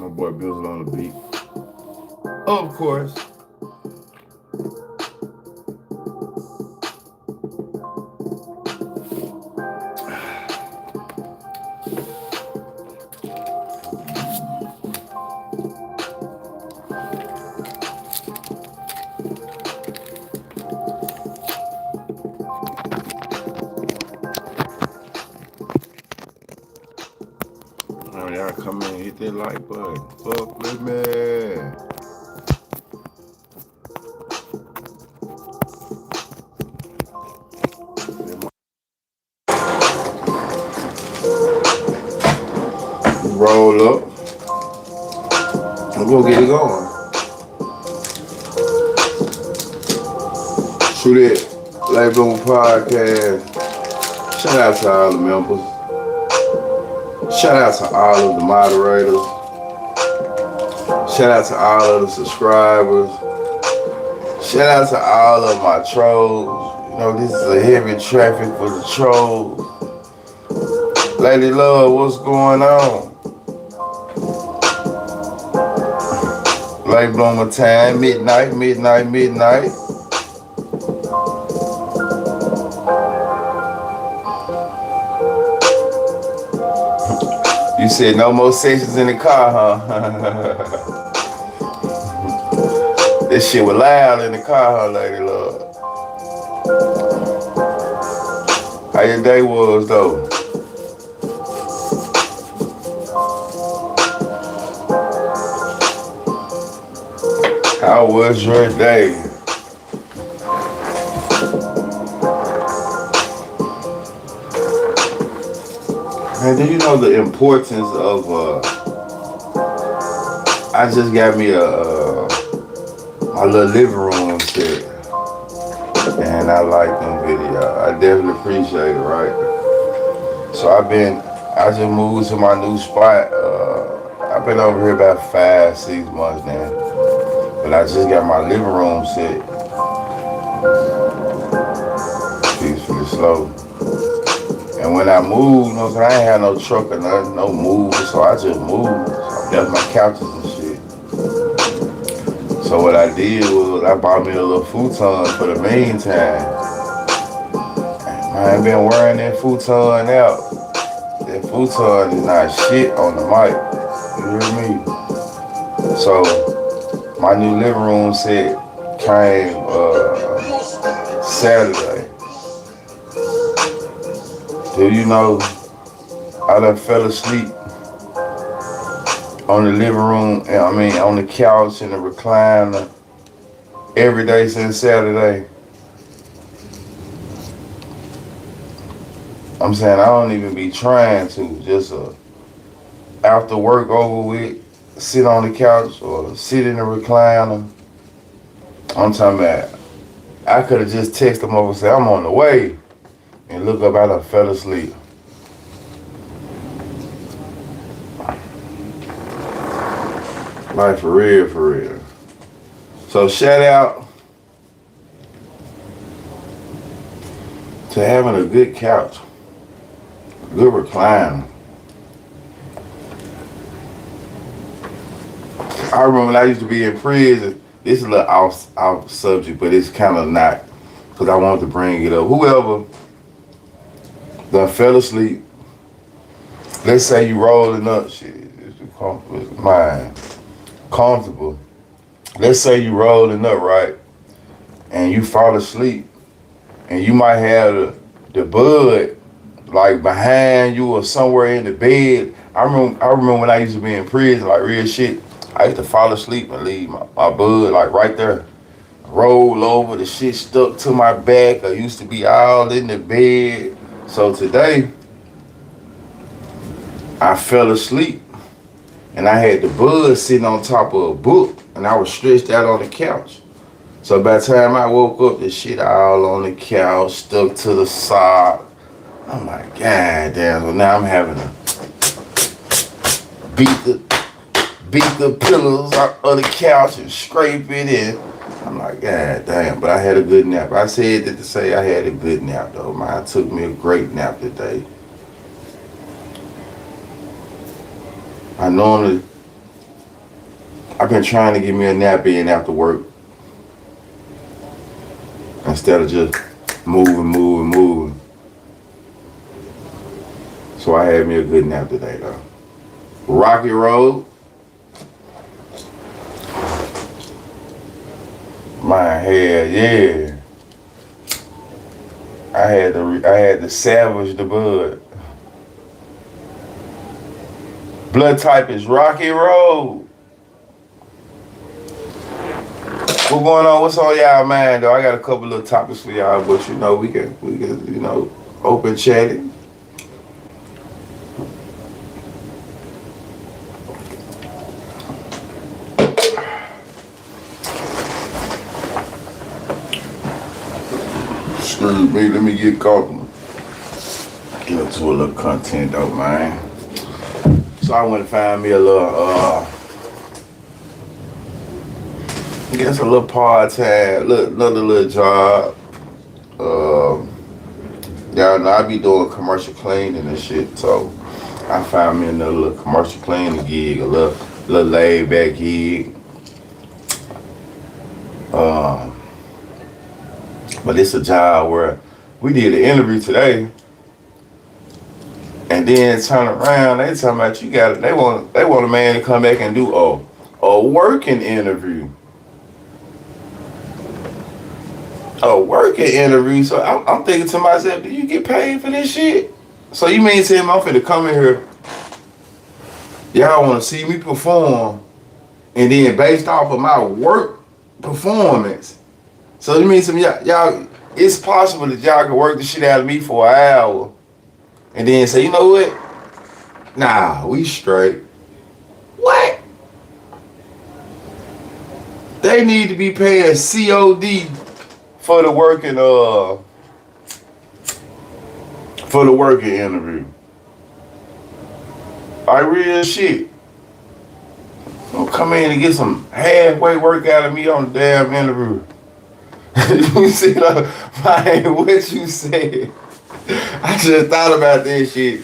My boy Bill's on the beat. Of course. Oh, y'all come in and hit that like button. Fuck with me. Roll up. We'll get it going. Shoot it. Label Podcast. Shout out to all the members. Shout out to all of the moderators. Shout out to all of the subscribers. Shout out to all of my trolls. You know, this is a heavy traffic for the trolls. Lady Love, what's going on? Late bloomer time, midnight. You said no more sessions in the car, huh? This shit was loud in the car, huh, Lady Love? How your day was, though? How was your day? Man, do you know the importance of, I just got me my little living room set. And I like them video. I definitely appreciate it, right? So I just moved to my new spot. I've been over here about 5-6 months now. But I just got my living room set. Peacefully slow. And when I moved, you know what I'm saying, I ain't had no truck or nothing, no move, so I just moved. So I left my couches and shit. So what I did was I bought me a little futon for the meantime. I ain't been wearing that futon out. That futon is not shit on the mic. You hear me? So my new living room set came Saturday. Do you know I done fell asleep on the living room, on the couch and the recliner every day since Saturday? I'm saying I don't even be trying to. Just after work over with, sit on the couch or sit in the recliner. I'm talking about, I could have just texted them over and said, I'm on the way. And look up, I done fell asleep. Like for real. So shout out to having a good couch, good recliner. I remember when I used to be in prison, this is a little off subject, but it's kind of not, because I wanted to bring it up. Whoever done fell asleep, let's say you rolling up, shit, it's mine, comfortable. Let's say you rolling up, right, and you fall asleep, and you might have the bud like behind you or somewhere in the bed. I remember when I used to be in prison, like real shit, I used to fall asleep and leave my bud like right there. Roll over, the shit stuck to my back. I used to be all in the bed. So today, I fell asleep and I had the bud sitting on top of a book and I was stretched out on the couch. So by the time I woke up, the shit all on the couch, stuck to the sock. I'm like, God damn, so now I'm having to beat the pillows of the couch and scrape it in. I'm like, God damn, but I had a good nap. I said that to say I had a good nap though. Mine took me a great nap today. I normally I've been trying to get me a nap in after work instead of just moving. So I had me a good nap today though. Rocky Road. My head, yeah. I had to savage the bud. Blood type is Rocky Road. What's going on? What's on y'all mind though? I got a couple little topics for y'all, but we can open chatting. Excuse me, let me get comfortable. Get into a little content though, man. So I went to find me a little, I guess a little part-time, another little job. Y'all know I be doing commercial cleaning and shit, so I found me another little commercial cleaning gig, a little laid-back gig. But it's a job where we did an interview today, and then turn around, they talking about they want a man to come back and do a working interview. A working interview. So I'm thinking to myself, do you get paid for this shit? So you mean to him I'm finna come in here, y'all wanna see me perform, and then based off of my work performance. So you mean to me, y'all, it's possible that y'all can work the shit out of me for an hour and then say, you know what? Nah, we straight. What? They need to be paying COD for the working interview. Like real shit. Don't come in and get some halfway work out of me on the damn interview. You see, man, what you said? I just thought about this shit.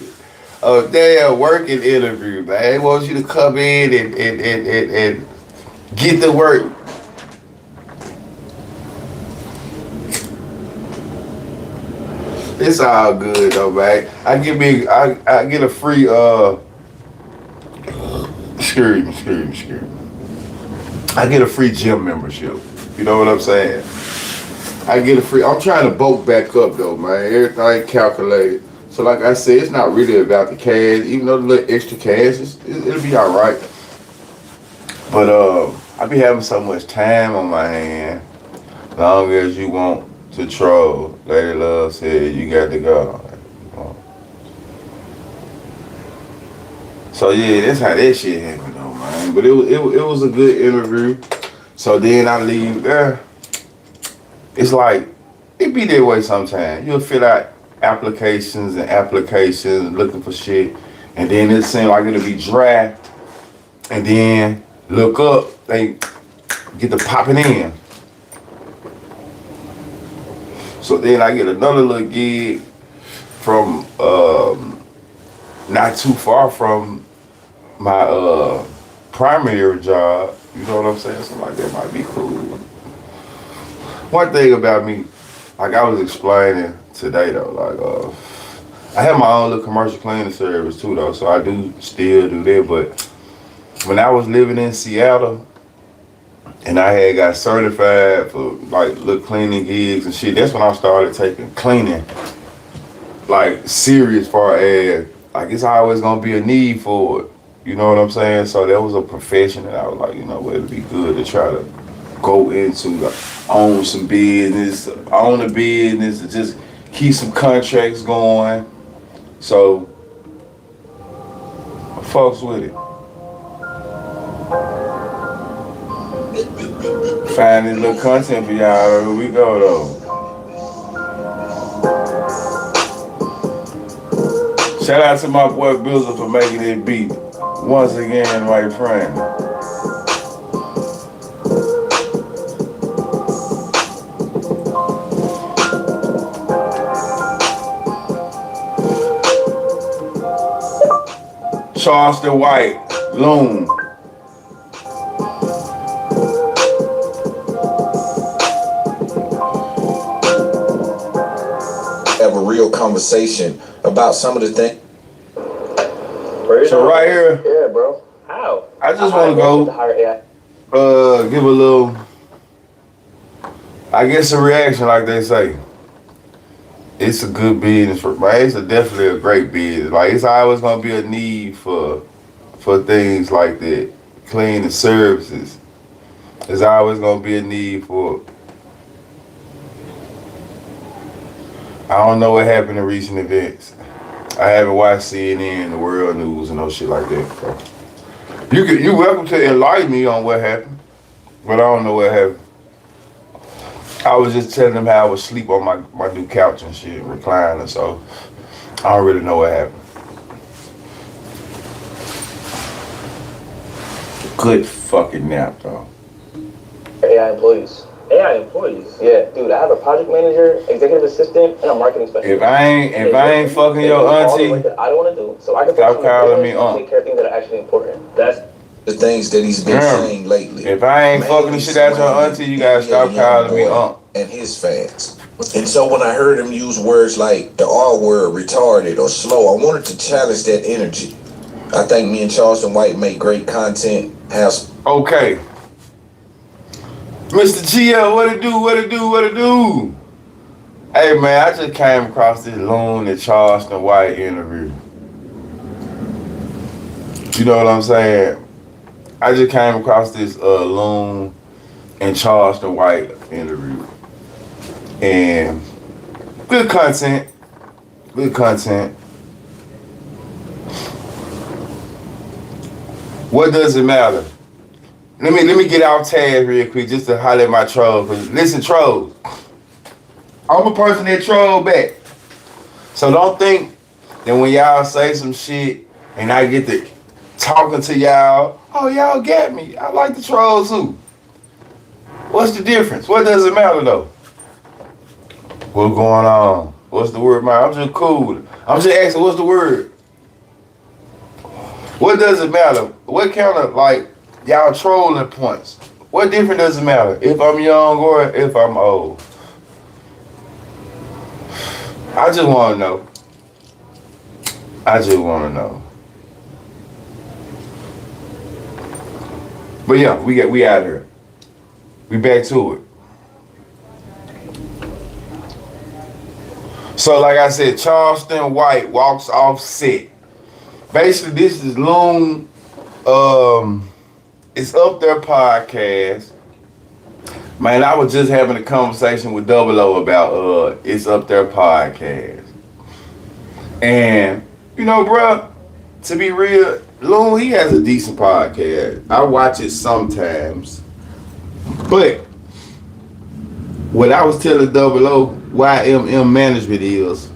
A damn working interview, man. They want you to come in and get the work. It's all good though, man. I get a free excuse me. I get a free gym membership. You know what I'm saying? I get a free. I'm trying to bulk back up though, man. Everything calculated. So like I said, it's not really about the cash. Even though the little extra cash, it'll be all right. But I be having so much time on my hand. Long as you want to troll, Lady Love said you got to go. So yeah, that's how that shit happened though, man. But it was a good interview. So then I leave there. It's like, it be that way sometimes. You'll fill out applications looking for shit, and then it seems like it'll be dry, and then look up, they get to popping in. So then I get another little gig from not too far from my primary job. You know what I'm saying? Something like that might be cool. One thing about me, like I was explaining today though, like I have my own little commercial cleaning service too though, so I do still do that. But when I was living in Seattle and I had got certified for like little cleaning gigs and shit, that's when I started taking cleaning like serious, far as like it's always gonna be a need for it. You know what I'm saying? So that was a profession that I was like, you know, well, it'd be good to try to go into, like, own a business, and just keep some contracts going. So, folks with it. Finding little content for y'all. Here we go though. Shout out to my boy Bizzle for making it beat. Once again, my friend. Charleston White, Loon. conversation about some of the things. So right here, yeah, bro. How? I just want to go give a little, I guess, a reaction, like they say. It's a good business for, man. It's definitely a great business. Like, it's always gonna be a need for things like that, cleaning services. There's always gonna be a need for. I don't know what happened in recent events. I haven't watched CNN, the world news, and no shit like that. So you welcome to enlighten me on what happened, but I don't know what happened. I was just telling them how I was asleep on my new couch and shit, reclining, so I don't really know what happened. Good fucking nap, though. AI employees. AI employees? Yeah, dude, I have a project manager, executive assistant, and a marketing specialist. If I ain't fucking your auntie, I don't want to do, so I can stop calling me take care of things that are actually important. That's the things that he's been saying lately. If I ain't fucking the shit out your auntie, you gotta stop calling me and his fans. And so when I heard him use words like the R word, retarded or slow, I wanted to challenge that energy. I think me and Charleston White make great content. Okay. Mr. GL, what it do? Hey man, I just came across this loon at Charleston White interview. You know what I'm saying? I just came across this loon and Charleston White interview. And good content. What does it matter? Let me get off task real quick just to holler at my troll. Cause listen, trolls, I'm a person that troll back. So don't think that when y'all say some shit and I get to talking to y'all, oh, y'all get me. I like the trolls too. What's the difference? What does it matter though? What's going on? What's the word, man? I'm just cool. I'm just asking, what's the word? What does it matter? What kind of, like, y'all trolling points? What difference does it matter if I'm young or if I'm old? I just want to know. But yeah, we out here. We back to it. So like I said, Charleston White walks off set. Basically, this is Loon. It's Up There podcast. Man, I was just having a conversation with Double O about It's Up There podcast. And, you know, bruh, to be real, Loon, he has a decent podcast. I watch it sometimes. But what I was telling Double O, YMM management is,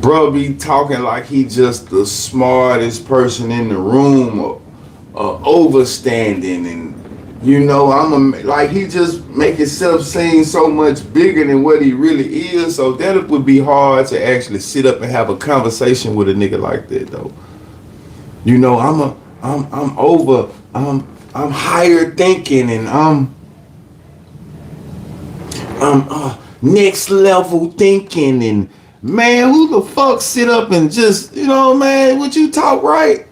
bro be talking like he just the smartest person in the room, or overstanding, and you know, like he just make himself seem so much bigger than what he really is. So that would be hard to actually sit up and have a conversation with a nigga like that, though. You know, I'm higher thinking, and I'm next level thinking, and man, who the fuck sit up and just, you know, man, would you talk right?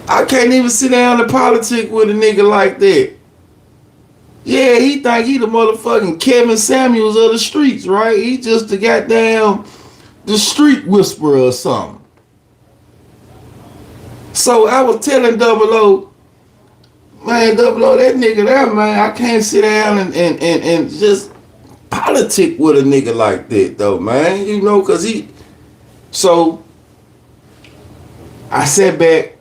I can't even sit down and politic with a nigga like that. Yeah, he think he the motherfucking Kevin Samuels of the streets, right? He just the goddamn the street whisperer or something. So I was telling Double O, man, Double O, that nigga there, man, I can't sit down and just politic with a nigga like that, though, man. You know, cause so I sat back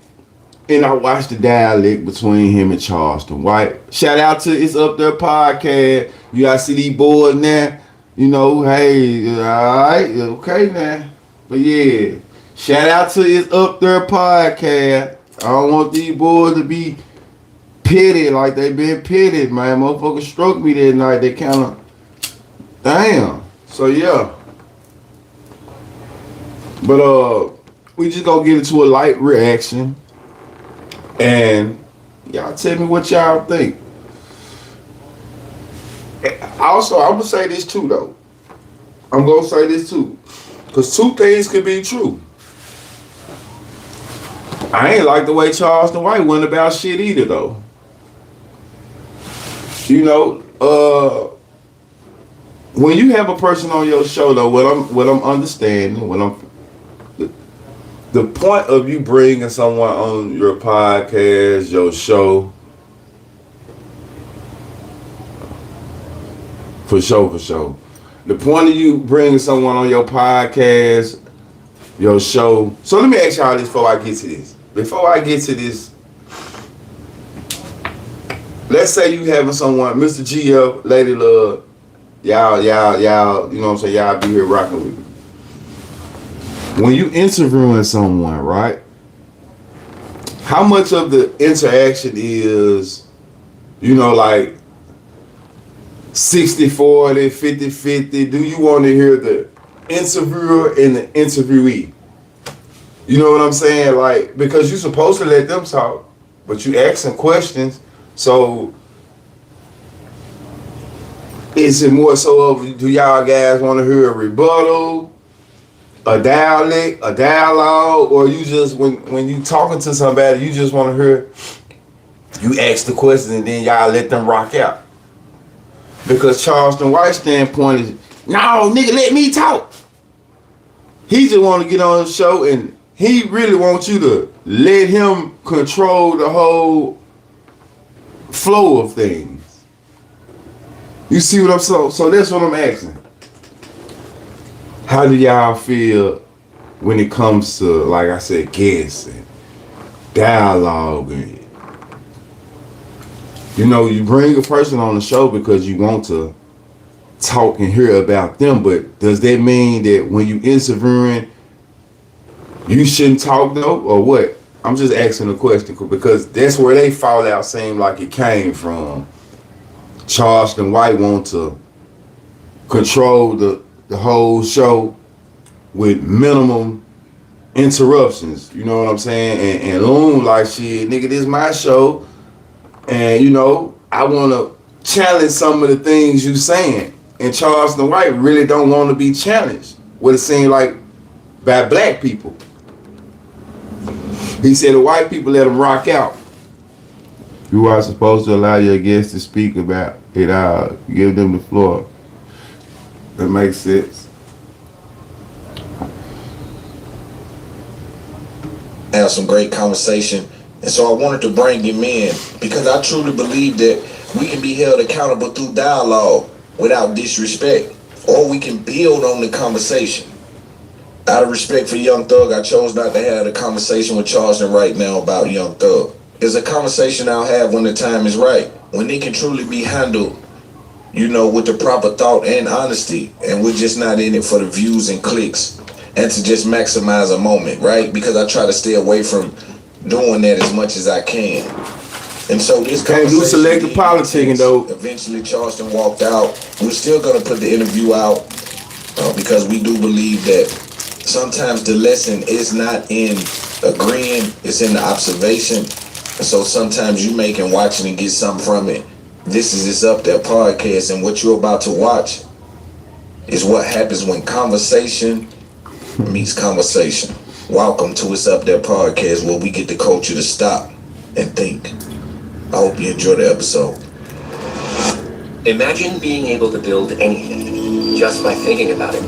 and I watched the dialect between him and Charleston White. Shout out to It's Up There podcast. You gotta see these boys now. You know, hey, alright, okay now. But yeah, shout out to It's Up There podcast. I don't want these boys to be pitted like they been pitted, man. Motherfuckers struck me that night. They kind of, damn. So yeah. But we just gonna get into a light reaction. And y'all tell me what y'all think. Also, I'm gonna say this too though. I'm gonna say this too, because two things could be true. I ain't like the way Charleston White went about shit either, though. You know, when you have a person on your show, though, what I'm understanding, the point of you bringing someone on your podcast, your show, for sure. The point of you bringing someone on your podcast, your show. So let me ask y'all this before I get to this. Let's say you having someone, Mr. GF, Lady Love, y'all, you know what I'm saying? Y'all be here rocking with me. When you interviewing someone, right? How much of the interaction is, you know, like 60-40, 50-50? Do you want to hear the interviewer and the interviewee? You know what I'm saying? Like, because you're supposed to let them talk, but you asking questions. So is it more so of, do y'all guys want to hear a rebuttal, a dialect, a dialogue, or you just, when you talking to somebody, you just want to hear, you ask the question and then y'all let them rock out? Because Charleston White's standpoint is, no, nigga, let me talk. He just want to get on the show and he really wants you to let him control the whole flow of things. You see what I'm saying? So that's what I'm asking. How do y'all feel when it comes to, like I said, guests and dialogue and, you know, you bring a person on the show because you want to talk and hear about them, but does that mean that when you interviewing, you shouldn't talk though, or what? I'm just asking a question because that's where they fall out seem like it came from. Charleston White want to control the whole show with minimum interruptions. You know what I'm saying? And Loon like, shit, nigga, this is my show. And, you know, I want to challenge some of the things you saying. And Charleston White really don't want to be challenged. What it seems like by black people. He said the white people let them rock out. You are supposed to allow your guests to speak about it. Give them the floor. That makes sense. Have some great conversation. And so I wanted to bring him in because I truly believe that we can be held accountable through dialogue without disrespect, or we can build on the conversation. Out of respect for Young Thug, I chose not to have a conversation with Charleston right now about Young Thug. It's a conversation I'll have when the time is right, when it can truly be handled, you know, with the proper thought and honesty, and we're just not in it for the views and clicks and to just maximize a moment, right? Because I try to stay away from doing that as much as I can. And so this can't do selective politicking though. Eventually Charleston walked out. We're still gonna put the interview out because we do believe that sometimes the lesson is not in agreeing, it's in the observation. And so sometimes you make and watch it and get something from it. This is It's Up There podcast, and what you're about to watch is what happens when conversation meets conversation. Welcome to It's Up There podcast, where we get the culture to stop and think. I hope you enjoy the episode. Imagine being able to build anything just by thinking about it.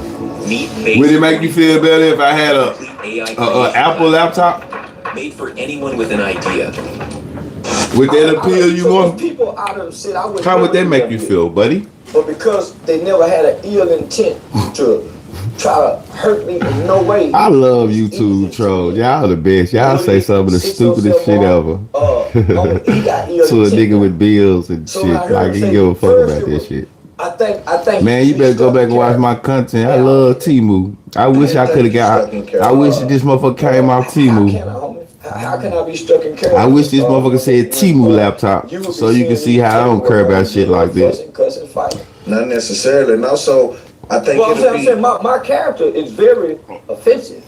Would it make you feel better if I had a Apple laptop? Made for anyone with an idea. Would that appeal you more? People out of the city, how would that make you feel, buddy? But because they never had an ill intent to try to hurt me in no way. I love YouTube trolls. Y'all the best. Y'all say some of the stupidest shit ever. To a nigga with bills and shit. Like, you give a fuck about that shit. I think. Man, you better go back and watch my content. I love Temu. I wish I could have got. I wish this motherfucker came off Temu. How can I be stuck in character? I wish this motherfucker said Temu laptop, so you can see how I don't care about shit like this. Not necessarily. And also, I think I'm saying my character is very offensive.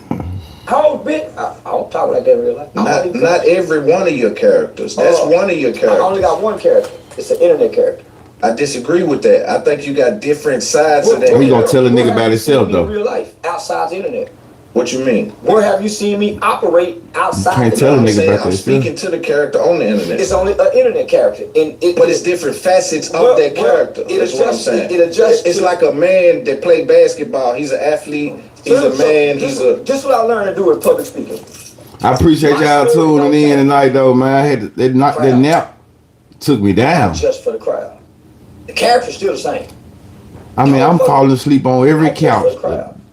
How big? I don't talk like that in real life. Not every one of your characters. That's one of your characters. I only got one character. It's an internet character. I disagree with that. I think you got different sides of that. He gonna tell a nigga Where about have you himself seen me though. in real life, outside the internet. What you mean? Where have you seen me operate outside? can't the tell a internet? nigga saying, about I'm that speaking to the character on the internet. It's only an internet character, But it's different facets of that character. That's what I'm saying. It adjusts. It's like a man that played basketball. He's an athlete. He's a man. Just what I learned to do with public speaking. I appreciate y'all tuning in tonight though, man. I had to, that nap took me down. Just for the crowd. The character's still the same. I mean, I'm falling asleep on every couch.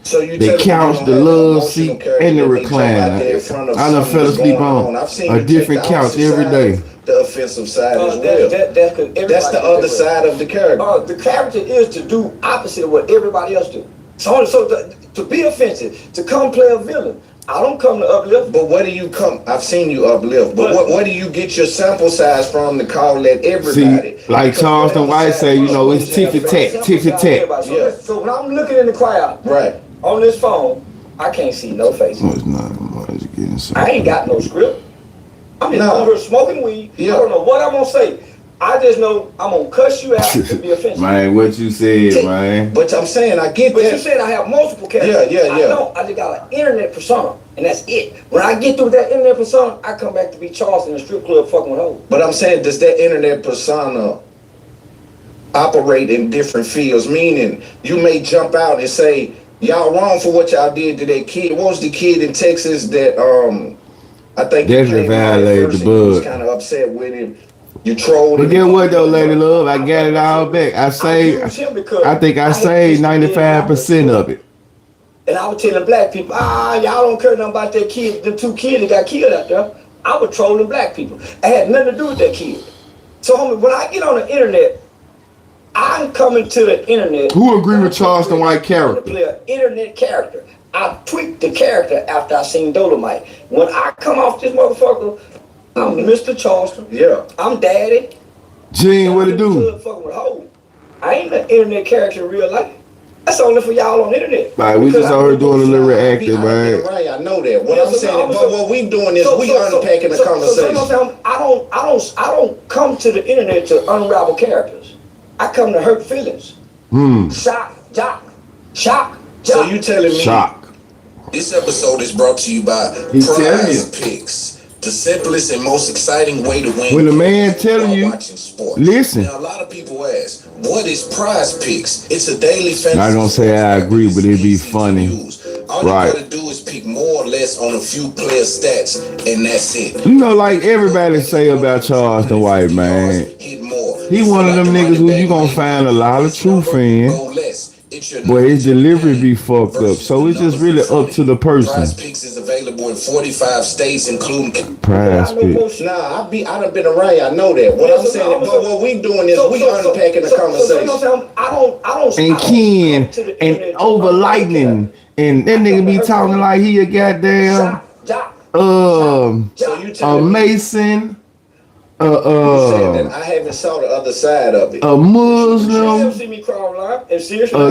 So you The couch, the love seat, and the recliner. I done fell asleep on a different couch every day. The offensive side as well. That's the other side of the character. The character is to do opposite of what everybody else do. So to be offensive, to come play a villain. I don't come to uplift. But where do you come? I've seen you uplift. But where do you get your sample size from to call that everybody? See, like Charleston White say, you know, it's tick-a-tack, tick-a-tack. Yeah. So when I'm looking in the crowd, right, on this phone, I can't see no faces. No, it's not. It's getting I ain't got no script. I'm just over here smoking weed. Yeah. I don't know what I'm gonna say. I just know I'm gonna cuss you out to be offensive. Man, what you said, man. But I'm saying, I get but that. You said I have multiple characters. Yeah. I don't. I just got an internet persona, and that's it. When I get through that internet persona, I come back to be Charles in the strip club fucking with hoes. But I'm saying, does that internet persona operate in different fields? Meaning, you may jump out and say, y'all wrong for what y'all did to that kid. What was the kid in Texas that I think definitely violated the bud. Was kind of upset with him. You trolled. But get what though, Lady Love? I got it all back. I think I saved 95% of it. And I was telling black people, y'all don't care nothing about that kid, the 2 kids that got killed out there. I was trolling black people. I had nothing to do with that kid. So homie, when I get on the internet, I'm coming to the internet. Who agree with Charleston White character? Play an internet character. I tweaked the character after I seen Dolomite. When I come off this motherfucker, I'm Mr. Charleston. Yeah. I'm Daddy. Gene, what it do? I ain't an internet character in real life. That's only for y'all on the internet. Like, we just out here doing a little reacting, man. Right, I know that. What I'm saying, but what we doing is we unpacking the conversation. I don't come to the internet to unravel characters. I come to hurt feelings. Shock. So you telling me? Shock. This episode is brought to you by Prize Picks. The simplest and most exciting way to win. When a man telling you, listen. Now, a lot of people ask, what is Prize Picks? It's a daily fantasy. I don't say I agree, but it'd be funny. All you gotta do is pick more or less on a few player stats, and that's it. You know, like everybody say about Charleston White, man. He one of them niggas who you gonna find a lot of truth in. But his delivery be fucked up, so it's just really up to the person. Prize Picks is available in 45 states, including Prize Picks. Nah, I done been around. I know that. What I'm saying, but what we doing is we unpacking the conversation. I and Ken and over lightning, and that nigga be talking like he a goddamn Mason. I haven't saw the other side of it. A Muslim, a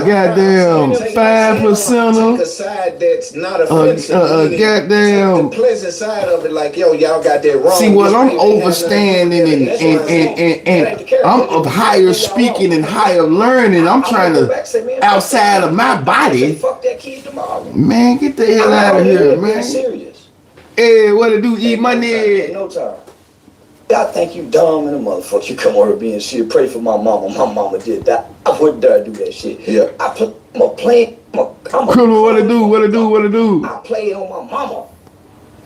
goddamn 5%er, a side that's not offensive. Goddamn the pleasant side of it, like y'all got that wrong. See what I'm overstanding and I'm of higher speaking and higher learning. I'm trying to outside of my body. Man, get the hell out of here, man. Hey, what to do? Eat money. No time. I think you dumb and a motherfucker. You come over being shit. Pray for my mama. My mama did that. I wouldn't dare do that shit. Yeah. I'm a play. Criminal, what to do? I play on my mama.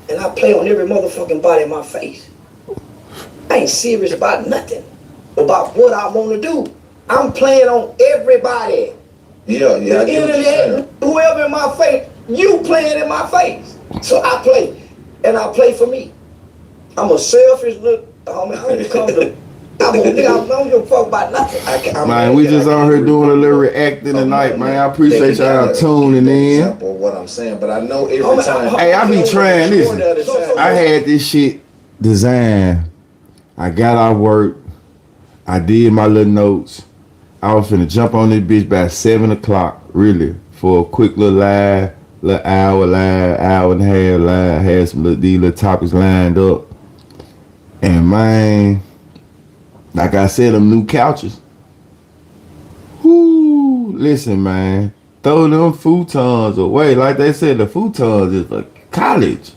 And I play on every motherfucking body in my face. I ain't serious about nothing. About what I want to do. I'm playing on everybody. Yeah. The internet, whoever in my face, you playing in my face. So I play. And I play for me. I'm a selfish little homie. I don't give a fuck about nothing. Man, we just out here doing a little reacting tonight, man. I appreciate y'all tuning in. What I'm saying, but I know every time. Hey, I be trying. Listen, I had this shit designed. I got off work. I did my little notes. I was finna jump on this bitch by 7 o'clock, really, for a quick little live, hour and a half live. Had some these little topics lined up. And man, like I said, them new couches, listen, man. Throw them futons away. Like they said, the futons is for college.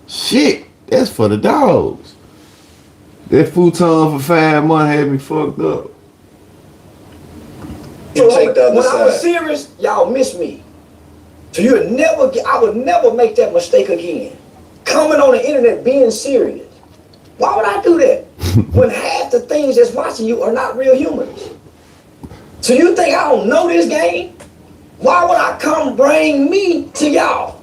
Shit, that's for the dogs. That futon for 5 months had me fucked up. You take the other when I was side. serious, y'all miss me. So you would never get, I would never make that mistake again. Coming on the internet being serious. Why would I do that? When half the things that's watching you are not real humans. So you think I don't know this game? Why would I come bring me to y'all?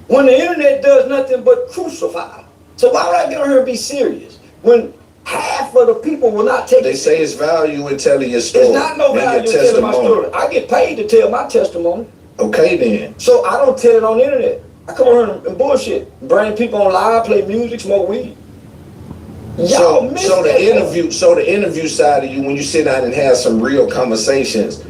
When the internet does nothing but crucify. So why would I get on here and be serious? When half of the people will not take They it. say it's value in telling your story. It's not no and your value in telling my testimony. story. I get paid to tell my testimony. Okay then. So I don't tell it on the internet. I come on here and bullshit. Bring people on live, play music, smoke weed. Y'all miss So that. the interview side of you, when you sit down and have some real conversations,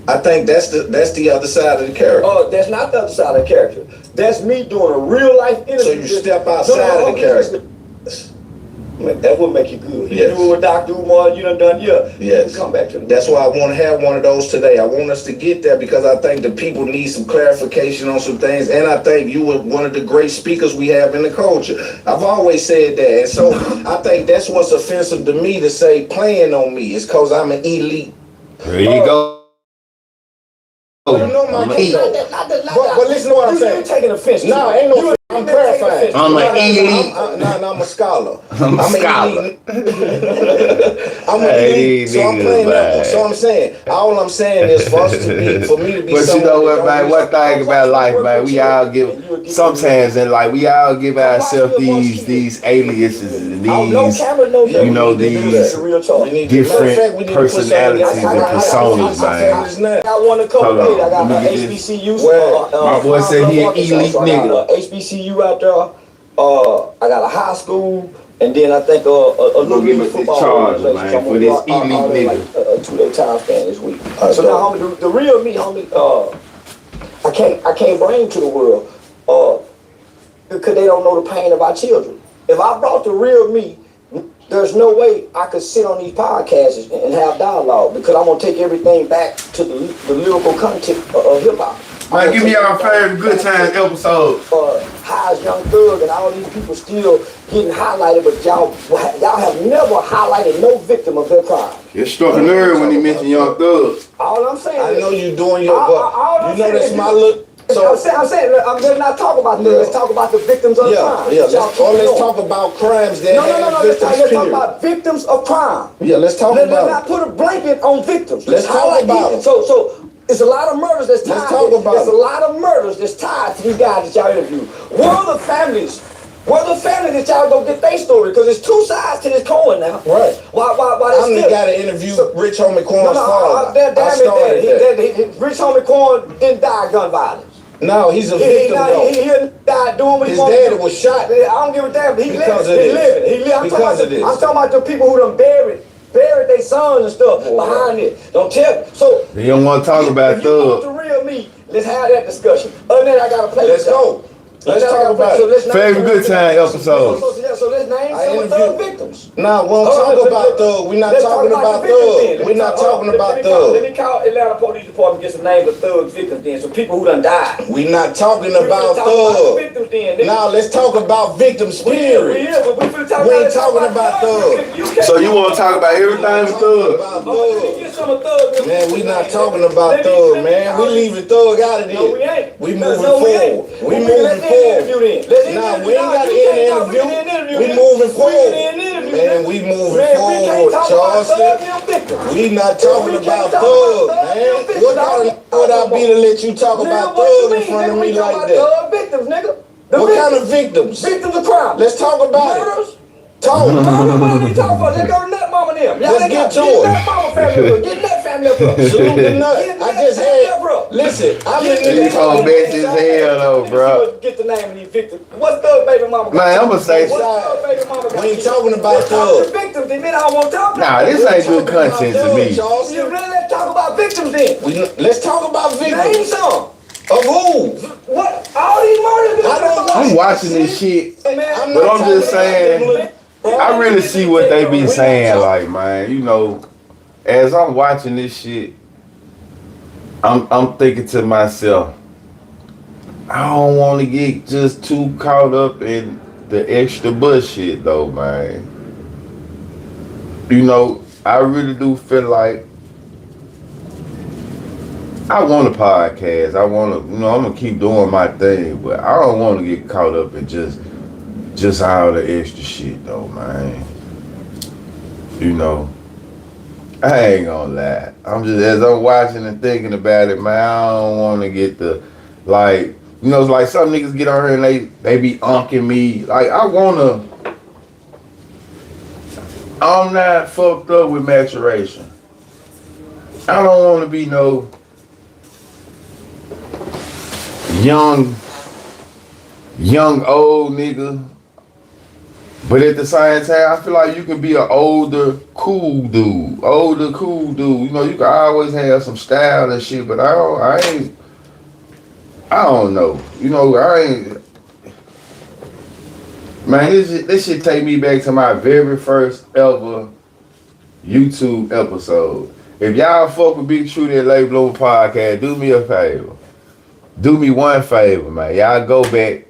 I think that's the other side of the character. Oh, that's not the other side of the character. That's me doing a real life interview. So you step outside of the character. Man, that would make you good. Yes. You do what Dr. Umar, you done, yeah. Yes. You come back to the That's why I want to have one of those today. I want us to get there because I think the people need some clarification on some things. And I think you were one of the great speakers we have in the culture. I've always said that. And so I think that's what's offensive to me to say playing on me. It's because I'm an elite. There you go. You know my key. But listen to what I'm saying. You're taking offense. No, ain't no. I'm clarifying. I'm an elite. I'm a scholar. I'm a scholar. I'm an elite. So I'm playing that one. So I'm saying, all I'm saying is for us to be, for me to be. But you know what, man? One thing about life, man, we all give sometimes in life we all give ourselves these aliases and these, you know, these different personalities and personas, man. I got one a couple Hold on. days. I got Let me get HBCU. My boy said he an elite nigga. HBCU out there. I got a high school, and then I think a little give bit us the football charge, organization. man, for this elite nigga. Like, 2-day time span this week. So now, homie, the real me, homie, I can't bring to the world, because they don't know the pain of our children. If I brought the real me, there's no way I could sit on these podcasts and have dialogue, because I'm gonna take everything back to the lyrical content of hip hop. Man, give me your favorite good times episode. High's Young Thug and all these people still getting highlighted, but y'all have never highlighted no victim of their crime. It struck a nerve when he mentioned Young Thug. All I'm saying I is, know you doing your all you know that's my look. So I'm saying, I'm just not talking about this. Let's talk about the victims of crime. Let's talk about crimes that No. Let's talk period. about victims of crime. Yeah, let's talk Let's about not put a blanket on victims. Let's talk highlight about these. it. So it's a lot of murders that's tied. Let's talk about There's it. a lot of murders that's tied to these guys that y'all interview. Where are the families? Where are the families that y'all go get their story? Because there's two sides to this coin now. Right. Why I'm the guy to interview Rich Homie Quan's father. Damn it, Rich Homie Quan didn't die of gun violence. No, he's a victim though. He died doing what he His wanted to dad do. was shot. I don't give a damn. He Because living. of He this. living. I'm Because of this. I'm talking about the people who done buried their sons and stuff behind it. Don't tell. So They don't want to talk about if you want the Thug. real me, let's have that discussion. Other than that, I gotta play. Let's go. Let's talk about it. Favorite good time episode. So let's name I some of interviewed- Thug victims. Nah, we don't talk about Thug. We're not Let's talking talk about the victims then. Thug. We're not talking about Let Thug. me call Atlanta Police Department and get some names of Thug victims then. So people who done died. We're not talking We about finna talk about the Thug. victims then. Now let's talk about victims, We period. ain't talking about Thug. So you want to talk about everything with Thug? About Thug. Man, we not talking about Thug, man. We leaving Thug out of this. No, we ain't. We No, moving no, we forward. ain't. We Well, moving let's end the interview forward. then. Let's end Nah, the we ain't got to you end the can't talk, we can end the interview. interview. We moving We can forward. end the interview. Man, we moving Man, we forward, can't talk about Thug Charleston. and them victims. We not talking We can't about talk Thug, about Thug man. and them What victims. kind of would I be to let you talk Nigga, about what you Thug in mean, front of nigga? me We talking like about that? Thug victims, nigga. The What kind of victims. victims? Victims of crime. Let's talk about it. Murders. Talk. What are you talking about? Let's go to Nut Mama them. Let's get to it. Get Nut Mama family up. Get Nut family up. Salute the nut. Get I Nut just family had. up, bro. Listen, I'm in These whole bitches as hell though, bro. Get the name of these victims. What's Thug baby mama? Man, I'ma say- What's Thug baby mama? We ain't talking about Let's talk to Thug. victims. Then I don't want to talk. Nah, this ain't good content to me. You really let's talk about victims then. Let's talk about Name victims. some. Of who? What? All these murders. I don't I'm watching this shit, Man, but I'm just saying, I really see what they be saying, like, man, you know, as I'm watching this shit, I'm thinking to myself, I don't want to get just too caught up in the extra bullshit though, man. You know, I really do feel like I want a podcast. I want to, you know, I'm gonna keep doing my thing, but I don't want to get caught up in just all the extra shit though, man. You know, I ain't gonna lie. I'm just as I'm watching and thinking about it, man. I don't want to get the like, you know, it's like some niggas get on here and they be unking me. Like I wanna. I'm not fucked up with maturation. I don't want to be no young old nigga. But at the same time, I feel like you can be an older, cool dude. You know, you can always have some style and shit, but I don't know. You know, I ain't, man, this shit take me back to my very first ever YouTube episode. If y'all fuck with BigTruDat Late Bloomer podcast, do me a favor. Do me one favor, man. Y'all go back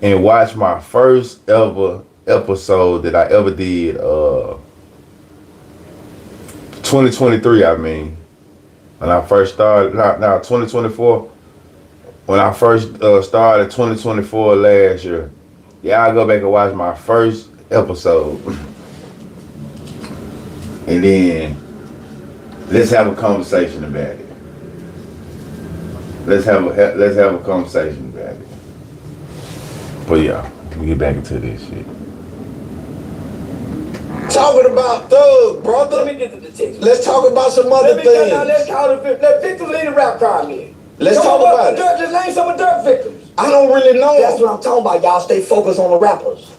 and watch my first ever episode that I ever did, 2023, I mean. When I first started, now 2024, when I first started 2024 last year. Y'all go back and watch my first episode. And then, let's have a conversation about it. Let's have a conversation about it. But yeah, we get back into this shit. Talking about thugs, brother. Let me get to the text. Let's talk about some other things. Let's call the let victims lead the rap crime here. Let's talk about it. Just name some of Dirt victims. I don't really know. That's what I'm talking about. Y'all stay focused on the rappers.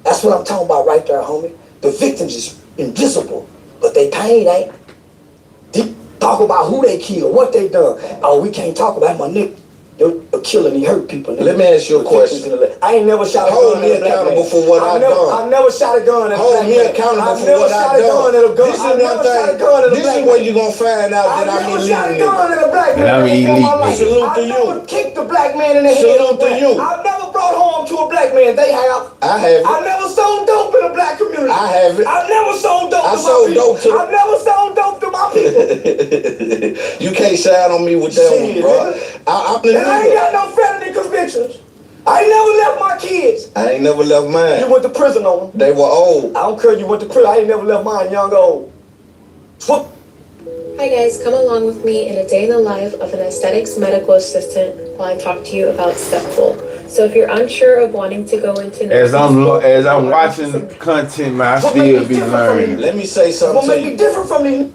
That's what I'm talking about right there, homie. The victims is invisible, but they pain ain't. They talk about who they killed, what they done. Oh, we can't talk about my nigga. They're killing, he hurt people. Let me ask you a question. I ain't never shot a gun. Hold me accountable for what I've done. I've never shot a gun at a Hold me accountable for what I've done. This is one thing. This is where you're going to find out that I'm elite. And I'm elite. Salute to you. I never kicked a black man in the head. Salute to you. I've never brought harm to a black man. They have. I haven't. I never sold dope in a black community. I haven't. I've never sold dope I to my sold people. dope to. I've never sold dope to my people. You can't shine on me with that one, bro. I'm the And I ain't nigga. got no felony convictions. I ain't never left my kids. I ain't never left You mine. went to prison on them. They were old. I don't care you went to prison. I ain't never left mine young or old. What? Hi guys, come along with me in a day in the life of an aesthetics medical assistant while I talk to you about Stepful. So if you're unsure of wanting to go into As I'm watching the content, man, I still be learning. Let me say What something to make me you. different from these?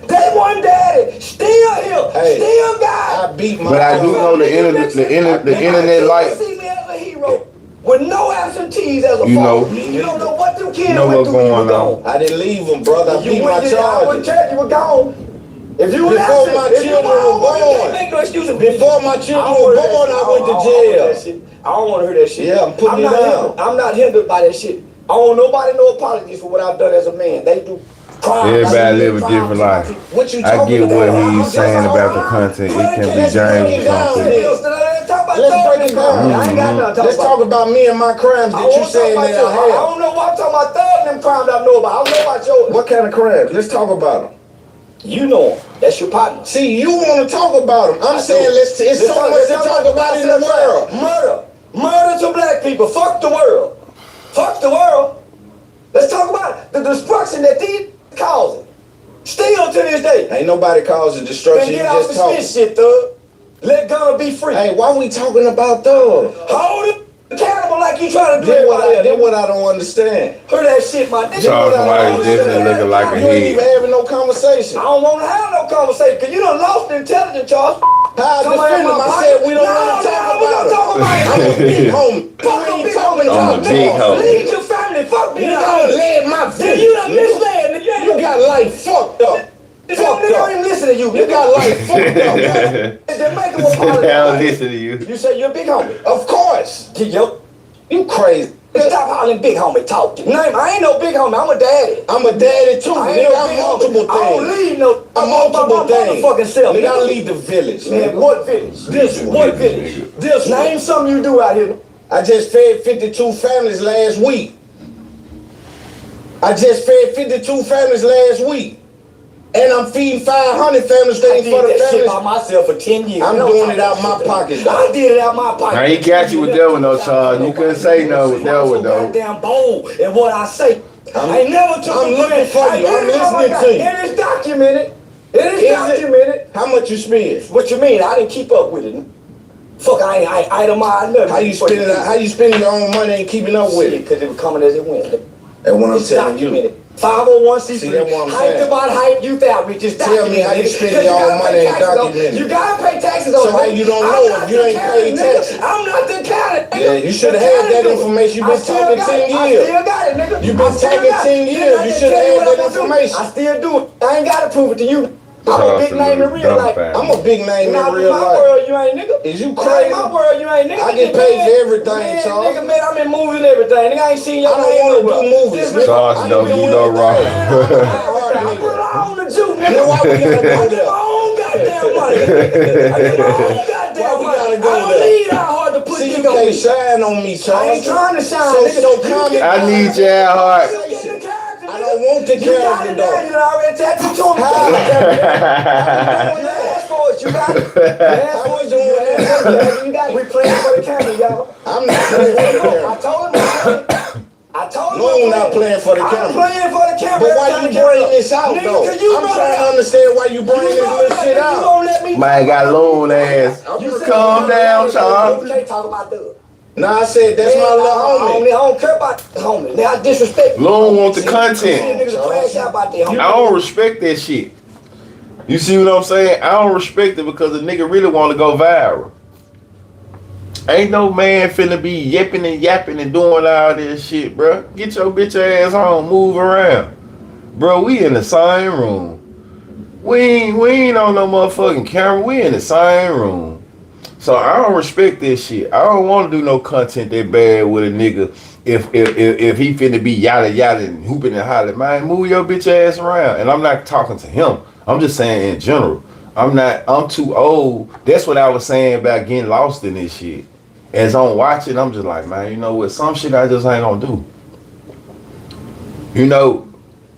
Day one daddy, still here, Hey, still God. I beat my But I do know the internet like, See me as a hero with no absentees as a You father. know. You don't know what them kids You know went what's through. You going were on. gone. I didn't leave them, brother. I You beat my went there, I wouldn't charges. care, you were gone. If you were Before absent, my if you children gone, were you can't born. make no excuses. Before my children were born, I went to jail. I don't want to hear that shit. Yeah, I'm putting it down. I'm not hindered by that shit. I don't want nobody no apologies for what I've done as a man. They do crimes. everybody live a different life. What you I talking get what about? he's saying about the content. It can be Let's break James it down, something. then. Let's break it down. I ain't got nothing to Let's talk about me and my crimes that you saying that I I have. don't know what I'm talking about. Thug them crimes I know about. I don't know about yours. What kind of crimes? Let's talk about them. You know them. That's your partner. See, you want to talk about them. I'm saying it's so much to talk about in the world. Murder to black people. Fuck the world. Fuck the world. Let's talk about the destruction that these causing. Still to this day. Ain't nobody causing Then destruction. You get off just the talking. shit, thug. Let Gunna be free. Hey, why we talking about thugs? Hold him accountable like you trying to do Then what everybody else. I don't understand. Hear that shit, my nigga. Charles White is definitely looking like a You ain't even head. having no conversation. I don't want to have no conversation because you done lost the intelligence, Charles. How I defend him? I said we don't want to talk about it. I'm a big homie. Fuck You no ain't big talking homie. I'm a big homie. Lead your family. Fuck me. You done led my Then vision. you done misled. Nigga. You got life fucked up. This nigga don't even listen to you. You got life fucked up. Then make him I don't apologize. listen to you. You say you're a big homie. Of course. Yo, You crazy. Stop hollering big homie talk. Name, I ain't no big homie, I'm a daddy. I'm a daddy too. I ain't Nigga, no I'm big multiple homie. I don't things. leave no. I'm all by multiple my things. motherfucking self. Nigga, I leave the village. Man, what village? This one. What village? This one. Name something you do out here. I just fed 52 families last week. I just fed 52 families last week. And I'm feeding 500 families things for the I did that shit families. by myself for 10 years. I'm doing it out my pocket, though. I did it out my pocket. Now he got you with that one though, Charles. You couldn't say no with that one though. Goddamn bold in what I say. I ain't never took I'm looking for you. I'm listening to you. It is documented. It is documented. How much you spend? What you mean? I didn't keep up with it. Fuck, I ain't itemized nothing. How you spending your own money and keeping up with it? Because it was coming as it went. That's what I'm telling you. 501c3. See, that's what I'm Hyped saying. about hype youth outreach. Just Tell me how you spend your own money and document it. You gotta pay taxes on So how you don't know if you ain't paid taxes? I'm not the county. Yeah, you should have had that information. You been talking 10 years. I still got it, nigga. You been talking 10 years. You should have had that information. I still do it. I ain't gotta prove it to you. I'm a big name in real life. I'm a big name in Now, real in my life. world, you ain't nigga. Is you Now, crazy? in my world, you ain't nigga. I get paid for everything, Charles. Nigga, man, I'm in movies and everything. Nigga, I ain't seen your I don't name want to nowhere. do movies. This Charles, nigga- don't do no wrong. I put it all on the Jew, nigga. Then why we gotta go I get there? my own goddamn money. I get my own goddamn Why we money. gotta go I don't there? need how hard to put See, you nigga on can't me. shine on me, Charles. I ain't trying to shine, So nigga. don't come. I need your heart. I don't want the You got character it now. You though. done already tattooed to him. You asked for it. You got it. You asked for it. You got it. We playing for the camera, y'all. I'm not playing for the I camera. told him. I told him. No, I'm not playing for the I'm camera. playing for the camera. But why you bring this out Nigga, though? 'cause you I'm brought trying it to out. understand why you bring this little shit You out. gonna let me? Man got loon ass. Calm down, Charles. You can't talk about that. Nah, I said that's my little homie. I don't care about the homie. Now I disrespect. Loon want the See, content. niggas crash out about their homie. I don't respect that shit. You see what I'm saying? I don't respect it because the nigga really want to go viral. Ain't no man finna be yipping and yapping and doing all this shit, bro. Get your bitch ass home, move around. Bro, we in the same room. We ain't on no motherfucking camera. We in the same room. So I don't respect this shit. I don't want to do no content that bad with a nigga if he finna be yada yada and hooping and hollering. Man, move your bitch ass around. And I'm not talking to him. I'm just saying in general. I'm too old. That's what I was saying about getting lost in this shit. As I'm watching, I'm just like, man, you know what? Some shit I just ain't gonna do. You know,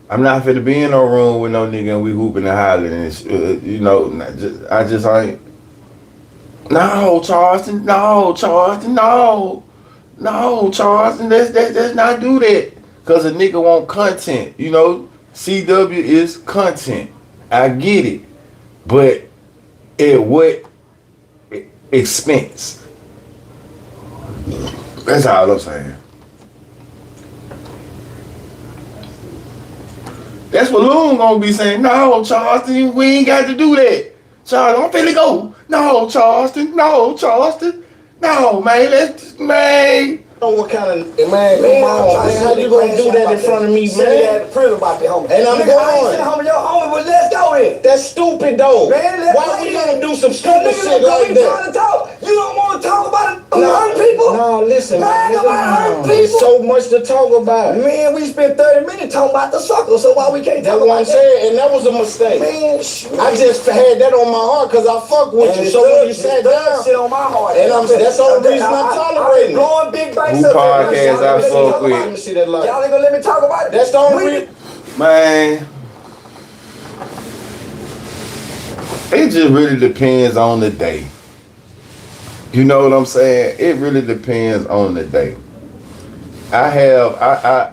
I'm not finna be in no room with no nigga and we hooping and hollering and you know, I just ain't. No, Charleston, no, Charleston, no. No, Charleston, let's not do that. Cause a nigga want content, you know. CW is content. I get it. But at what expense? That's all I'm saying. That's what Loon gonna be saying. No, Charleston, we ain't got to do that. Charleston, I'm finna go. No, Charleston, no, Charleston. No, man, man. Know what kind of man? Come on, man. How you gonna do that in front of me, man? About the homie. And I'm going. Homie, your homie, but let's go in. That's stupid though. Man, why we gonna do some stupid shit like that? You don't want to talk about it. Hurt people. No, listen, man. Hurt There's people. so much to talk about. Man, we spent 30 minutes talking about the sucker, so why we can't That's talk what I'm about that? saying, and that was a mistake. Man, I just had that on my heart because I fuck with you. So when you sat down, shit on my heart, and that's the only reason I'm tolerating it. Blowing big banks Who up podcast I fuck with? Let me see that light. Y'all ain't gonna let me talk about it. That's the only reason. Man, it just really depends on the day. You know what I'm saying? It really depends on the day. I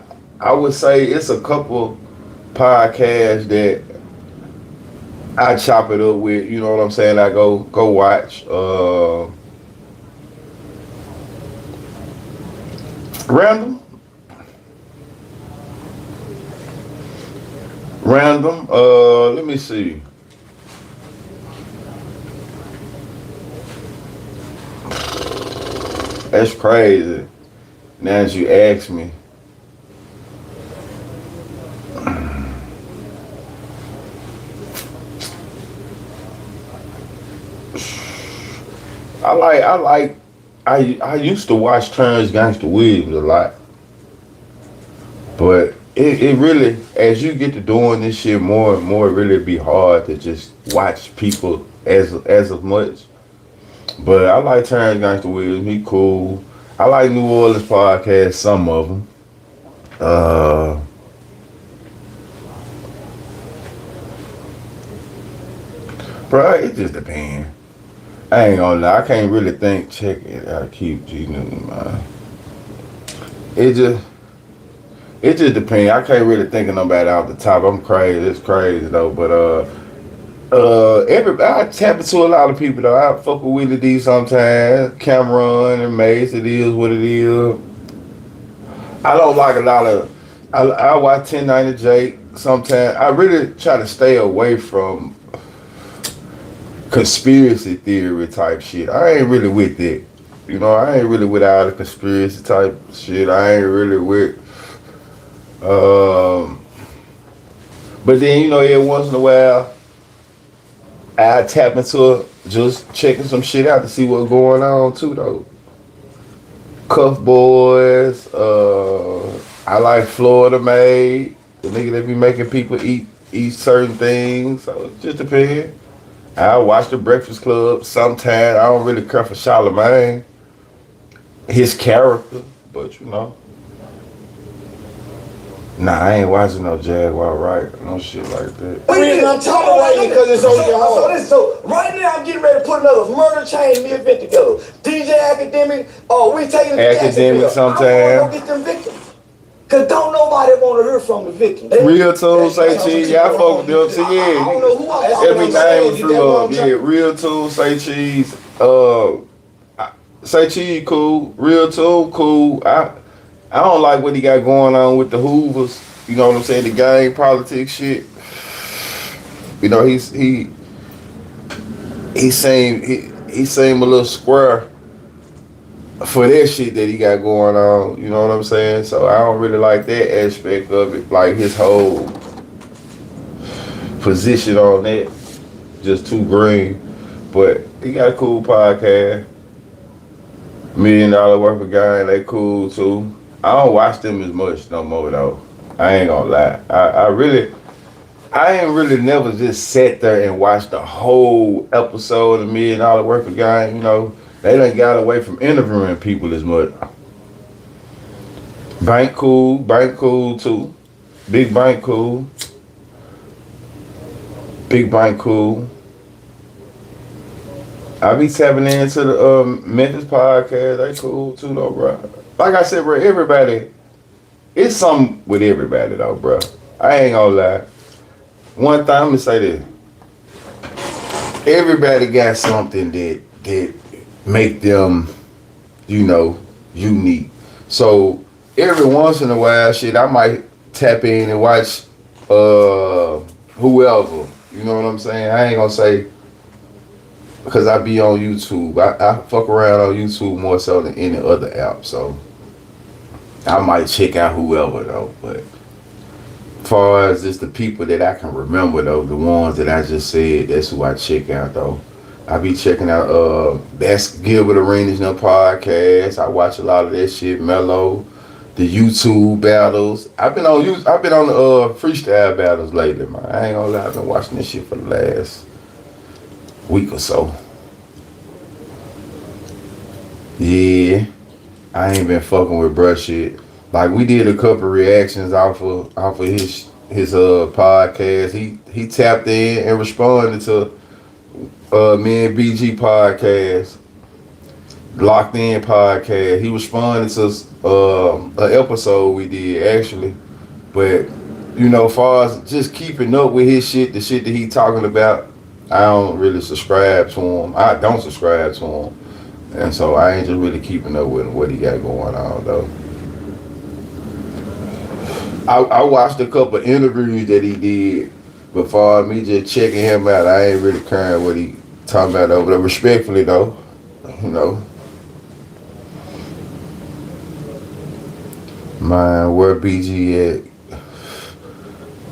would say it's a couple podcasts that I chop it up with. You know what I'm saying? I go watch. Random. Let me see. That's crazy. Now that you ask me. I used to watch Terrence Gangster Williams a lot. But it really, as you get to doing this shit more and more, it really be hard to just watch people as of much. But I like Terrence Gangster Williams. He cool. I like New Orleans podcast. Some of them. Bro, it just depends. I ain't gonna lie. I can't really think. Check it out. Keep G News, man. It just. It just depends. I can't really think of nobody off the top. I'm crazy. It's crazy though. But everybody, I tap into a lot of people though. I fuck with Willie D sometimes. Cameron and Mace. It is what it is. I don't like a lot of. I watch 1090 Jake sometimes. I really try to stay away from conspiracy theory type shit. I ain't really with it. You know, I ain't really with all the conspiracy type shit. I ain't really with. But then every once in a while, I tap into just checking some shit out to see what's going on too though. Cuff Boys, I like Florida Made, the nigga that be making people eat certain things. So it just depends. I watch the Breakfast Club sometimes. I don't really care for Charlamagne, his character, but Nah, I ain't watching no Jaguar right, no shit like that. I'm talking about it because it's on your heart. So right now I'm getting ready to put another murder chain event together. DJ Academic, we taking it to Academic sometime. I want to go get them victims. Cause don't nobody want to hear from the victims. Real Tune, say cheese, y'all fuck with them. See, I don't know who I'm talking every name threw up. Yeah, Real Tune, say cheese. Say cheese, cool. Real Tune, cool. I don't like what he got going on with the Hoovers. You know what I'm saying? The gang politics shit. He seemed a little square for that shit that he got going on. You know what I'm saying? So I don't really like that aspect of it. Like his whole position on that, just too green. But he got a cool podcast. $1 Million Worth of Gang, they cool too. I don't watch them as much no more though. I ain't gonna lie. I ain't really never just sat there and watched the whole episode of $1 Million Worth of Gang. They done got away from interviewing people as much. Bank cool too. Big Bank cool. Big Bank cool. I be tapping into the Memphis podcast. They cool too though, bro. Like I said, bro, everybody, it's something with everybody though, bro. I ain't gonna lie. One thing I'm gonna say this. Everybody got something that make them, unique. So every once in a while, shit, I might tap in and watch whoever. You know what I'm saying? I ain't gonna say because I be on YouTube. I fuck around on YouTube more so than any other app. So I might check out whoever though, but as far as just the people that I can remember though, the ones that I just said, that's who I check out though. I be checking out that's Gilbert Arenas podcast. I watch a lot of that shit, Mellow, the YouTube battles. I've been on the freestyle battles lately, man. I ain't gonna lie, I've been watching this shit for the last week or so. Yeah. I ain't been fucking with bruh shit. Like we did a couple reactions off of his podcast. He tapped in and responded to me and BG podcast, Locked In podcast. He responded to an episode we did actually. But as far as just keeping up with his shit, the shit that he talking about, I don't really subscribe to him. I don't subscribe to him. And so I ain't just really keeping up with what he got going on though. I watched a couple interviews that he did before me just checking him out. I ain't really caring what he talking about though, but respectfully though, Man, where BG at?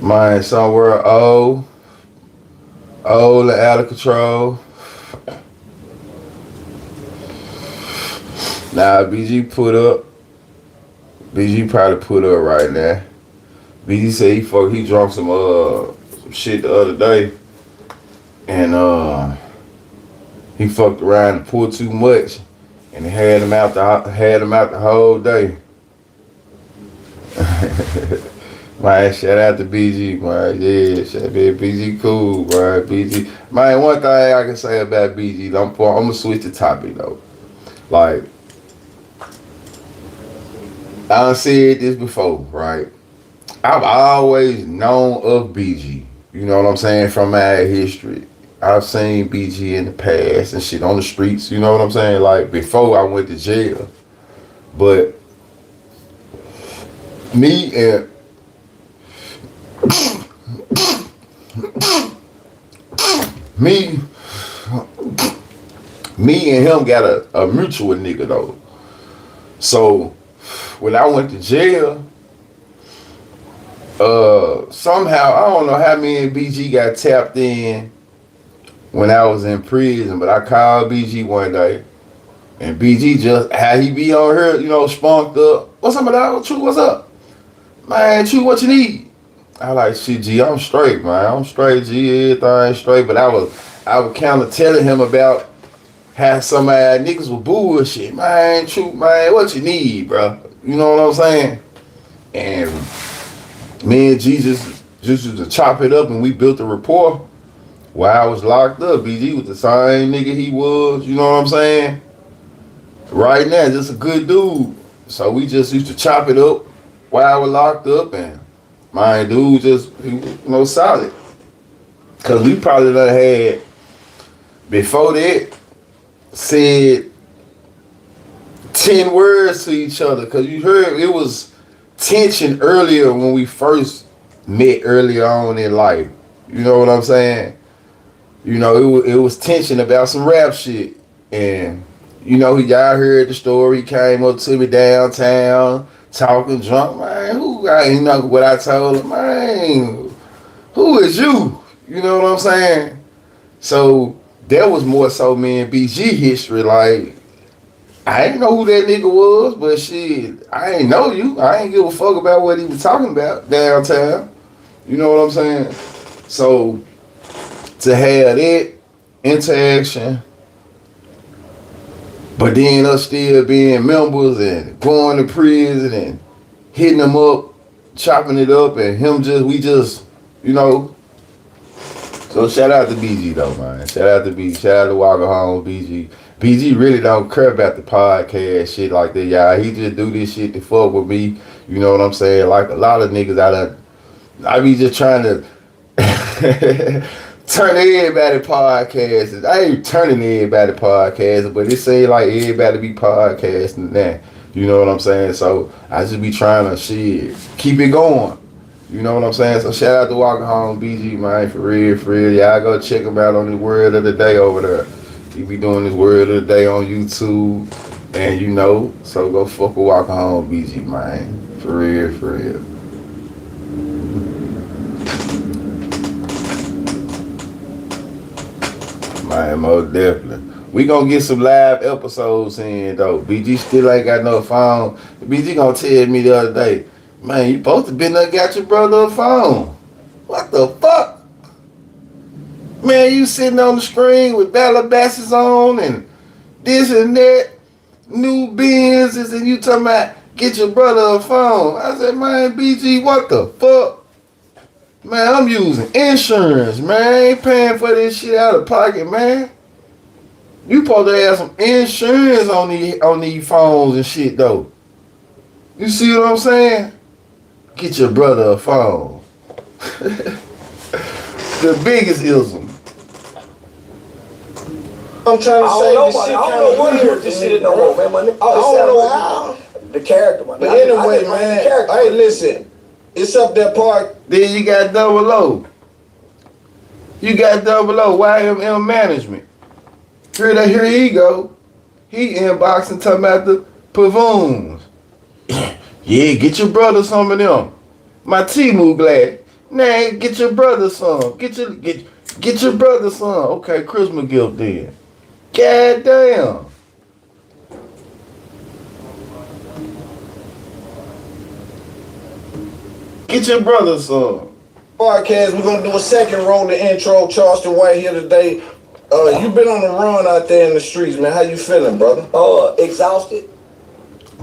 Mine somewhere old and out of control. Nah, BG probably put up right now. BG said he drunk some shit the other day, and he fucked around and pulled too much, and had him out the whole day. Man, shout out to BG, man. Yeah, shout out to BG cool, bro. BG. Man, one thing I can say about BG, I'm gonna switch the topic though. Like, I done said this before, right? I've always known of BG. You know what I'm saying? From my history. I've seen BG in the past and shit on the streets, you know what I'm saying? Like, before I went to jail. But me and me and him got a mutual nigga though. So when I went to jail, somehow I don't know how me and BG got tapped in when I was in prison, but I called BG one day, and BG just how he be on here, you know, spunked up. What's up, man? True, what's up? Man, True, what you need? I like, shit, G, I'm straight, man. I'm straight, G, everything straight. But I was kind of telling him about how some of our niggas were bullshit. Man, True, man, what you need, bro? You know what I'm saying? And me and G just used to chop it up, and we built a rapport while I was locked up. BG was the same nigga he was, you know what I'm saying? Right now, just a good dude. So we just used to chop it up while I was locked up, and my dude just, he was, you know, solid. Cause we probably done had, before that, said 10 words to each other. Cause you heard it was tension earlier when we first met earlier on in life. You know what I'm saying? You know, it was tension about some rap shit. And, you know, y'all heard the story. He came up to me downtown, talking drunk. Man, you know what I told him? Man, who is you? You know what I'm saying? So, that was more so me and BG history. Like, I ain't know who that nigga was, but shit, I ain't know you. I ain't give a fuck about what he was talking about downtown. You know what I'm saying? So, to have that interaction, but then us still being members and going to prison and hitting them up, chopping it up, and we just, you know. So shout out to BG though, man. Shout out to BG. Shout out to Walker Home, BG. BG really don't care about the podcast shit like that, y'all. He just do this shit to fuck with me. You know what I'm saying? Like a lot of niggas I be just trying to turn everybody podcasting. I ain't turning everybody podcasting, but it seems like everybody be podcasting now. You know what I'm saying? So I just be trying to keep it going. You know what I'm saying? So shout out to Walking Home BG, man, for real. Y'all go check him out on the Word of the Day over there. He be doing his Word of the Day on YouTube. And you know, so go fuck with Walking Home BG, man. For real. Man, most definitely. We gonna get some live episodes in though. BG still ain't got no phone. BG gonna tell me the other day, man, you supposed to been there got your brother a phone. What the fuck? Man, you sitting on the screen with Calabasas on and this and that, new Benzes, and you talking about get your brother a phone. I said, man, BG, what the fuck? Man, I'm using insurance, man. I ain't paying for this shit out of pocket, man. You supposed to have some insurance on these phones and shit, though. You see what I'm saying? Get your brother a phone. The biggest ism. I'm trying to say this shit. I don't know what hear this shit no more, man. I don't know how. The character, man. But anyway, man, hey, listen. It's up that part. Then you got Double O. You got Double O, YMM Management. Here he go. He inboxing talking about the pavoons. Yeah, get your brother some of them. My Timu glad. Nah, get your brother some. Get your brother some. Okay, Christmas gift then. God damn. Get your brother some. Podcast, we're gonna do a second roll the intro. Charleston White here today. You been on the run out there in the streets, man. How you feeling, brother? Exhausted.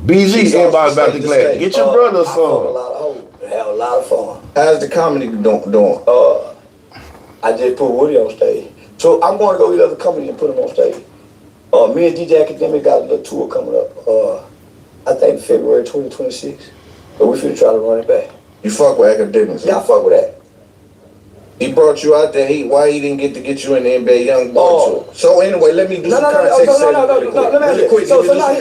BG, everybody about to glad. Get your brother I fought a some. lot of hoes. Have a lot of fun. How's the comedy doing? I just put Woody on stage. So I'm going to go get other companies and put them on stage. Me and DJ Academic got a little tour coming up. I think February 2026. But we finna try to run it back. You fuck with academics? Yeah, I fuck with that. He brought you out there. Why he didn't get you in the NBA Young Boy tour? So anyway, let me do some context. No. Let me quick. So now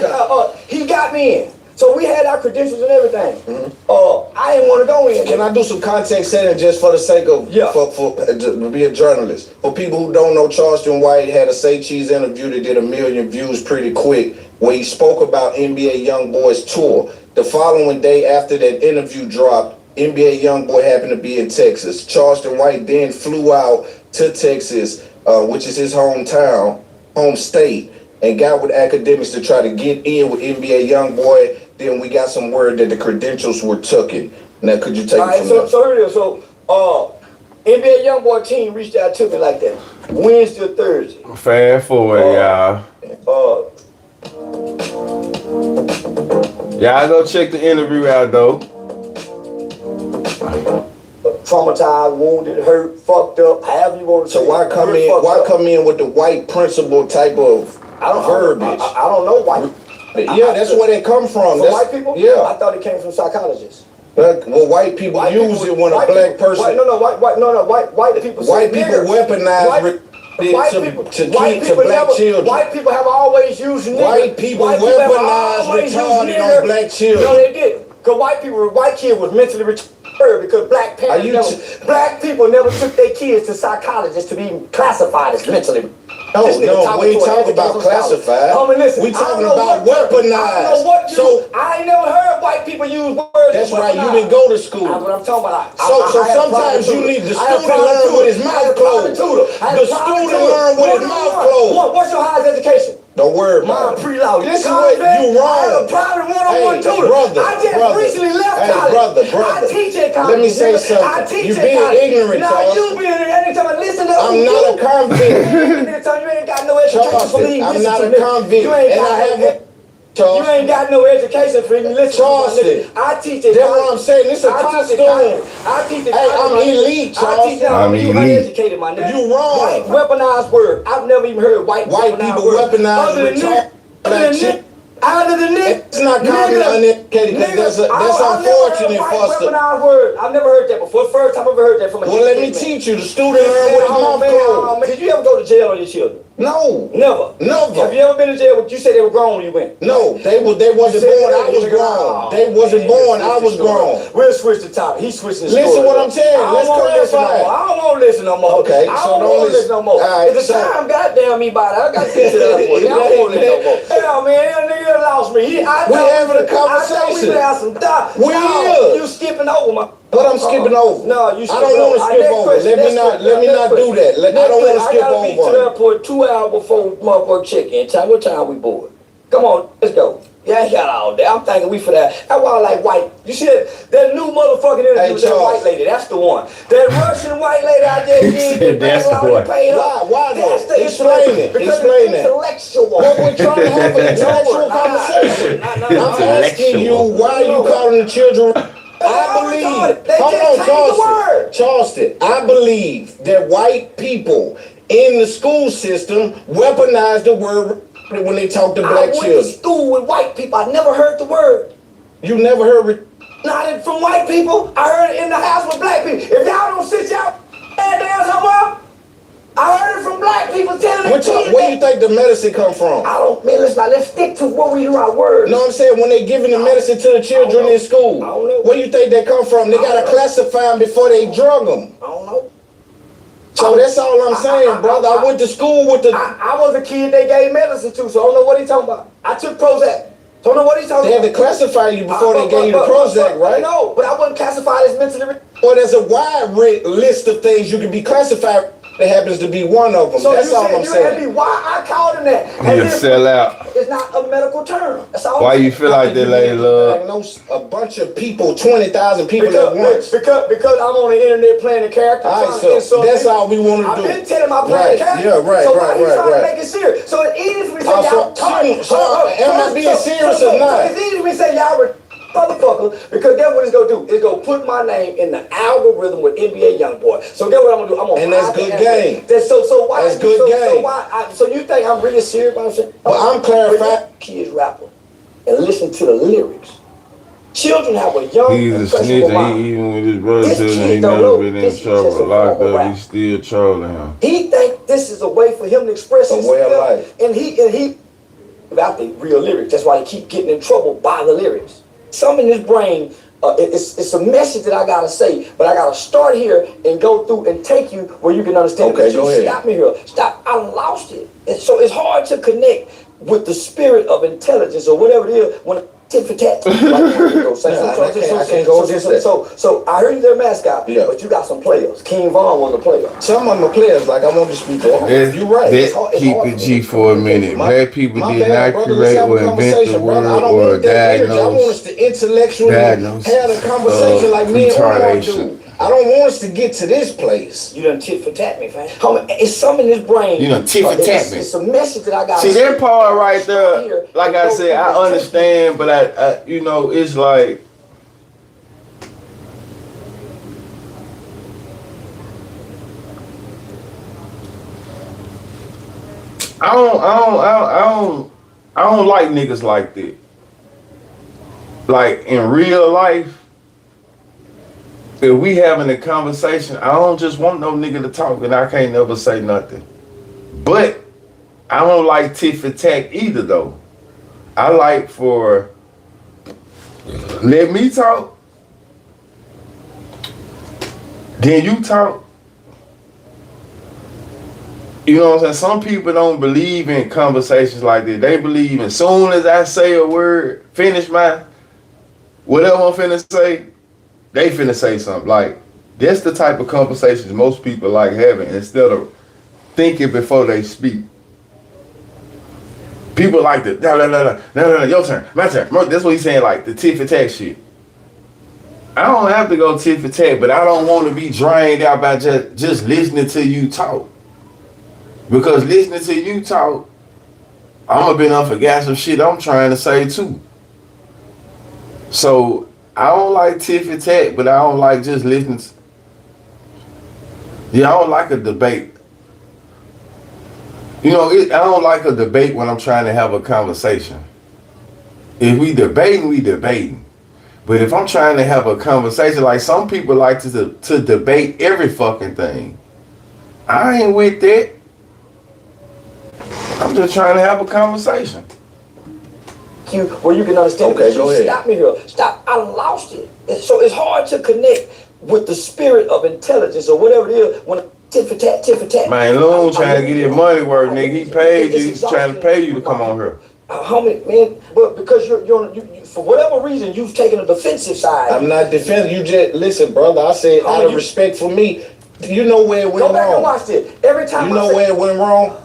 he got me in. So we had our credentials and everything. Mm-hmm. I didn't want to go in. Can I do some context setting just for the sake of for to be a journalist? For people who don't know, Charleston White had a Say Cheese interview that did 1 million views pretty quick, where he spoke about NBA Young Boys tour. The following day after that interview dropped, NBA Youngboy happened to be in Texas. Charleston White then flew out to Texas, which is his home state, and got with academics to try to get in with NBA Youngboy. Then we got some word that the credentials were taken. Now, could you take it from there? So NBA Youngboy team reached out to me like that Wednesday or Thursday. Fast forward, y'all. Y'all go check the interview out though. Traumatized, wounded, hurt, fucked up, however you want to say. So why come in? Why come in with the white principle type of verbiage? I don't know why. Yeah, that's where they come from. From white people? Yeah, I thought it came from psychologists. Well, white people use it when a black person. White people. White people weaponize to black children. White people have always used nigger. White people weaponize retarded on black children. No, they didn't. Because white kids was mentally retarded because black people never took their kids to psychologists to be classified as mentally retarded. No, we ain't talking about classified. Listen, we talking about weaponized. I ain't never heard white people use words. That's right, you didn't go to school. That's what I'm talking about. So sometimes you need the student to learn with his mouth closed. The student learn with his mouth closed. What's your highest education? Don't worry about it. Pre-law. This is what you wrong. I have a private one-on-one tutor. I just recently left college. Brother. I teach at college. Let me say something. You being ignorant, Charles. You being anytime I listen to I'm not a convict. You ain't got no education for me. I'm not a convict. And I haven't. You ain't got no education for me. Listen, Charleston. I teach at college. That's what I'm saying. This is a costume. I teach at college. Hey, I'm elite, Charleston. I'm elite. Uneducated, my nigga. You wrong. White weaponized word. I've never even heard white people weaponize retarded black children. Out of the nigga. It's not calling uneducated because that's unfortunate for us to. I've never heard that before. First time I've ever heard that from a Well, let me teach you. The student learn with his mouth closed. Did you ever go to jail on your children? No. Never. Never. Have you ever been to jail? You said they were grown when you went. No, they wasn't born. I was grown. They wasn't born. I was grown. We'll switch the topic. He's switching the story. Listen what I'm saying. Let's clarify. I don't want to listen no more. Okay. I don't want to listen no more. It's the time, goddamn me by that. I got to fix it up for you. I don't want to listen no more. Hell, man, that nigga lost me. We're having a conversation. We have some thought. You skipping over my. What I'm skipping over? No, you. I don't want to skip over. Let me not do that. I don't want to skip over. I gotta be to the airport 2 hours before motherfucker check-in. What time we board? Come on, let's go. Yeah, I got all day. I'm thinking we for that. That's why I like white. You see that new motherfucking interview with that white lady? That's the one. That Russian white lady out there did. That's the one. Why though? Explain it. Explain it. Intellectual. Well, we're trying to have an intellectual conversation. I'm asking you why you calling the children. I believe, Charleston, I believe that white people in the school system weaponize the word when they talk to black children. I went to school with white people. I never heard the word. You never heard? Not from white people. I heard it in the house with black people. If y'all don't sit y'all down somewhere, I heard it from black people telling me. Where you think the medicine come from? Let's stick to what we do our words. No, I'm saying when they giving the medicine to the children in school. I don't know. Where you think they come from? They gotta classify them before they drug them. I don't know. So that's all I'm saying, brother. I went to school with the. I was a kid they gave medicine to, so I don't know what he's talking about. I took Prozac. Don't know what he's talking about. They had to classify you before they gave you the Prozac, right? No, but I wasn't classified as mentally retarded. Well, there's a wide list of things you can be classified that happens to be one of them. So That's all I'm saying. Why I called him that? You sell out. It's not a medical term. That's all. Why you feel like that, lady love? Diagnose a bunch of people, 20,000 people at once. Because I'm on the internet playing a character. All right, so that's all we want to do. I've been telling my playing character. Yeah, right, so right, he's trying to right. make it serious. So it's easy for me to say So am I being serious or not? It's easy for me to say y'all were motherfuckers, because that's what it's gonna do. It's gonna put my name in the algorithm with NBA Youngboy. So guess what I'm gonna do? I'm gonna and that's good game. So why? That's good game. So you think I'm really serious about it? Well, I'm clarifying. Kids rapper and listen to the lyrics. Children have a young. He's a snitch, and he, even with his brother telling him he never been in trouble, locked up, he's still trolling him. He think this is a way for him to express himself, way of life. And he without the real lyrics. That's why he keep getting in trouble by the lyrics. Something in his brain, it's a message that I gotta say, but I gotta start here and go through and take you where you can understand. Okay, go ahead. Stop me here. Stop. I lost it. And so it's hard to connect with the spirit of intelligence or whatever it is when tit for tat. I can't go against that. So I heard you their mascot, but you got some players. King Von was a player. Some of them are players, like I want to speak that. You're right. Keep it G for a minute. Black people did not create or invent the word or diagnose. I want us to intellectually have a conversation like me and Omar do. I don't want us to get to this place. You done tit for tat me, fam. It's something in his brain. You done tit for tat me. It's a message that I got. See, that part right there, like I said, I understand, but I you know, it's like, I don't like niggas like that. Like in real life, if we having a conversation, I don't just want no nigga to talk and I can't never say nothing. But I don't like tit for tat either though. I like for let me talk, then you talk. You know what I'm saying? Some people don't believe in conversations like this. They believe as soon as I say a word, finish my whatever I'm finna say, they finna say something. Like, that's the type of conversations most people like having instead of thinking before they speak. People like the no, your turn, my turn. That's what he's saying, like the tit for tat shit. I don't have to go tit for tat, but I don't want to be drained out by just listening to you talk. Because listening to you talk, I'm gonna be up for gas some shit I'm trying to say too. So I don't like tit for tat, but I don't like just listening. I don't like a debate. You know, I don't like a debate when I'm trying to have a conversation. If we debating, we debating. But if I'm trying to have a conversation, like some people like to debate every fucking thing. I ain't with that. I'm just trying to have a conversation. Where you can understand. Okay, go ahead. Stop me here. Stop. I lost it. So it's hard to connect with the spirit of intelligence or whatever it is when tit for tat. Man, Loon trying to get his money worth, nigga. He paid you. He's trying to pay you to come on here. Homie, man, but because you for whatever reason you've taken a defensive side. I'm not defensive. You just listen, brother. I said out of respect for me. You know where it went wrong. Go back and watch it. Every time you know where it went wrong.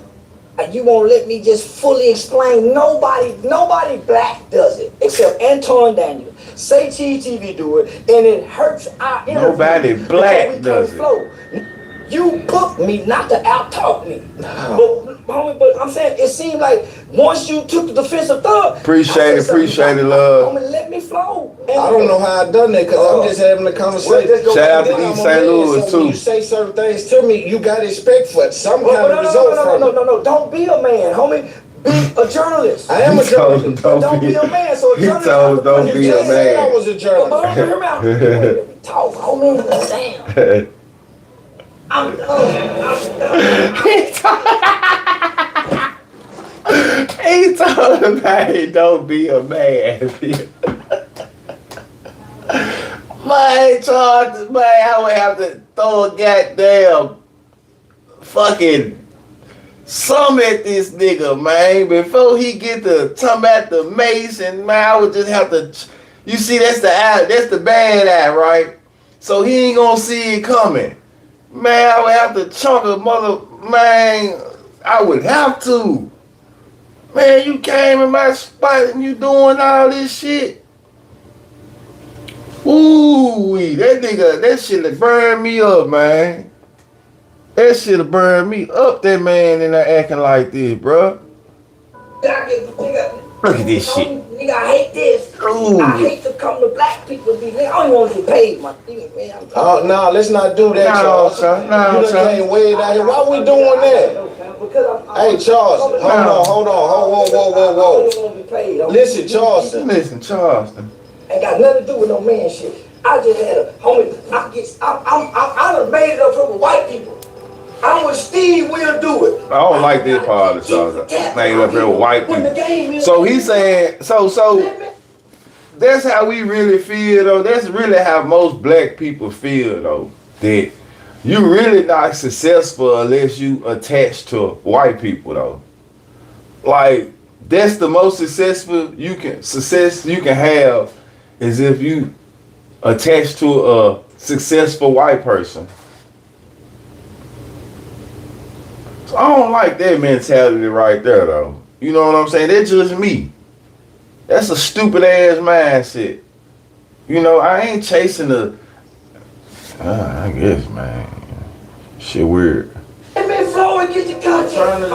You won't let me just fully explain. Nobody black does it except Anton Daniel. Say Cheese TV do it, and it hurts our interview. Nobody black does it. Flow. You booked me not to out-talk me. No. But I'm saying it seemed like once you took the defensive thug. Appreciate it, love. Homie, let me flow. I don't know how I done that because I'm just having a conversation. Shout out to East St. Louis too. When you say certain things to me, you got to expect for some kind of result from it. No. Don't be a man, homie. Be a journalist. I am a journalist. Don't be a man. So a he journalist. told him don't be a man. I was a journalist. Hear me out. Talk, homie. Damn. I'm done. He told him, hey, don't be a man. Man, Charles, man, I would have to throw a goddamn fucking some at this nigga, man. Before he get to come at the mace, and man, I would just have to. You see, that's the bad eye, right? So he ain't gonna see it coming. Man, I would have to chunk a man, I would have to. Man, you came in my spot and you doing all this shit. Ooh, that nigga, that shit'll burn me up, man. That shit'll burn me up, that man in there acting like this, bro. Look at this shit. Nigga, I hate this. Ooh. I hate to come to black people. Nigga, I don't even want to get paid, my nigga, man. No, let's not do that, Charles. Son. You done came way down here. Why we doing that? Hey, Charles, hold on. Whoa. Listen, Charleston. Listen, Charleston. Ain't got nothing to do with no man shit. I just had a homie. I done made it up here with white people. I'm with Steve. We'll do it. I don't like this part of the Charleston. Made up here with white people. So he's saying, so that's how we really feel, though. That's really how most black people feel, though. That you really not successful unless you attached to white people, though. Like, that's the most success you can have is if you attached to a successful white person. So I don't like that mentality right there, though. You know what I'm saying? That's just me. That's a stupid ass mindset. You know, I ain't chasing I guess, man. Shit weird. Hey man, Flo, and get your content. Oh no,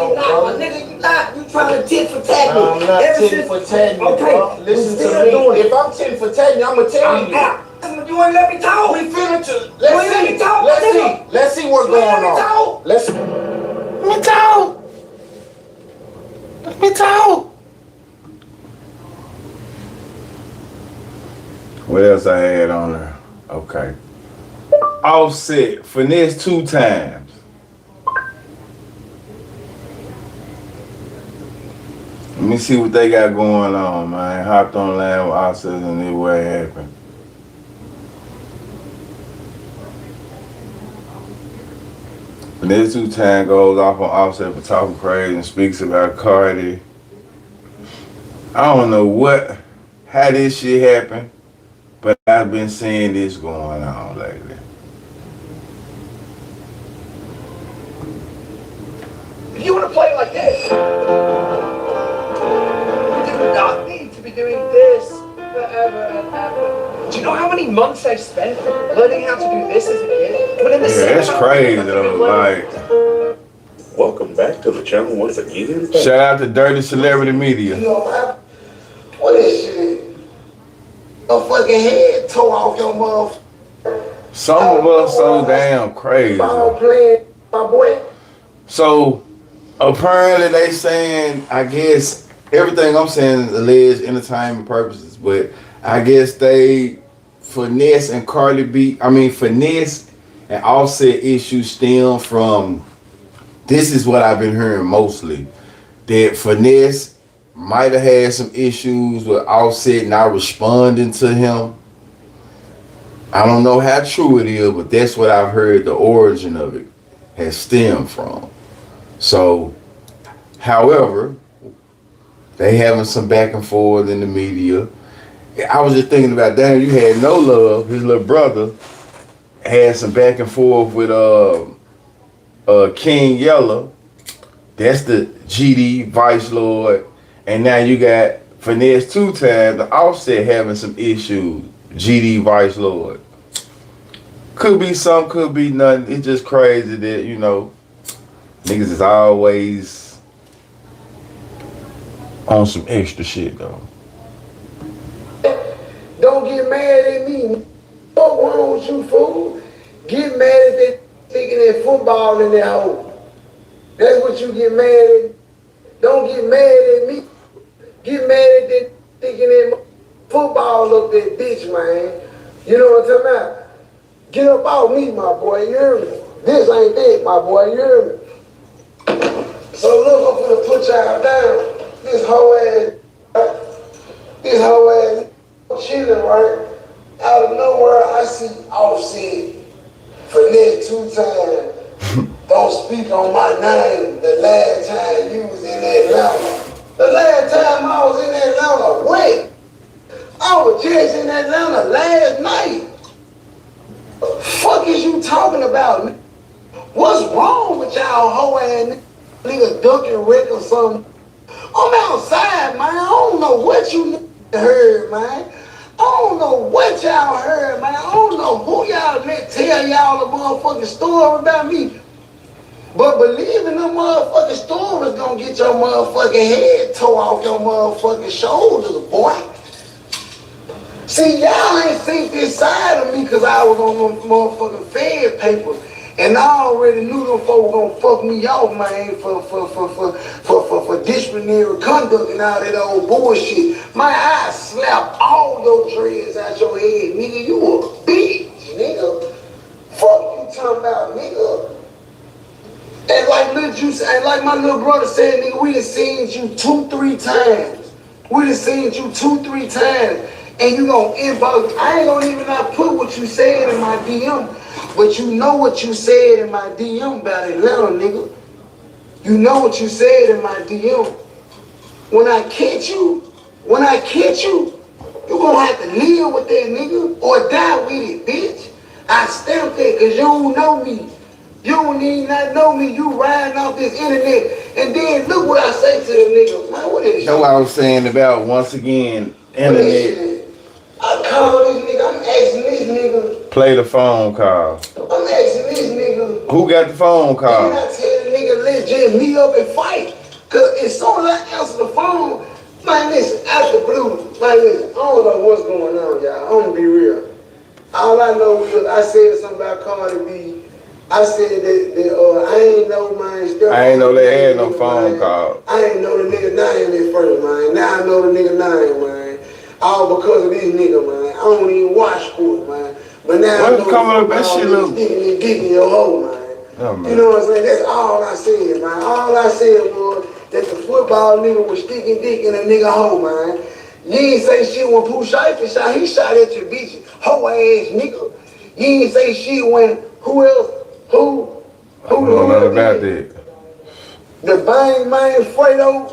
you not, my nigga, you not. You trying to tit for tat me. I'm not tit for tat you. Okay, listen to me. If I'm tit for tat you, I'ma tell you. You wanna let me talk? We finna to. Let's see what's going on. Let me talk. What else I had on there? Okay. Offset, finesse 2 times. Let me see what they got going on, man. Hopped on line with Offset and this what happened. Finesse 2 times goes off on Offset for talking crazy and speaks about Cardi. I don't know how this shit happened, but I've been seeing this going on lately. If you want to play like this, you do not need to be doing this forever and ever. Do you know how many months I've spent learning how to do this as a kid? But in the That's crazy though. Like, welcome back to the channel once again. Shout out to Dirty Celebrity Media. You know, what is shit? A fucking head tore off your mouth. Some of us so damn crazy. Ball playing, my boy. So apparently they saying, I guess everything I'm saying is alleged entertainment purposes, but I guess they finesse and finesse and Offset issues stem from, this is what I've been hearing mostly, that finesse might have had some issues with Offset not responding to him. I don't know how true it is, but that's what I've heard the origin of it has stemmed from. So, however, they having some back and forth in the media. I was just thinking about, damn, you had No Love, his little brother, had some back and forth with King Yella. That's the GD Vice Lord. And now you got Finesse 2 times, the Offset having some issues, GD Vice Lord. Could be some, could be nothing. It's just crazy that, you know, niggas is always on some extra shit though. Don't get mad at me. What wrong with you, fool? Get mad at that thinking that football in that hole. That's what you get mad at. Don't get mad at me. Get mad at that thinking that football up that bitch, man. You know what I'm talking about? Get up off me, my boy, you hear me? This ain't it, my boy, you hear me? So look, I'm gonna put y'all down. This whole ass chilling, right? Out of nowhere, I see Offset finesse 2 times. Don't speak on my name the last time you was in Atlanta. The last time I was in Atlanta, when? I was just in Atlanta last night. Fuck is you talking about? about, what's wrong with y'all hoe ass nigga ducking Rick or something? I'm outside, man. I don't know what you heard, man. I don't know what y'all heard, man. I don't know who y'all let tell y'all a motherfucking story about me. But believing them motherfucking stories gonna get your motherfucking head tore off your motherfucking shoulders, boy. See, y'all ain't seen this side of me because I was on them motherfucking Fed papers. And I already knew them folks gonna fuck me off, man, for disciplinary conduct and all that old bullshit. My eyes slap all your dreads out your head, nigga. You a bitch, nigga. Fuck you talking about, nigga. And like Lil Juice, and like my little brother said, nigga, we done seen you 2-3 times. We done seen you 2-3 times. And you gonna inbox. I ain't gonna even not put what you said in my DM, but you know what you said in my DM about Atlanta, nigga. You know what you said in my DM. When I catch you, you gonna have to live with that, nigga, or die with it, bitch. I stamped that because you don't know me. You don't need not know me. You riding off this internet. And then look what I say to the nigga. Man, what is That's what I was saying about, once again, internet. I call this nigga. I'm asking this nigga. Play the phone call. I'm asking this nigga. Who got the phone call? And I tell the nigga, let's just meet up and fight. Cause as soon as I answer the phone, man, listen, out the blue, man, listen, I don't know what's going on, y'all. I'm gonna be real. All I know is I said something about Cardi B. I said that I ain't know, man. I ain't know they had no phone call. I ain't know the nigga name at first, man. Now I know the nigga name, man. All because of this nigga, man. I don't even watch sports, man. But now What's I know coming up that shit look? Getting your hoe, man. Oh, man. You know what I'm saying? That's all I said, man. All I said was that the football nigga was sticking dick in a nigga hoe, man. You ain't say shit when Pooh Shiesty shot. He shot at your bitch, hoe ass nigga. You ain't say shit when who else? I don't know nothing about that. The Bang, man, Fredo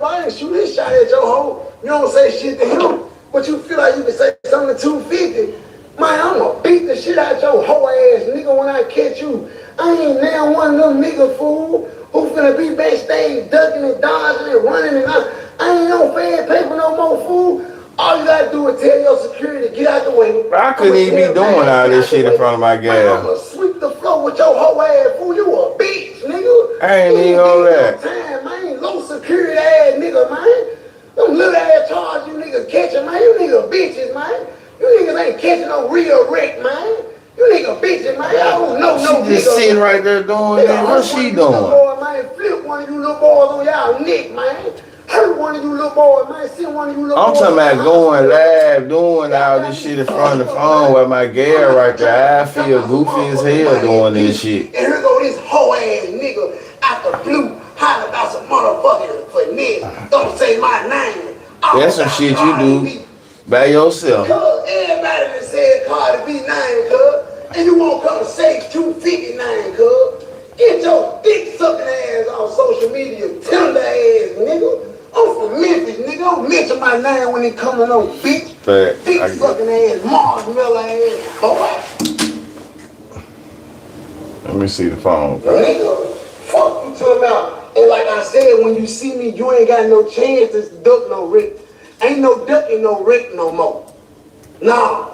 Bang, shoot his shot at your hoe. You don't say shit to him, but you feel like you can say something to 250. Man, I'ma beat the shit out your hoe ass nigga when I catch you. I ain't now one of them nigga fool who finna be backstage ducking and dodging and running and I ain't on Fed paper no more fool. All you gotta do is tell your security to get out the way. I couldn't even be doing all this shit in front of my gal. I'ma sweep the floor with your hoe ass fool. You a bitch, nigga. I ain't even on that. Time, man. Low security ass nigga, man. Them little ass charge you niggas catching, man. You niggas bitches, man. You niggas ain't catching no real wreck, man. You niggas bitches, man. I don't know no She just sitting right there doing that. What's she doing? Boy, man, flip one of you little boys on y'all neck, man. Hurt one of you little boys, man. Send one of you little boys. I'm talking about going live, doing all this shit in front of the phone with my gal right there. I feel goofy as hell doing this shit. And here go this hoe ass nigga out the blue, hollering about some motherfucking finesse. Don't say my name. That's some shit you do by yourself. Cuz everybody done said Cardi B name, cuz. And you won't come say 259, cuz. Get your dick sucking ass on social media, tender ass nigga. I'm from Memphis, nigga. Don't mention my name when it coming on, bitch. Dick sucking ass, marshmallow ass, boy. Let me see the phone. Nigga, fuck you talking about. And like I said, when you see me, you ain't got no chance to duck no wreck. Ain't no ducking no wreck no more. Nah.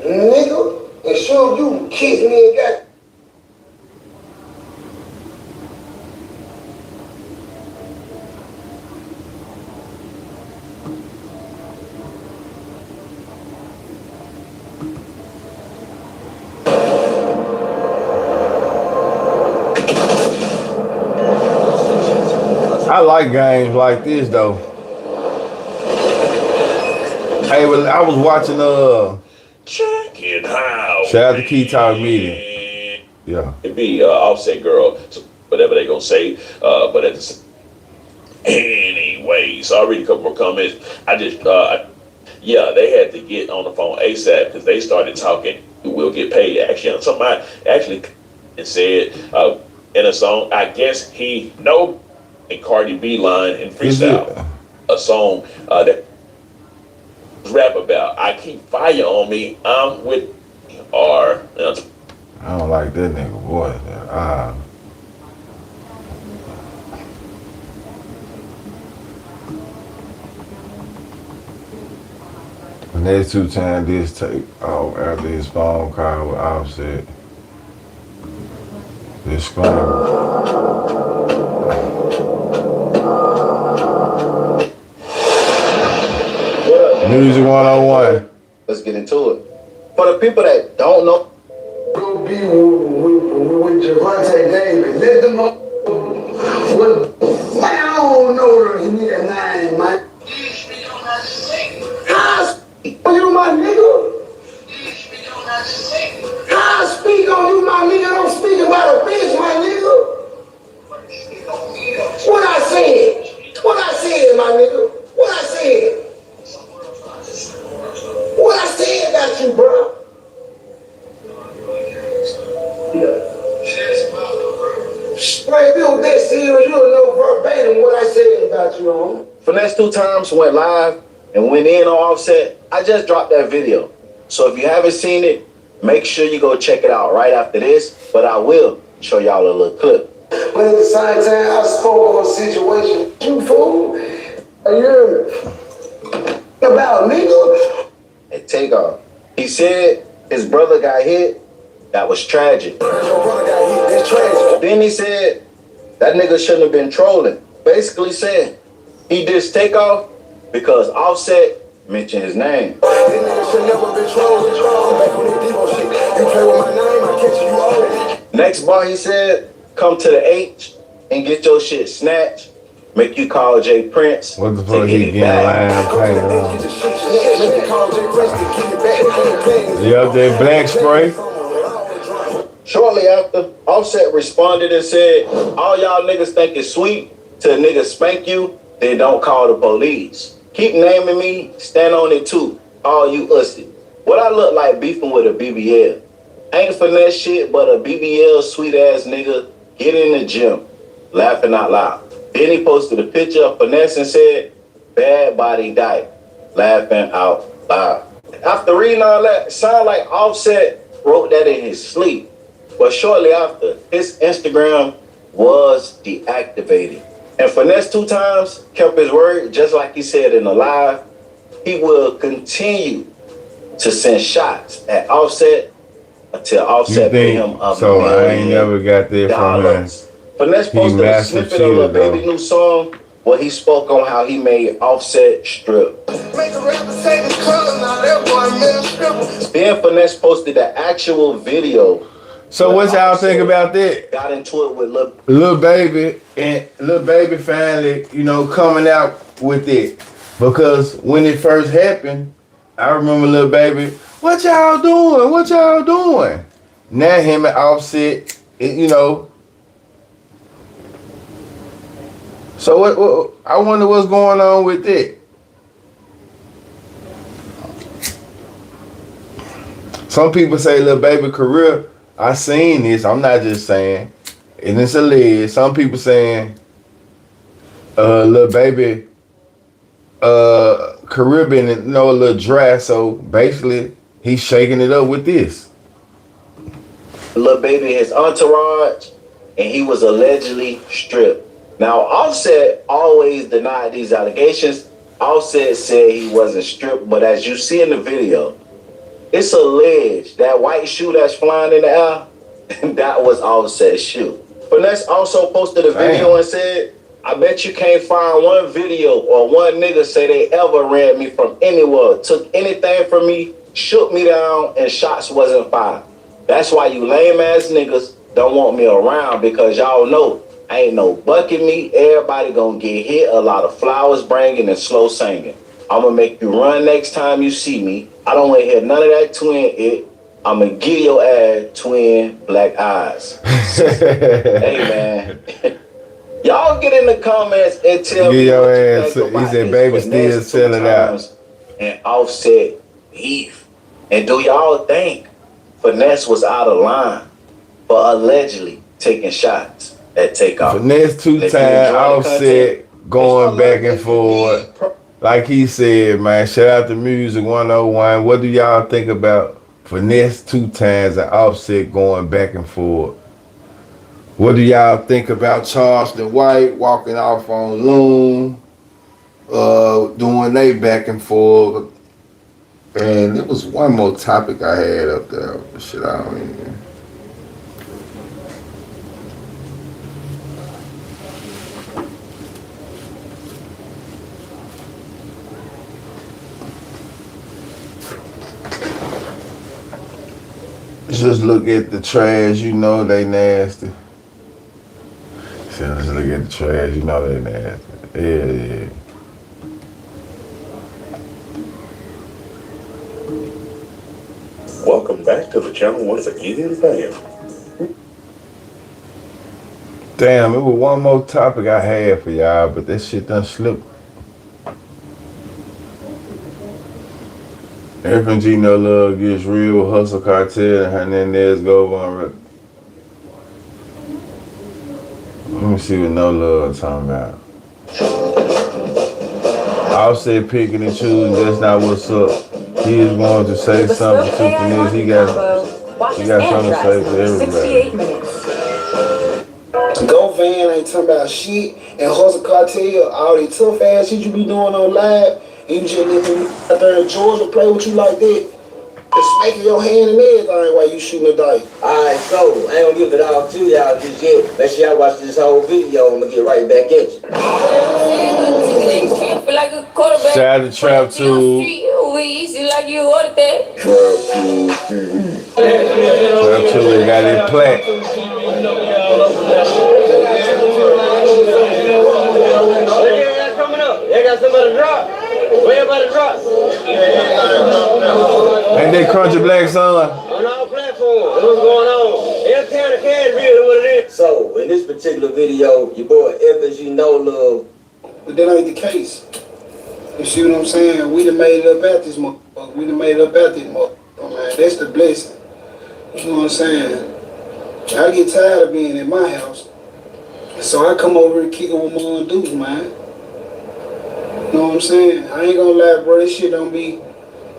Nigga, and sure you kiss me and got. I like games like this though. Hey, well, I was watching Check it out. shout out to Key Talk Media. Yeah. It be Offset Girl, whatever they gonna say. But at the anyway, so I read a couple more comments. I just yeah, they had to get on the phone ASAP because they started talking. We'll get paid. Actually, somebody actually said in a song, I guess he know a Cardi B line in freestyle, a song that rap about I keep fire on me. I'm with him. or I don't like that nigga voice. The next 2 times this take off after his phone call with Offset. This phone. Music 101. Let's get into it. For the people that don't know, Go be with Javante Davis. Let them know. I don't know the nigga name, man. You my nigga. I speak on you, my nigga. Don't speak about a bitch, my nigga. What I said? What I said, my nigga? What I said? What I said about you, bro? Right, if you was that serious, you'll know verbatim what I said about you, homie. Finesse 2 Times went live and went in on Offset. I just dropped that video. So if you haven't seen it, make sure you go check it out right after this. But I will show y'all a little clip. But at the same time, I spoke on a situation. You fool? You hear me? About nigga. At Takeoff, he said his brother got hit. That was tragic. Your brother got hit. That's tragic. Then he said that nigga shouldn't have been trolling. Basically said he dissed Takeoff because Offset mentioned his name. That nigga should never been trolling. Back on that Devo shit. You play with my name, I catch you already. Next bar he said, come to the H and get your shit snatched. Make you call Jay Prince. What the to fuck get he it getting back. line painted on? Yup, that black spray. Shortly after, Offset responded and said, all y'all niggas think it's sweet till a nigga spank you, then don't call the police. Keep naming me, stand on it too, all you ussy. What I look like beefing with a BBL? Ain't finesse shit, but a BBL sweet ass nigga get in the gym, laughing out loud. Then he posted a picture of Finesse and said, bad body diet, laughing out loud. After reading all that, it sounded like Offset wrote that in his sleep. But shortly after, his Instagram was deactivated. And Finesse 2 Times kept his word, just like he said in the live. He will continue to send shots at Offset until Offset pay him $1 so? I ain't million never got that from him. Finesse posted a master snippet of cheater, a baby new song where he spoke on how he made Offset strip. Make a rapper say this color, now that boy man stripper. Then Finesse posted the actual video. So what y'all think about that? Got into it with Lil Baby and Lil Baby finally, coming out with it. Because when it first happened, I remember Lil Baby, what y'all doing? What y'all doing? Now him and Offset, So what I wonder what's going on with it. Some people say Lil Baby career. I seen this. I'm not just saying, and it's alleged. Some people saying, Lil Baby, career been a little dry. So basically, he's shaking it up with this. Lil Baby, his entourage, and he was allegedly stripped. Now, Offset always denied these allegations. Offset said he wasn't stripped, but as you see in the video, it's alleged that white shoe that's flying in the air, that was Offset's shoe. Finesse also posted a video and said, I bet you can't find one video or one nigga say they ever ran me from anywhere, took anything from me, shook me down, and shots wasn't fired. That's why you lame ass niggas don't want me around, because y'all know ain't no bucket meat. Everybody gonna get hit. A lot of flowers bringing and slow singing. I'm gonna make you run next time you see me. I don't want to hear none of that twin it. I'm gonna give your ass twin black eyes. Hey man, y'all get in the comments and tell me your what you ass. think about He said, this "Baby, Finesse still 2 selling out." Times and Offset beef. And do y'all think Finesse was out of line for allegedly taking shots at Takeoff? Finesse 2 Times, Offset going back and forth. Like he said, man, shout out to Music 101. What do y'all think about Finesse 2 times and Offset going back and forth. What do y'all think about Charleston White walking off on Loon, doing they back and forth? And there was one more topic I had up there. Shit, I don't even. Just look at the trash, you know they nasty. Just look at the trash, you know they nasty. Yeah. Welcome back to the channel once again, fam. Damn, it was one more topic I had for y'all, but that shit done slipped. FNG No Love gets real, Hustle Cartel, and Hernandez go on record. Let me see what No Love talking about. Offset picking and choosing, that's not what's up. He is going to say something to Finesse. He got something to say to everybody. Go Van ain't talking about shit, and Hustle Cartel, all the tough ass shit you be doing on live, and you just living out there in Georgia play with you like that. It's smacking your hand and everything while you shooting a dice. Alright, so I ain't gonna give it all to y'all just yet. Make sure y'all watch this whole video. I'm gonna get right back at you. Shout out to Trap 2. Like you ordered that. Trap 2 got it plaque. Coming up. They got somebody drop. Where everybody drop? Ain't that Crunchy Black Son? On all platforms. What's going on? Every town of cash really what it is. So, in this particular video, your boy FNG No Love. But that ain't the case. You see what I'm saying? We done made it up at this motherfucker. We done made it up at this motherfucker, man. That's the blessing. You know what I'm saying? I get tired of being in my house. So I come over and kick it with my dudes, man. You know what I'm saying? I ain't gonna lie, bro. This shit don't be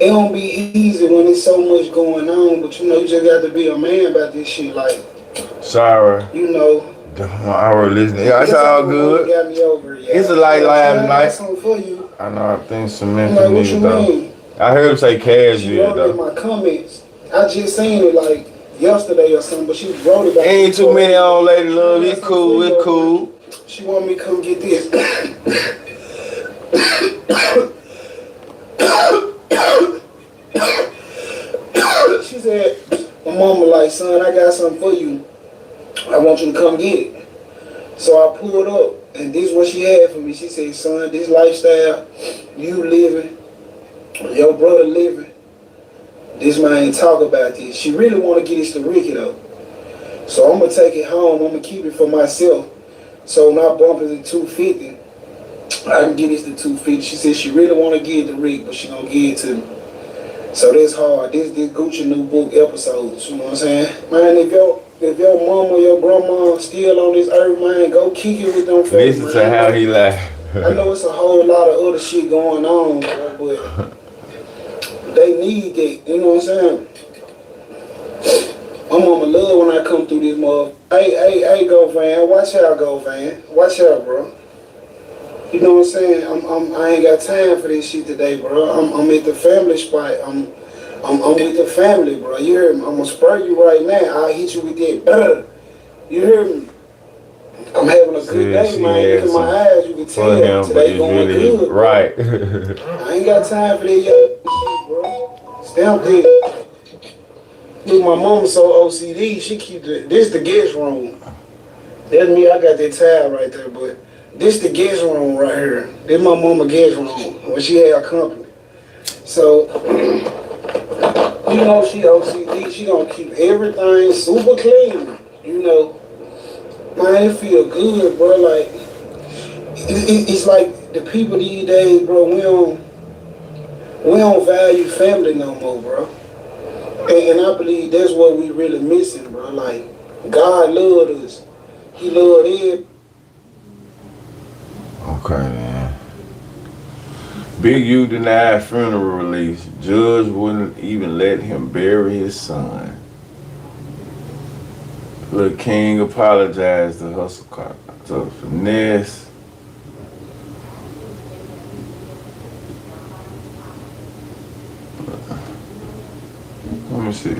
easy when there's so much going on, but you know, you just got to be a man about this shit, like. Sorry. You know. I was listening. Yeah, it's all good. Got me over, yeah. It's a light live I night. got something for you. I know, I think cement Like, what nigga you though. mean? I heard him say cash She did wrote it in though. my comments. I just seen it like yesterday or something, but she wrote it back. Ain't too many on Lady Love. It's cool, it's cool. She want me to come get this. She said, my mama like, son, I got something for you. I want you to come get it. So I pulled up, and this is what she had for me. She said, son, this lifestyle you living, your brother living, this man ain't talk about this. She really want to get this to Ricky though. So I'm gonna take it home. I'm gonna keep it for myself. So when I bump it to 250, I can get this to 250. She said she really want to give it to Rick, but she gonna give it to me. So that's hard. This Gucci new book episodes. You know what I'm saying? Man, if your mama or your grandma still on this earth, man, go kick it with them folks. Listen to how he laugh. I know it's a whole lot of other shit going on, bro, but they need that. You know what I'm saying? My mama love when I come through this mother. Hey, go Van. Watch out, go Van. Watch out, bro. You know what I'm saying? I ain't got time for this shit today, bro. I'm at the family spot. I'm with the family, bro. You hear me? I'm gonna spur you right now. I'll hit you with that. You hear me? I'm having a good day, man. Look in my eyes, you can tell today going good. Right. I ain't got time for that shit, bro. Stamp it. Look, my mama so OCD. She keep this the guest room. That's me. I got that towel right there, but this the guest room right here. This my mama guest room when she had her company. So you know she OCD. She gonna keep everything super clean. You know, man, it feel good, bro. Like it's like the people these days, bro. We don't value family no more, bro. And I believe that's what we really missing, bro. Like, God loved us. He loved it. Okay, man. Big U denied funeral release. Judge wouldn't even let him bury his son. Lil King apologized to Hustle Car to Finesse. Let me see.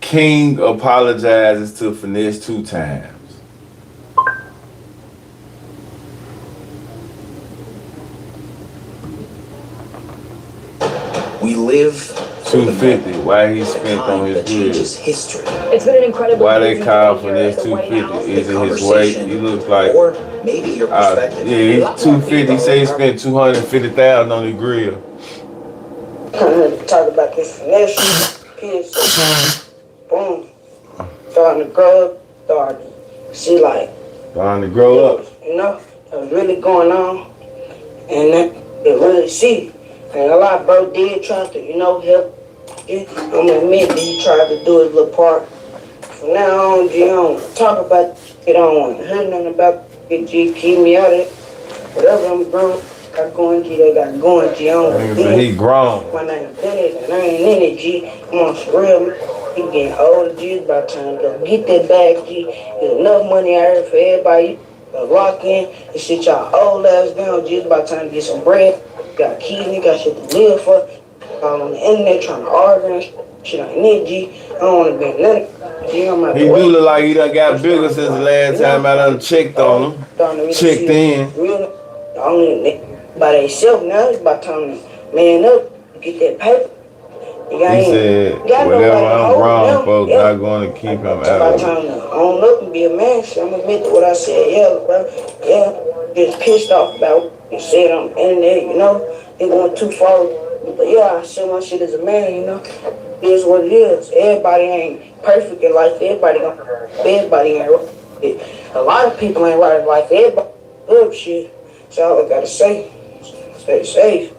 King apologizes to Finesse 2 times. We live 250. Why he spent on his changes grill? history. It's been an incredible. Why they call Finesse 250? Is it his weight? He looks like. Or maybe your perspective. Yeah, he's 250. He say he spent 250,000 on his grill. Talk about this finesse, piss, boom, starting to grow up, starting to see like, Starting to grow up. you know, it was really going on, and that it really see. And a lot of bro did try to, you know, help. I'm gonna admit that he tried to do his little part. From now on, G, I don't talk about it. I don't want to hear nothing about it, G. Keep me out of it. Whatever I'm grown, got going, G. They got going, G. I don't Nigga say he grown. My name is Dennis, and I ain't in it, G. I'm on some real. He getting older, G. It's about time to go get that bag, G. There's enough money out here for everybody to lock in and sit y'all old ass down, G. It's about time to get some bread. Got kids, nigga, got shit to live for. All on the internet trying to argue and shit I need, G. I don't want to be nothing. G, I'm out He do look like he done got bigger since the last time I done checked on him. Checked in. Really, only by themselves now. It's about time to man up, get that paper. He said, whatever I'm wrong, folks, not going to keep him out. It's about time to own up and be a man. So I'm admit to what I said. Yeah, bro. Yeah, just pissed off about what you said on the internet, you know. It went too far. But yeah, I said my shit as a man, you know. It is what it is. Everybody ain't perfect in life. Everybody ain't right. A lot of people ain't right in life. Everybody up shit. That's all I gotta say. Stay safe.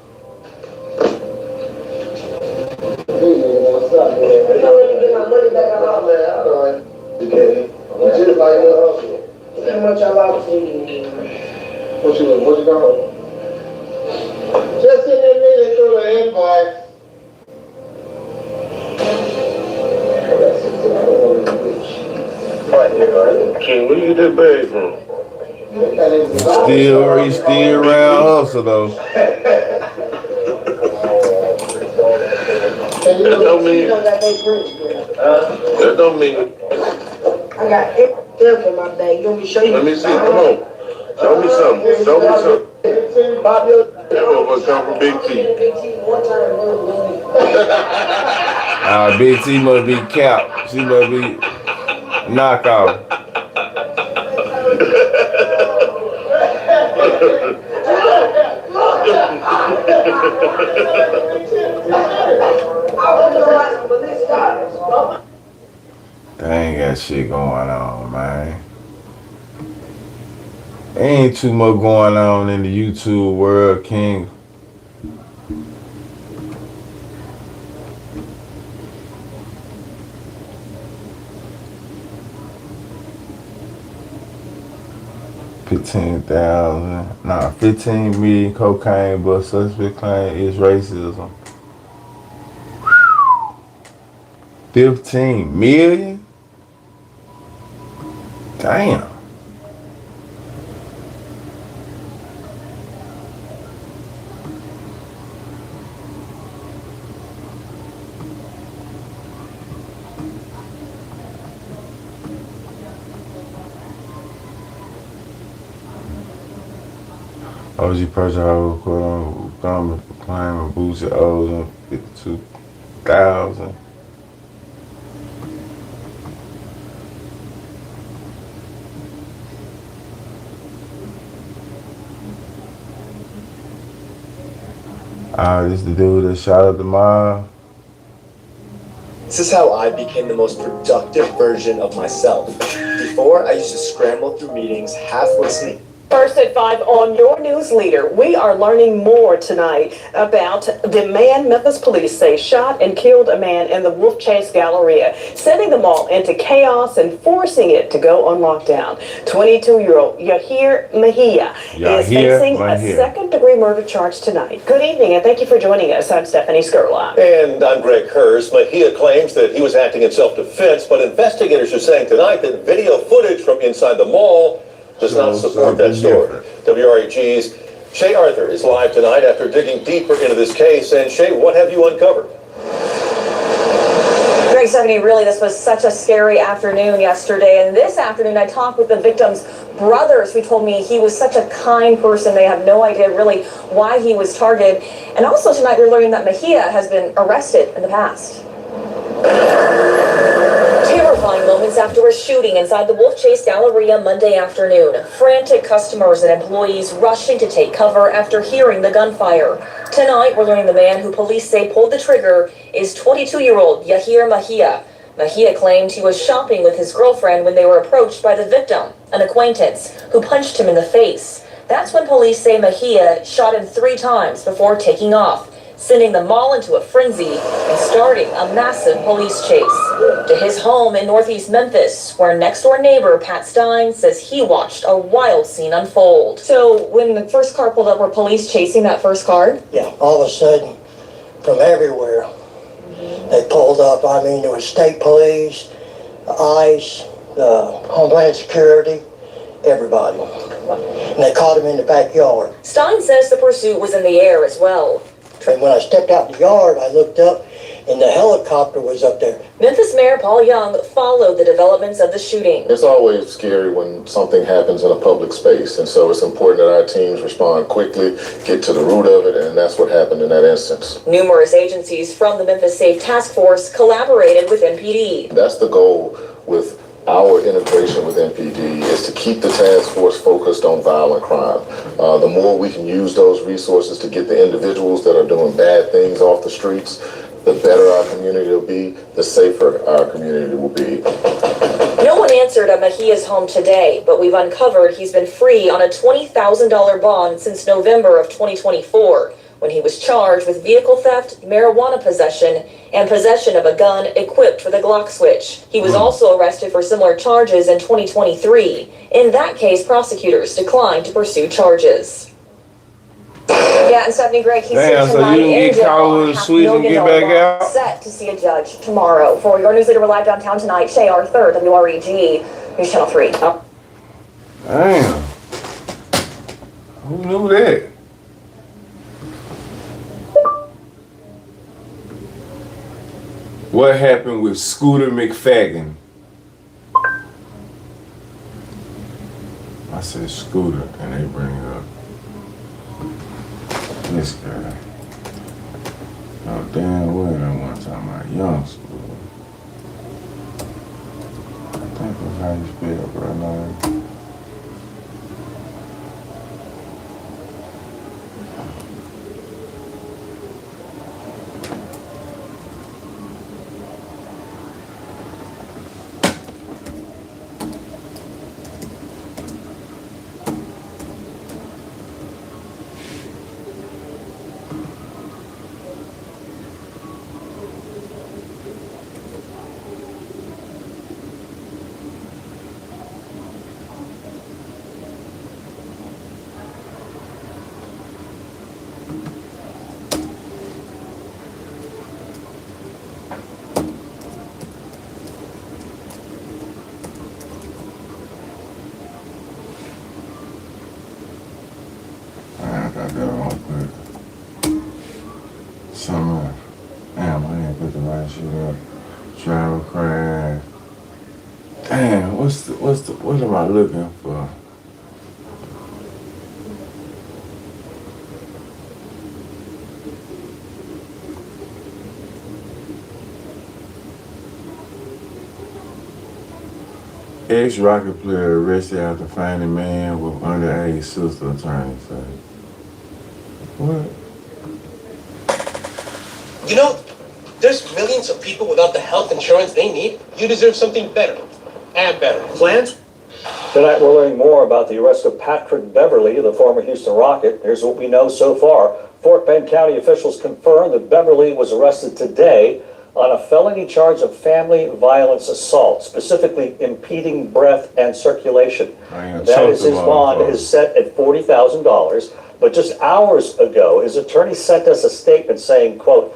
How much I lost you? What you got? Just send that nigga through the invoice. King, where you get that bag from? He still around Hustle though. That don't mean. That don't mean. I got everything in my bag. You want me to show you? Let me see. Come on. Show me something. Show me something. That motherfucker come from Big T. Big T must be capped. She must be knockout. They ain't got shit going on, man. Ain't too much going on in the YouTube world, King. $15 million cocaine, but suspect claim is racism. 15 million? Damn. OG Project quote on government claim and boosted O's on 52,000. This the dude that shot up the mall. This is how I became the most productive version of myself. Before, I used to scramble through meetings, half listening First at 5 on your news leader, we are learning more tonight about the man Memphis police say shot and killed a man in the Wolf Chase Galleria, sending the mall into chaos and forcing it to go on lockdown. 22-year-old Yahir Mejia is facing a second-degree murder charge tonight. Good evening, and thank you for joining us. I'm Stephanie Skurlock. And I'm Greg Hurst. Mejia claims that he was acting in self-defense, but investigators are saying tonight that video footage from inside the mall does not support that story. WREG's Shay Arthur is live tonight after digging deeper into this case. And Shay, what have you uncovered? Greg, Stephanie, really, this was such a scary afternoon yesterday. And this afternoon, I talked with the victim's brothers who told me he was such a kind person. They have no idea really why he was targeted. And also tonight, we're learning that Mejia has been arrested in the past. Terrifying moments after a shooting inside the Wolf Chase Galleria Monday afternoon. Frantic customers and employees rushing to take cover after hearing the gunfire. Tonight, we're learning the man who police say pulled the trigger is 22-year-old Yahir Mejia. Mejia claimed he was shopping with his girlfriend when they were approached by the victim, an acquaintance, who punched him in the face. That's when police say Mejia shot him 3 times before taking off, sending them all into a frenzy and starting a massive police chase to his home in northeast Memphis, where next-door neighbor Pat Stein says he watched a wild scene unfold. So when the first car pulled up, were police chasing that first car? Yeah, all of a sudden, from everywhere, they pulled up. I mean, there was state police, ICE, Homeland Security, everybody. And they caught him in the backyard. Stein says the pursuit was in the air as well. And when I stepped out the yard, I looked up, and the helicopter was up there. Memphis Mayor Paul Young followed the developments of the shooting. It's always scary when something happens in a public space, and so it's important that our teams respond quickly, get to the root of it, and that's what happened in that instance. Numerous agencies from the Memphis Safe Task Force collaborated with MPD. That's the goal with our integration with MPD, is to keep the task force focused on violent crime. The more we can use those resources to get the individuals that are doing bad things off the streets, the better our community will be, the safer our community will be. No one answered at Mejia's home today, but we've uncovered he's been free on a $20,000 bond since November of 2024, when he was charged with vehicle theft, marijuana possession, and possession of a gun equipped with a Glock switch. He was also arrested for similar charges in 2023. In that case, prosecutors declined to pursue charges. Yeah, and Stephanie Gregg, he's Damn, so you can get caught with a switch and get back out? Set to see a judge tomorrow. For your news leader, we're live downtown tonight. Shay Arthur, WREG, News Channel 3. Damn. Who knew that? What happened with Scooter McFadden? I said Scooter, and they bring up this guy. Oh, damn well I want to talk about young Scooter. I think that's how you spell bro name. Damn, I didn't put the right shit up. Travel crash. Damn, what am I looking for? Ex-Rocket player arrested after finding man with underage sister, attorney say. What? You know, there's millions of people without the health insurance they need. You deserve something better and better. Plans? Tonight we're learning more about the arrest of Patrick Beverly, the former Houston Rocket. Here's what we know so far. Fort Bend County officials confirm that Beverly was arrested today on a felony charge of family violence assault, specifically impeding breath and circulation. That is, his bond is set at $40,000. But just hours ago, his attorney sent us a statement saying, quote,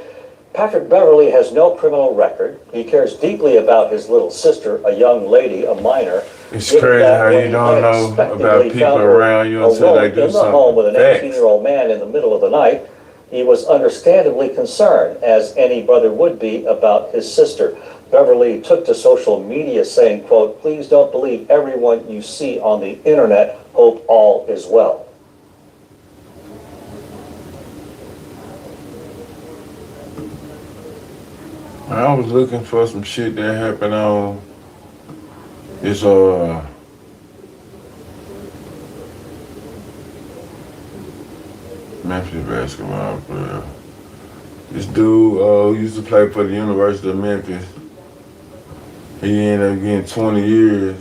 Patrick Beverly has no criminal record. He cares deeply about his little sister, a young lady, a minor. It's crazy how you don't know about people around you until they do something. In the home with an Facts. 18-year-old man in the middle of the night, he was understandably concerned, as any brother would be, about his sister. Beverly took to social media saying, quote, please don't believe everyone you see on the internet. Hope all is well. I was looking for some shit that happened on this Memphis basketball player. This dude used to play for the University of Memphis. He ended up getting 20 years.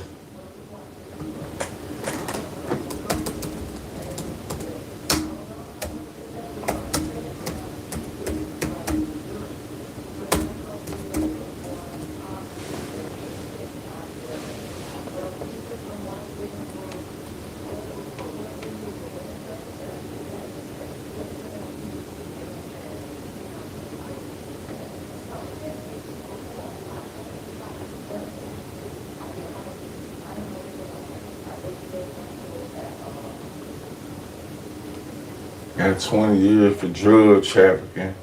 Got 20 years for drug trafficking.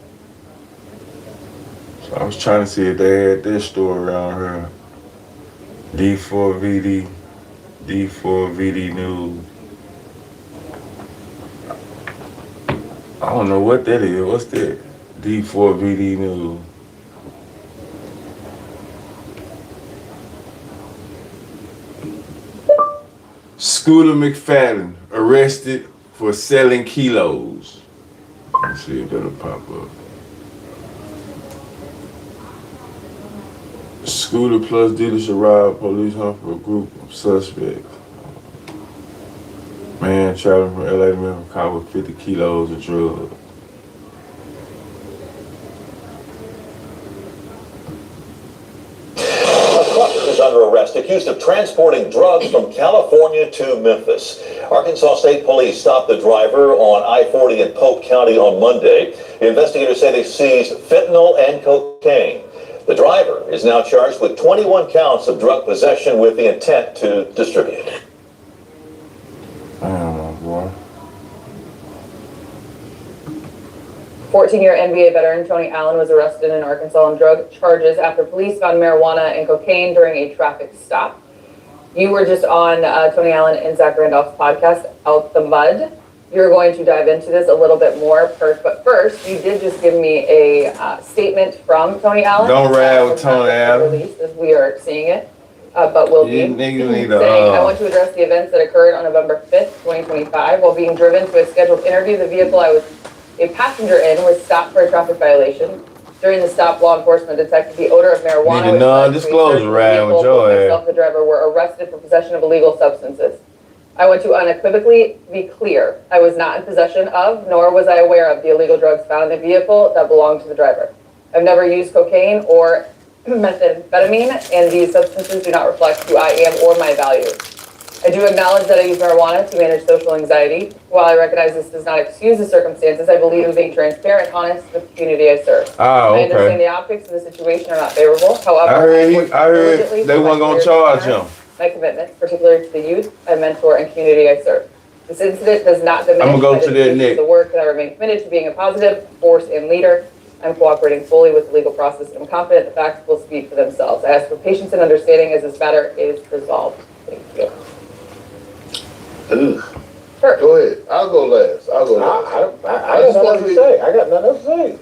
So I was trying to see if they had this story around here. D4VD News. I don't know what that is. What's that? D4VD News. Scooter McFadden arrested for selling kilos. Let's see if it'll pop up. Scooter plus dealership rob, police hunt for a group of suspects. Man traveling from LA to Memphis caught with 50 kilos of drugs. Is under arrest, accused of transporting drugs from California to Memphis. Arkansas State Police stopped the driver on I-40 in Polk County on Monday. The investigators say they seized fentanyl and cocaine. The driver is now charged with 21 counts of drug possession with the intent to distribute. I don't know, boy. 14-year NBA veteran Tony Allen was arrested in Arkansas on drug charges after police found marijuana and cocaine during a traffic stop. You were just on Tony Allen and Zach Randolph's podcast, Out the Mud. You're going to dive into this a little bit more, but first, you did just give me a statement from Tony Allen. Don't ride with Tony Allen. Release, as we are seeing it, but will be saying, I want to address the events that occurred on November 5th, 2025. While being driven to a scheduled interview, the vehicle I was a passenger in was stopped for a traffic violation. During the stop, law enforcement detected the odor of marijuana. Need a non-disclosure round with your ass. Myself, the driver, were arrested for possession of illegal substances. I want to unequivocally be clear. I was not in possession of, nor was I aware of the illegal drugs found in the vehicle that belonged to the driver. I've never used cocaine or methamphetamine, and these substances do not reflect who I am or my values. I do acknowledge that I use marijuana to manage social anxiety. While I recognize this does not excuse the circumstances, I believe in being transparent and honest with the community I serve. I understand the optics of the situation are not favorable. However, I heard they weren't going to charge him. My commitment, particularly to the youth I mentor and community I serve. This incident does not diminish the work, and I remain committed to being a positive force and leader. I'm cooperating fully with the legal process, and I'm confident the facts will speak for themselves. I ask for patience and understanding as this matter is resolved. Thank you. Sure. Go ahead. I'll go last. I got nothing else to say. I got nothing else to say.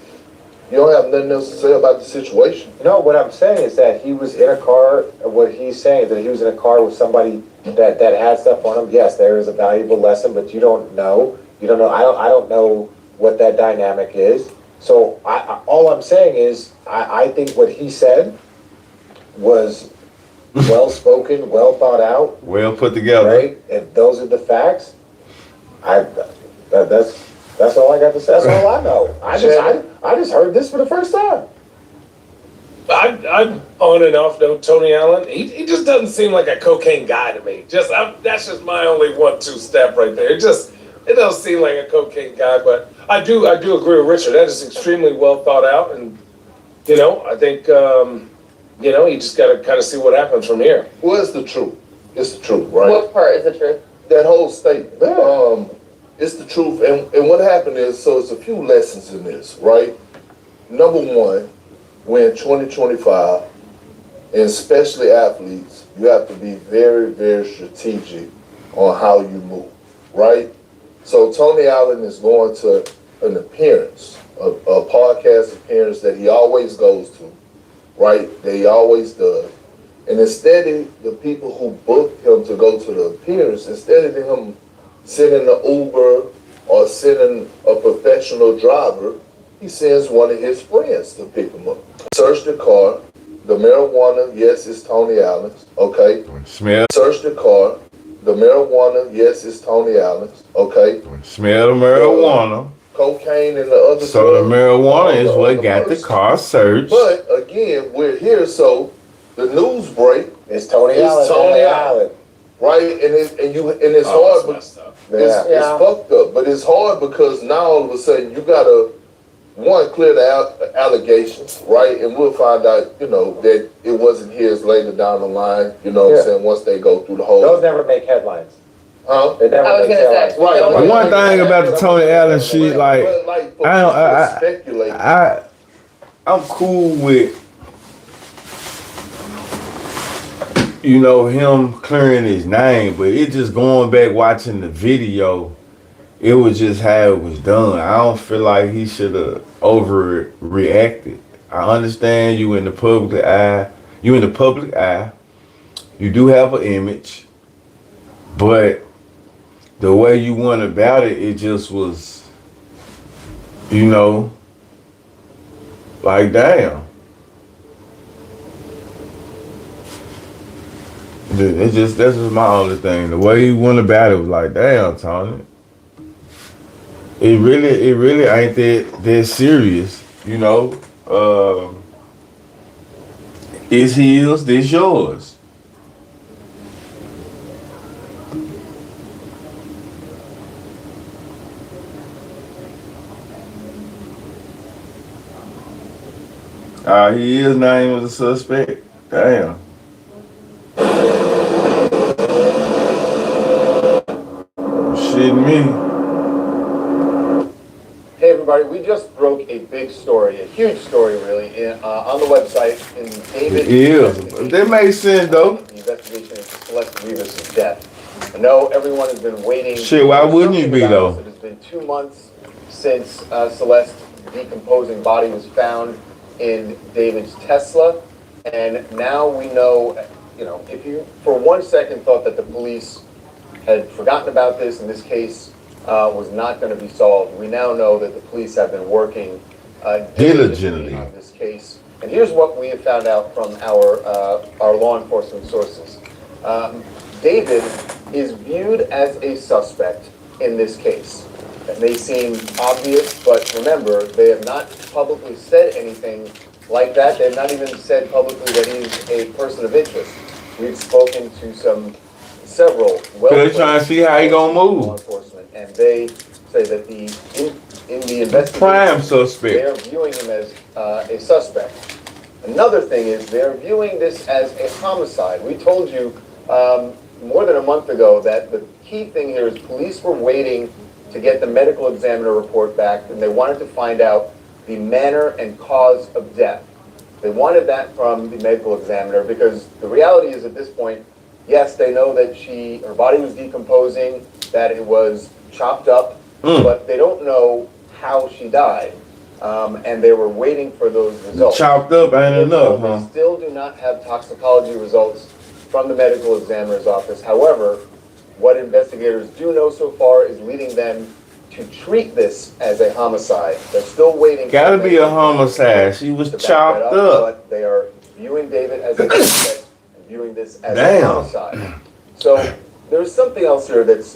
You don't have nothing else to say about the situation? No, what I'm saying is that he was in a car. What he's saying is that he was in a car with somebody that had stuff on him. Yes, there is a valuable lesson, but you don't know. You don't know. I don't know what that dynamic is. So all I'm saying is I think what he said was well spoken, well thought out, well put together. right? And those are the facts. That's all I got to say. That's all I know. I just heard this for the first time. I'm on and off though. Tony Allen, he just doesn't seem like a cocaine guy to me. That's just my only 1-2 step right there. It doesn't seem like a cocaine guy, but I do agree with Richard. That is extremely well thought out, and I think you just got to kind of see what happens from here. Well, it's the truth. It's the truth, right? What part is the truth? That whole statement. It's the truth. And what happened is, so it's a few lessons in this, right? Number one, we're in 2025, and especially athletes, you have to be very, very strategic on how you move, right? So Tony Allen is going to an appearance, a podcast appearance that he always goes to, right? That he always does. And instead of the people who booked him to go to the appearance, instead of him sending an Uber or sending a professional driver, he sends one of his friends to pick him up. Search the car. The marijuana, yes, it's Tony Allen's. Okay. Smell. Search the car. The marijuana, yes, it's Tony Allen's. Okay. Smell the marijuana. Cocaine and the other stuff. So the marijuana is what got the car searched. But again, we're here, so the news break. It's Tony Allen. Tony Allen. Right? And it's hard. It's fucked up. But it's hard because now all of a sudden you gotta clear the allegations, right? And we'll find out, that it wasn't his later down the line, what I'm saying, once they go through the whole. Those never make headlines. Huh? They never I was make gonna headlines. say. Right. The one thing about the Tony Allen shit, I'm cool with, him clearing his name, but it just going back watching the video, it was just how it was done. I don't feel like he should have overreacted. I understand you in the public eye. You do have an image, but the way you went about it, it just was, like damn. That's just my only thing. The way you went about it was like damn, Tony. It really ain't that serious, It's his, this yours. He is named as a suspect. Damn. Shitting me. Hey everybody, we just broke a big story, a huge story really, on the website in David. It is. That makes sense though. The investigation into Celeste Rivas' death. I know everyone has been waiting. Shit, why wouldn't you be though? It has been 2 months since Celeste's decomposing body was found in David's Tesla, and now we know, if you for 1 second thought that the police had forgotten about this and this case was not going to be solved, we now know that the police have been working diligently on this case. And here's what we have found out from our law enforcement sources. David is viewed as a suspect in this case. That may seem obvious, but remember, they have not publicly said anything like that. They have not even said publicly that he's a person of interest. We've spoken to several They're trying to see how he gonna move. Law enforcement, and they say that in the investigation, prime suspect. They are viewing him as a suspect. Another thing is they're viewing this as a homicide. We told you more than a month ago that the key thing here is police were waiting to get the medical examiner report back, and they wanted to find out the manner and cause of death. They wanted that from the medical examiner because the reality is at this point, yes, they know that her body was decomposing, that it was chopped up, but they don't know how she died. And they were waiting for those results. Chopped up ain't enough, huh? They still do not have toxicology results from the medical examiner's office. However, what investigators do know so far is leading them to treat this as a homicide. They're still waiting. Gotta be a homicide. She was chopped up. But they are viewing David as a suspect. viewing this as a Damn. homicide. So there's something else here that's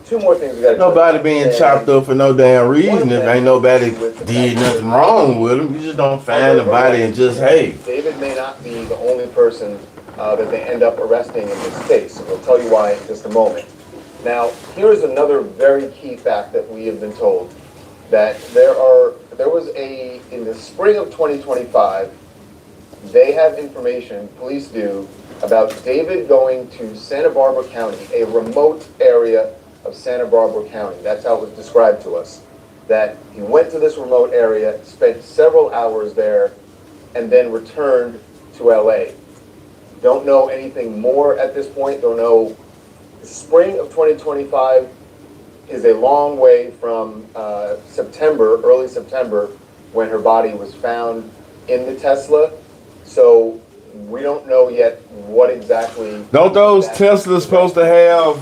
two more things we got to. Nobody being chopped up for no damn reason. If ain't nobody did nothing wrong with him, you just don't find the body and just hey. David may not be the only person that they end up arresting in this case. And we'll tell you why in just a moment. Now, here's another very key fact that we have been told, that there was in the spring of 2025, they have information, police do, about David going to Santa Barbara County, a remote area of Santa Barbara County. That's how it was described to us. That he went to this remote area, spent several hours there, and then returned to LA. Don't know anything more at this point. Don't know. The spring of 2025 is a long way from September, early September, when her body was found in the Tesla. So we don't know yet what exactly. Don't those Teslas supposed to have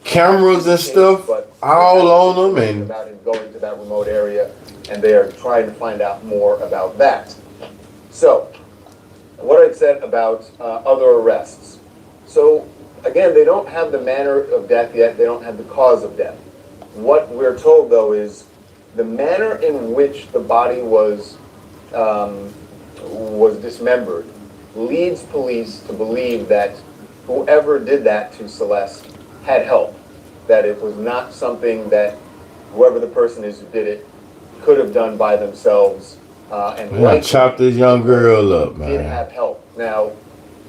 cameras and stuff all on them? And about him going to that remote area, and they are trying to find out more about that. So, what I said about other arrests. So, again, they don't have the manner of death yet. They don't have the cause of death. What we're told, though, is the manner in which the body was dismembered leads police to believe that whoever did that to Celeste had help. That it was not something that whoever the person is who did it could have done by themselves. And chopped this young girl up, man. Did have help. Now,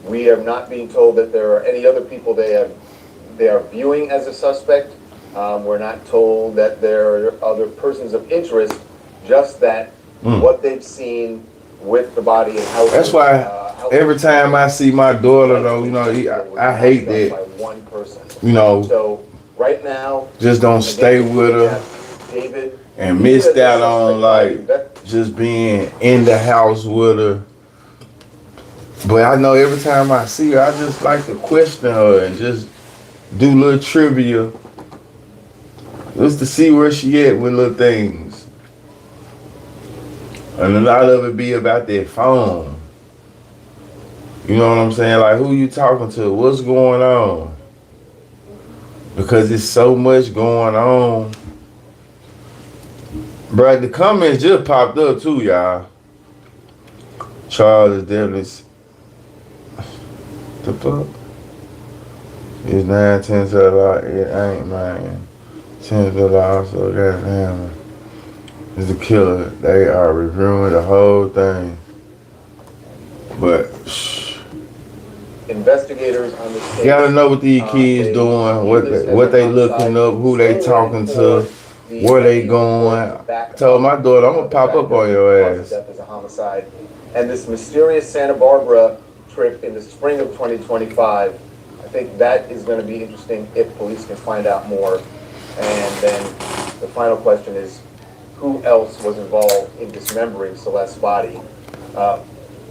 we are not being told that there are any other people they are viewing as a suspect. We're not told that there are other persons of interest. Just that what they've seen with the body and how. That's why every time I see my daughter, though, you know, I hate that. By one person. You know. So right now, just don't stay with her. David. And missed out on like just being in the house with her. But I know every time I see her, I just like to question her and just do little trivia just to see where she at with little things. And a lot of it be about their phone. You know what I'm saying? Like, who you talking to? What's going on? Because there's so much going on. Bruh, the comments just popped up too, y'all. Charles is definitely. The fuck? It's 9, 10 to the law. It ain't, man. 10 to the law, so goddamn. It's a killer. They are reviewing the whole thing. But, investigators on this case. You gotta know what these kids doing, what they looking up, who they talking to. Where they going? I told my daughter, I'm gonna pop up on your ass. Death is a homicide. And this mysterious Santa Barbara trip in the spring of 2025, I think that is going to be interesting if police can find out more. And then the final question is, who else was involved in dismembering Celeste's body?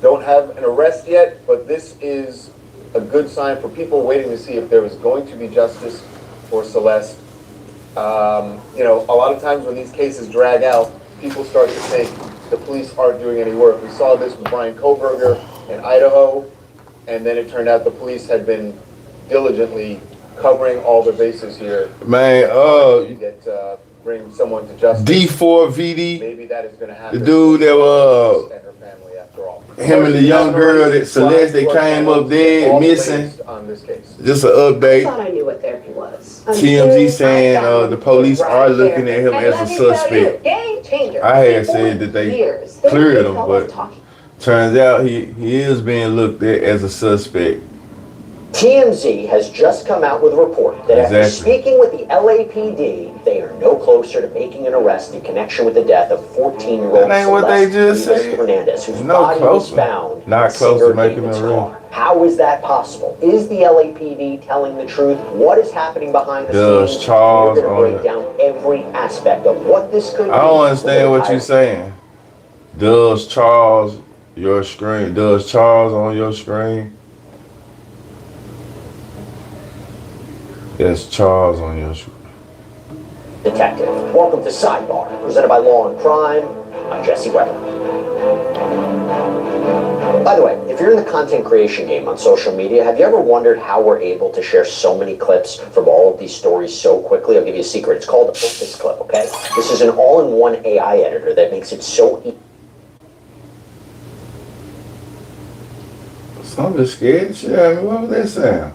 Don't have an arrest yet, but this is a good sign for people waiting to see if there is going to be justice for Celeste. You know, a lot of times when these cases drag out, people start to think the police aren't doing any work. We saw this with Brian Koberger in Idaho, and then it turned out the police had been diligently covering all the bases here. Man, bring someone to justice. D4VD. Maybe that is going to happen. The dude that and her family, after all. him and the young girl that Celeste that came up dead missing. On this case. Just an update. I thought I knew what therapy was. TMZ saying the police are looking at him as a suspect. Game changer. I had said that they cleared him, but turns out he is being looked at as a suspect. TMZ has just come out with a report that after speaking with the LAPD, they are no closer to making an arrest in connection with the death of 14-year-old That ain't what they just said. Hernandez, whose No body was closer. found. Not close to making an arrest. How is that possible? Is the LAPD telling the truth? What is happening behind the Does scenes? Charles We're going to on break down every aspect of what this could be. I don't understand what you're saying. Does Charles your screen? Does Charles on your screen? Yes, Charles on your screen. Detective, welcome to Sidebar, presented by Law and Crime. I'm Jesse Weber. By the way, if If you're in the content creation game on social media, have you ever wondered how we're able to share so many clips from all of these stories so quickly? I'll give you a secret. It's called Opus Clip, okay? This is an all-in-one AI editor that makes it so easy. Something scared the shit out of me. What was that sound?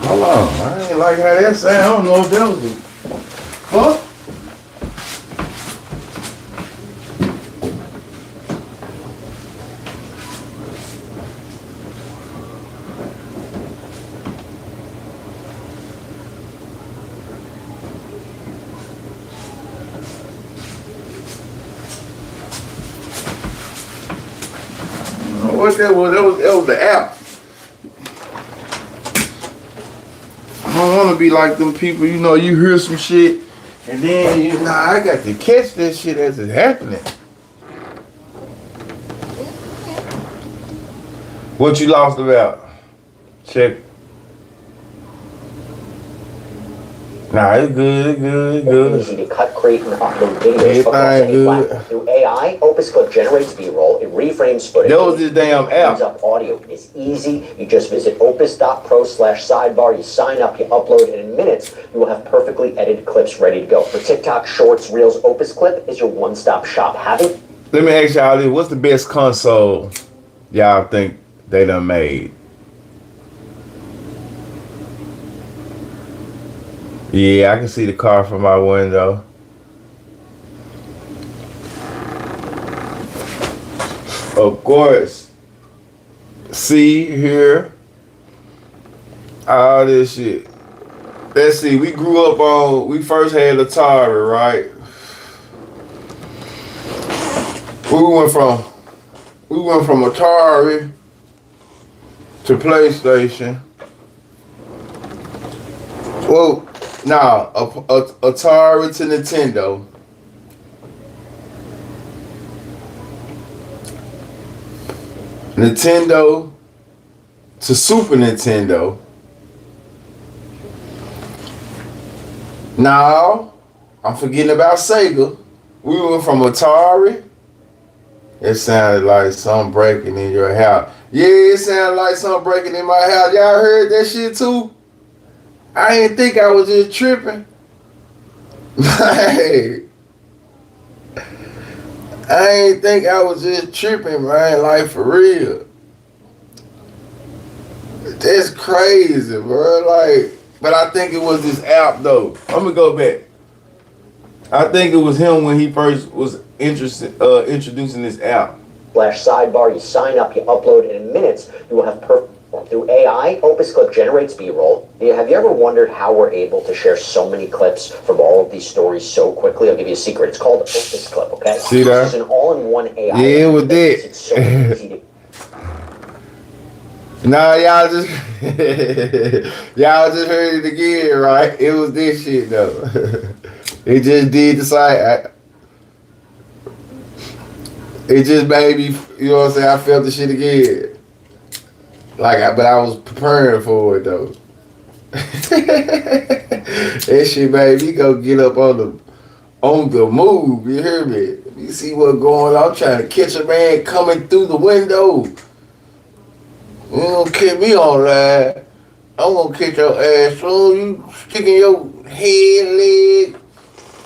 Hold on. I ain't like how that sound. I don't know if that was a fuck. What that was? That was the app. I don't want to be like them people, you know, you hear some shit, and then, I got to catch that shit as it's happening. What you lost about? Check. Nah, it's good. Easy to cut, create, and upload videos across any platform. Through AI, Opus Clip generates B-roll, it reframes footage. That was this damn app. It up audio. It's easy. You just visit opus.pro/sidebar. You sign up, you upload, and in minutes, you will have perfectly edited clips ready to go. For TikTok, Shorts, Reels, Opus Clip is your one-stop shop. Let me ask y'all this. What's the best console y'all think they done made? Yeah, I can see the car from my window. Of course. See here. All this shit. Let's see. We grew up on. We first had Atari, right? We went from Atari to PlayStation. Well. Now, Atari to Nintendo. Nintendo to Super Nintendo. Now, I'm forgetting about Sega. We went from Atari. It sounded like something breaking in your house. Yeah, it sounded like something breaking in my house. Y'all heard that shit too? I didn't think I was just tripping. Hey, I ain't think I was just tripping, man. Like, for real. That's crazy, bro. Like, but I think it was this app, though. I'm gonna go back. I think it was him when he first was introducing this app. /sidebar. You sign up, you upload, and in minutes, you will have perfect. Through AI, Opus Clip generates B-roll. Have you ever wondered how we're able to share so many clips from all of these stories so quickly? I'll give you a secret. It's called Opus Clip, okay? See that? This is an all-in-one AI. Yeah, it was that. It's so easy to... Nah, y'all just heard it again, right? It was this shit, though. It just did the site. It just made me, you know what I'm saying? I felt the shit again. But I was preparing for it though. That shit made me go get up on the move. You hear me? You see what's going on? I'm trying to catch a man coming through the window. You don't catch me online. I'm gonna catch your ass soon. You sticking your head, leg,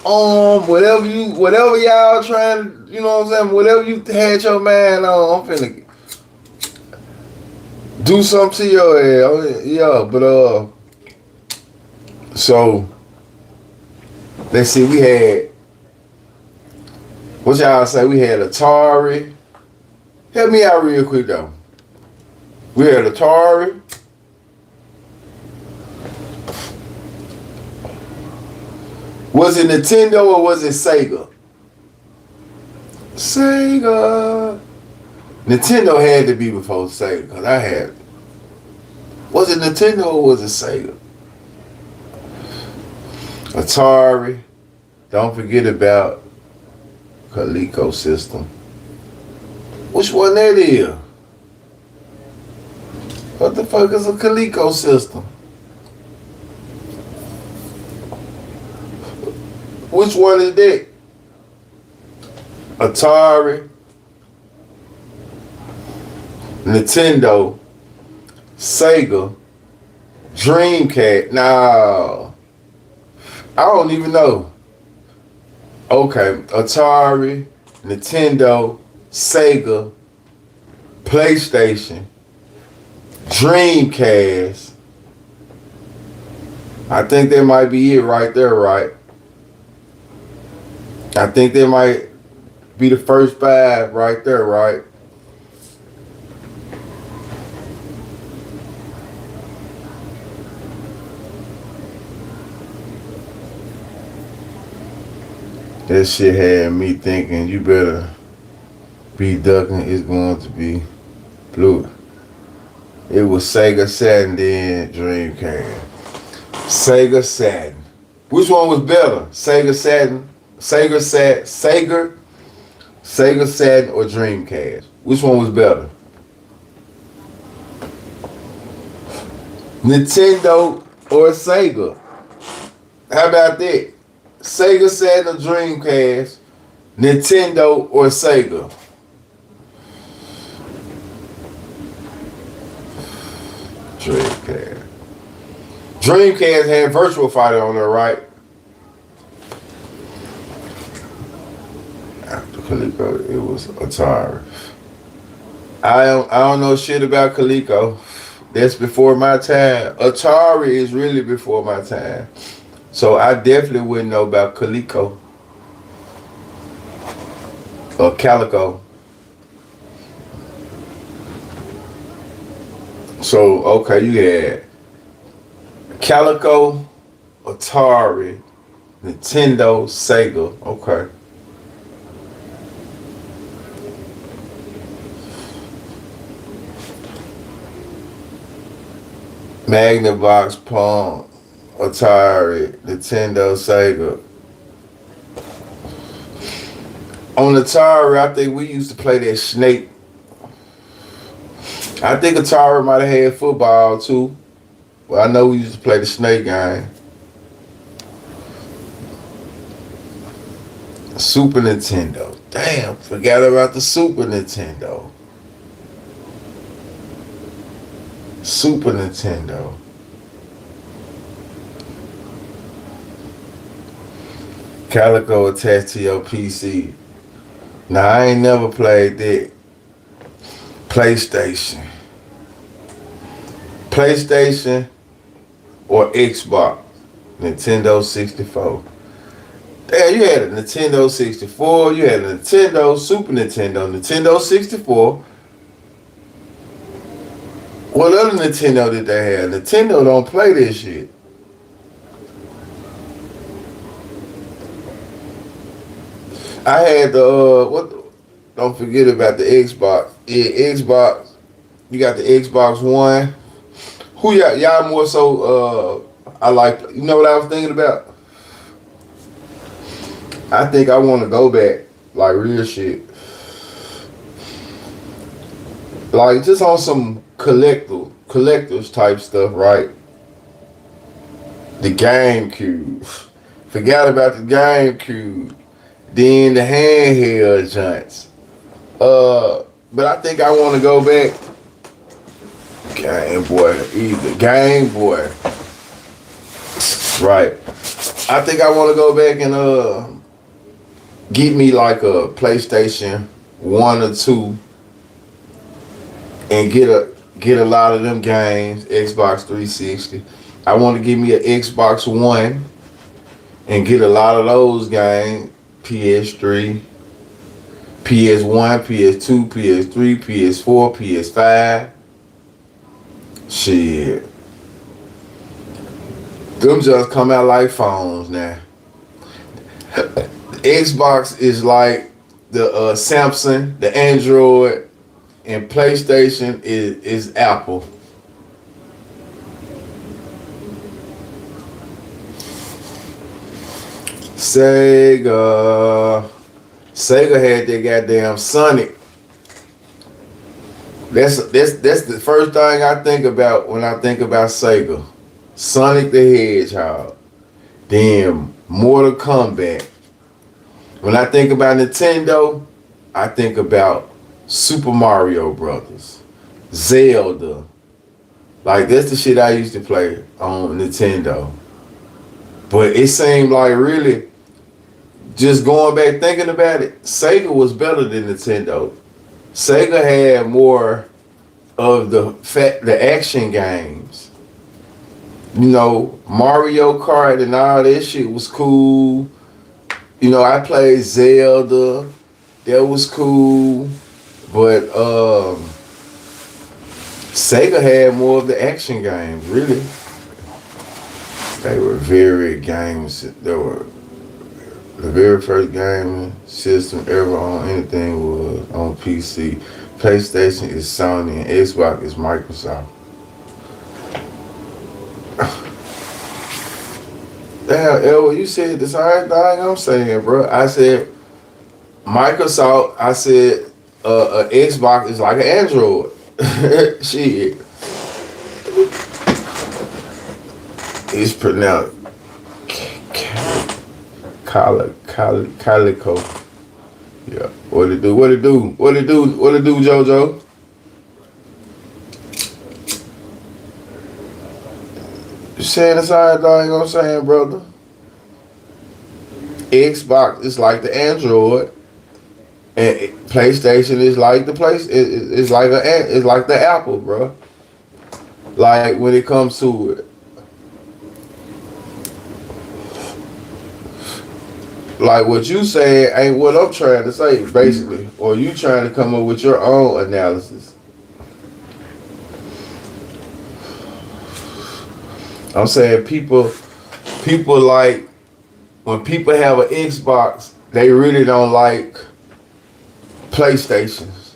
arm, whatever y'all trying to, you know what I'm saying? Whatever you had your man on, I'm finna do something to your ass. Yeah, but so let's see, we had, what y'all say? We had Atari. Help me out real quick though. We had Atari. Was it Nintendo or was it Sega? Sega. Nintendo had to be before Sega, because I had. Was it Nintendo or was it Sega? Atari. Don't forget about Coleco system. Which one that is? What the fuck is a Coleco system? Which one is that? Atari, Nintendo, Sega, Dreamcast. No, I don't even know. Okay, Atari, Nintendo, Sega, PlayStation, Dreamcast. I think that might be it right there, right? I think that might be the first 5 right there, right? That shit had me thinking you better be ducking, it's going to be blue. It was Sega Saturn, then Dreamcast. Sega Saturn. Which one was better? Sega Saturn, Sega Saturn or Dreamcast? Which one was better? Nintendo or Sega? How about that? Sega Saturn or Dreamcast? Nintendo or Sega? Dreamcast. Dreamcast had Virtual Fighter on there, right? After Coleco, it was Atari. I don't know shit about Coleco. That's before my time. Atari is really before my time. So I definitely wouldn't know about Coleco or Calico. So, okay, you had Calico, Atari, Nintendo, Sega. Okay. Magnavox, Palm, Atari, Nintendo, Sega. On Atari, I think we used to play that Snake. I think Atari might have had football too. Well, I know we used to play the Snake game. Super Nintendo. Damn, forgot about the Super Nintendo. Super Nintendo. Calico attached to your PC. Now, I ain't never played that. PlayStation. PlayStation or Xbox. Nintendo 64. Damn, you had a Nintendo 64, you had a Nintendo, Super Nintendo, Nintendo 64. What other Nintendo did they have? Nintendo don't play this shit. I had the don't forget about the Xbox. Yeah, Xbox. You got the Xbox One. Who y'all more so I like, you know what I was thinking about? I think I want to go back, like real shit. Like just on some collectors type stuff, right? The GameCube. Forgot about the GameCube. Then the handheld joints. But I think I want to go back. Game Boy, either Game Boy. Right. I think I want to go back and get me like a PlayStation 1 or 2 and get a lot of them games, Xbox 360. I want to give me an Xbox One and get a lot of those games, PS3, PS1, PS2, PS3, PS4, PS5. Shit. Them just come out like phones now. Xbox is like the Samsung, the Android, and PlayStation is Apple. Sega had that goddamn Sonic. That's the first thing I think about when I think about Sega. Sonic the Hedgehog. Then Mortal Kombat. When I think about Nintendo, I think about Super Mario Brothers, Zelda. Like that's the shit I used to play on Nintendo. But it seemed like really, just going back thinking about it, Sega was better than Nintendo. Sega had more of the action games. You know, Mario Kart and all that shit was cool. You know, I played Zelda. That was cool. But Sega had more of the action games, really. They were very games. They were the very first gaming system ever on anything was on PC. PlayStation is Sony and Xbox is Microsoft. Damn, Elwood, you said the same thing I'm saying, bro. I said Microsoft. I said Xbox is like an Android. Shit. It's pronounced Calico. Yeah. What it do? What it do? What it do? What it do, JoJo? You saying the same thing I'm saying, brother? Xbox is like the Android, and PlayStation is like the it's like the Apple, bro. Like when it comes to it. Like what you saying ain't what I'm trying to say, basically. Or you trying to come up with your own analysis. I'm saying people like, when people have an Xbox, they really don't like PlayStations.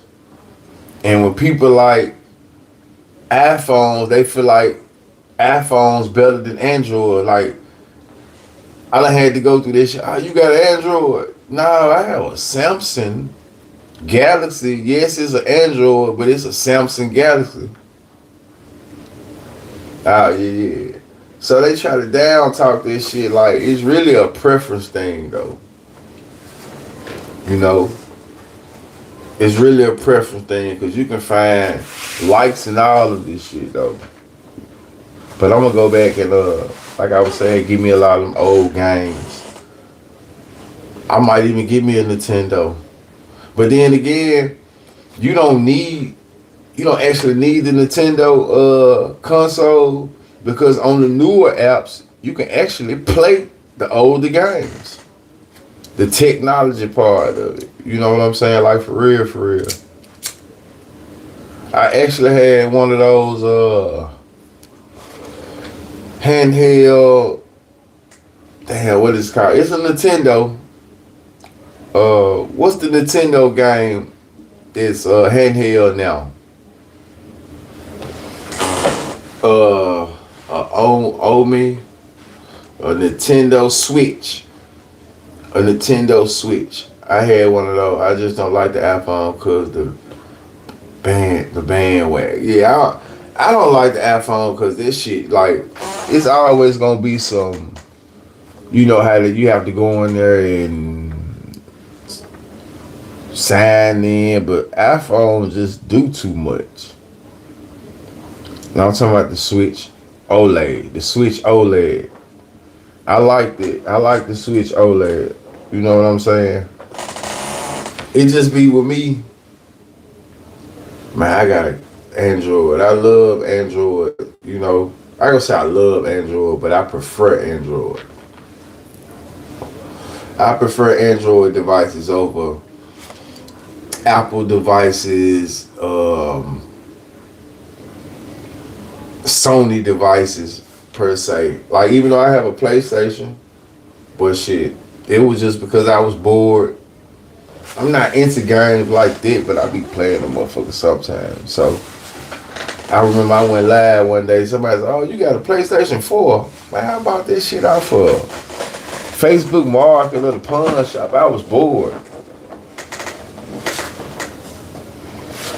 And when people like iPhones, they feel like iPhone's better than Android. Like, I done had to go through this shit. Oh, you got an Android? No, I have a Samsung Galaxy. Yes, it's an Android, but it's a Samsung Galaxy. Oh, yeah. So they try to down talk this shit like it's really a preference thing, though. You know? It's really a preference thing because you can find likes and all of this shit, though. But I'm going to go back and, like I was saying, give me a lot of them old games. I might even give me a Nintendo. But then again, you don't actually need the Nintendo console because on the newer apps, you can actually play the older games. The technology part of it. You know what I'm saying? Like for real, for real. I actually had one of those handheld, damn, what is it called? It's a Nintendo. What's the Nintendo game? It's handheld now. Omi, a Nintendo Switch. A Nintendo Switch. I had one of those. I just don't like the iPhone because the bandwagon. Yeah, I don't like the iPhone because this shit, like, it's always gonna be some, you know how you have to go in there and sign in, but iPhones just do too much. Now I'm talking about the Switch OLED. The Switch OLED. I liked it. I like the Switch OLED. You know what I'm saying? It just be with me. Man, I got an Android. I love Android. You know, I gonna say I love Android, but I prefer Android. I prefer Android devices over Apple devices, Sony devices per se. Like, even though I have a PlayStation, but shit, it was just because I was bored. I'm not into games like that, but I be playing them motherfuckers sometimes. So I remember I went live one day. Somebody said, "Oh, you got a PlayStation 4? Man, how about this shit off of Facebook Market or the pawn shop?" I was bored.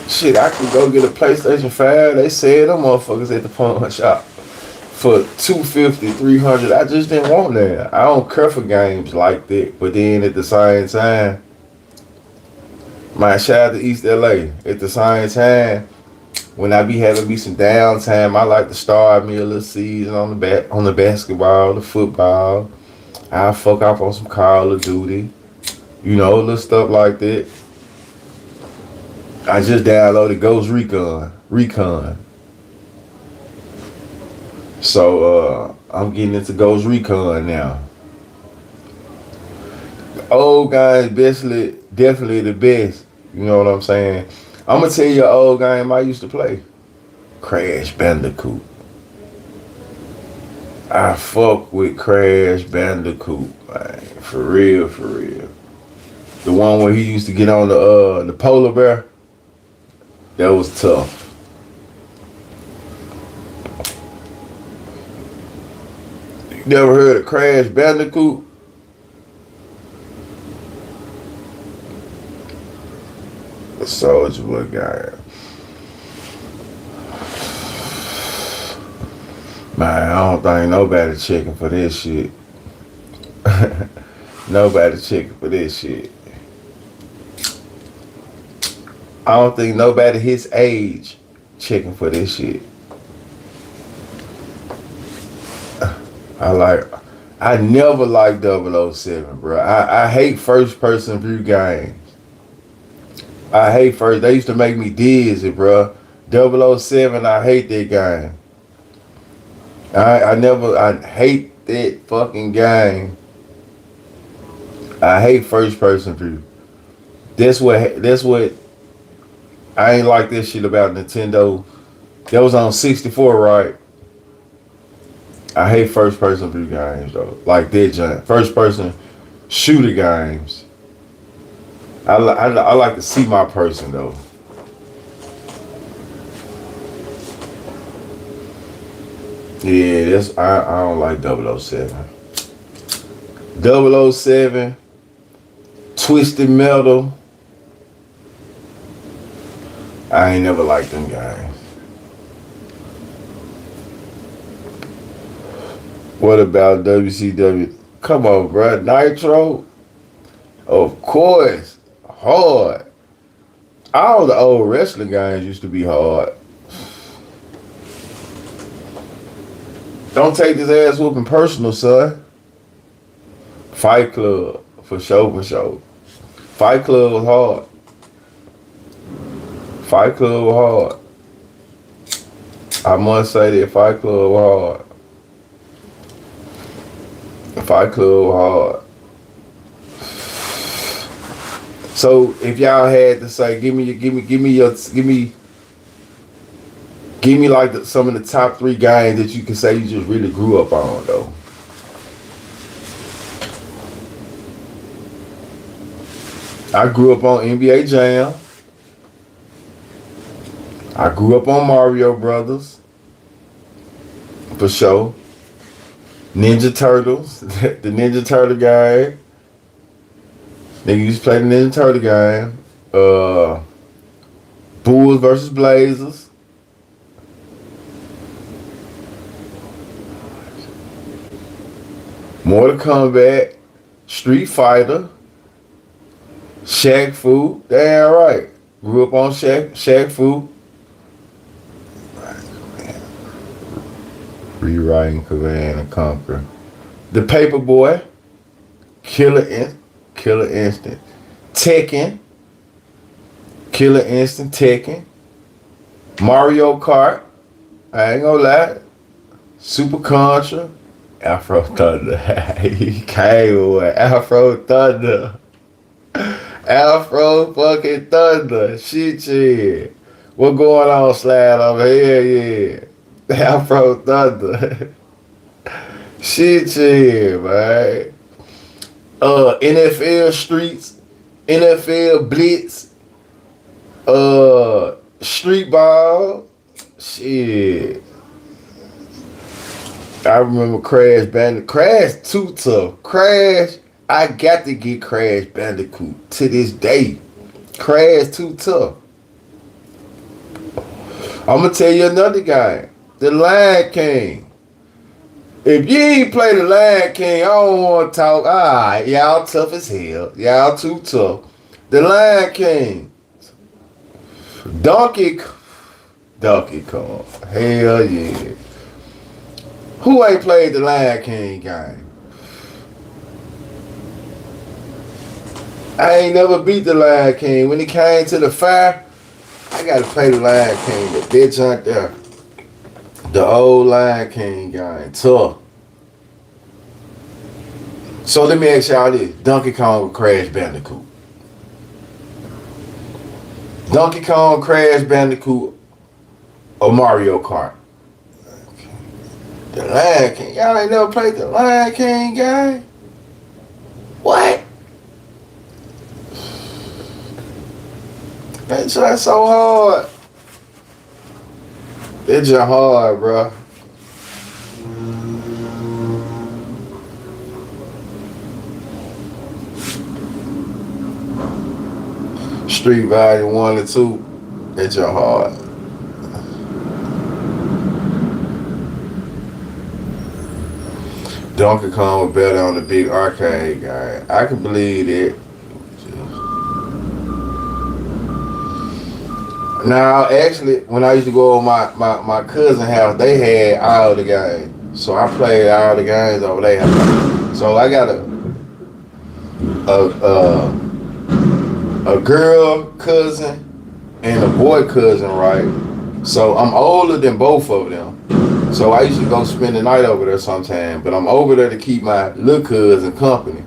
Shit, I could go get a PlayStation 5. They said them motherfuckers at the pawn shop for $250, $300. I just didn't want that. I don't care for games like that. But then at the same time, Man, shout out to East LA. At the same time, when I be having me some downtime, I like to start me a little season on the basketball, the football. I fuck off on some Call of Duty, little stuff like that. I just downloaded Ghost Recon. So I'm getting into Ghost Recon now. The old game definitely the best. You know what I'm saying? I'm gonna tell you an old game I used to play. Crash Bandicoot. I fuck with Crash Bandicoot, man. For real, for real. The one where he used to get on the polar bear. That was tough. You never heard of Crash Bandicoot? The Soldier Boy guy. Man, I don't think nobody checking for this shit. Nobody checking for this shit. I don't think nobody his age checking for this shit. I never liked 007, bro. I hate first person view games. They used to make me dizzy, bro. 007, I hate that game. I hate that fucking game. I hate first person view. That's what I ain't like this shit about Nintendo. That was on 64, right? I hate first person view games though. Like that giant. First person shooter games. I like to see my person though. Yeah, I don't like 007. 007, Twisted Metal. I ain't never liked them guys. What about WCW? Come on, bro. Nitro? Of course. Hard. All the old wrestling guys used to be hard. Don't take this ass whooping personal, son. Fight Club. For sure. Fight Club was hard. Fight Club was hard. I must say that Fight Club was hard. Fight Club was hard. So if y'all had to say, give me like some of the top 3 games that you can say you just really grew up on though. I grew up on NBA Jam. I grew up on Mario Brothers. For sure. Ninja Turtles. The Ninja Turtle game. Nigga used to play the Ninja Turtle game. Bulls versus Blazers. Mortal Kombat. Street Fighter. Shaq Fu. Damn right. Grew up on Shaq Fu. Rewriting Command and Conquer. The Paperboy. Killer Instinct. Tekken. Killer Instinct. Tekken. Mario Kart. I ain't gonna lie. Super Contra. Afro Thunder. He came with Afro Thunder. Afro fucking Thunder. Shit, yeah. What going on, Slide over here? Yeah. Afro Thunder. Shit, yeah, man. NFL Streets. NFL Blitz. Street Ball. Shit. I remember Crash Bandicoot. Crash too tough. Crash, I got to get Crash Bandicoot to this day. Crash too tough. I'm gonna tell you another guy. The Lion King. If you ain't play the Lion King, I don't want to talk. Alright, y'all tough as hell. Y'all too tough. The Lion King. Donkey Kong. Hell yeah. Who ain't played the Lion King game? I ain't never beat the Lion King. When it came to the fire, I gotta play the Lion King. The bitch out there. The old Lion King game. Tough. So let me ask y'all this. Donkey Kong or Crash Bandicoot? Donkey Kong, Crash Bandicoot, or Mario Kart? The Lion King. Y'all ain't never played the Lion King game? What? That shit so hard. It's just hard, bro. Street Volume 1 and 2. It's just hard. Donkey Kong was better on the big arcade guy. I can believe it. Now, actually, when I used to go over my cousin's house, they had all the games. So I played all the games over there. So I got a girl cousin and a boy cousin, right? So I'm older than both of them. So I used to go spend the night over there sometime, but I'm over there to keep my little cousin company.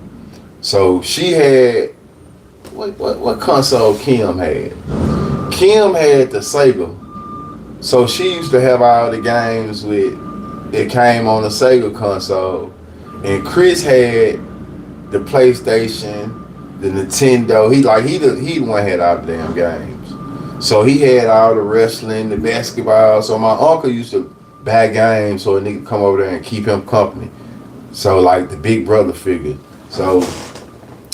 So she had, what console Kim had? Kim had the Sega. So she used to have all the games it came on the Sega console. And Chris had the PlayStation, the Nintendo. He the one had all the damn games. So he had all the wrestling, the basketball. So my uncle used to buy games so a nigga come over there and keep him company. So like the big brother figure. So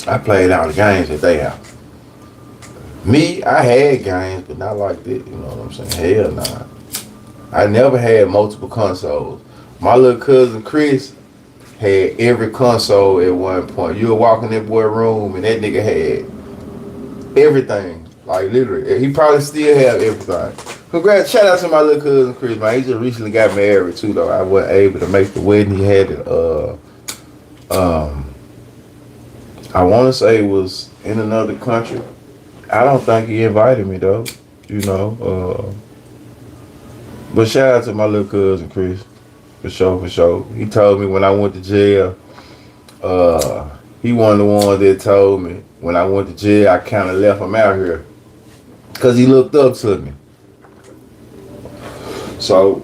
I played all the games that they have. Me, I had games, but not like that. You know what I'm saying? Hell nah. I never had multiple consoles. My little cousin Chris had every console at one point. You would walk in that boy room and that nigga had everything. Like literally. He probably still have everything. Congrats, shout out to my little cousin Chris, man. He just recently got married too though. I wasn't able to make the wedding. He had it I wanna say it was in another country. I don't think he invited me though. You know. But shout out to my little cousin Chris. For sure. He told me when I went to jail, he one of the ones that told me when I went to jail, I kind of left him out here because he looked up to me. So,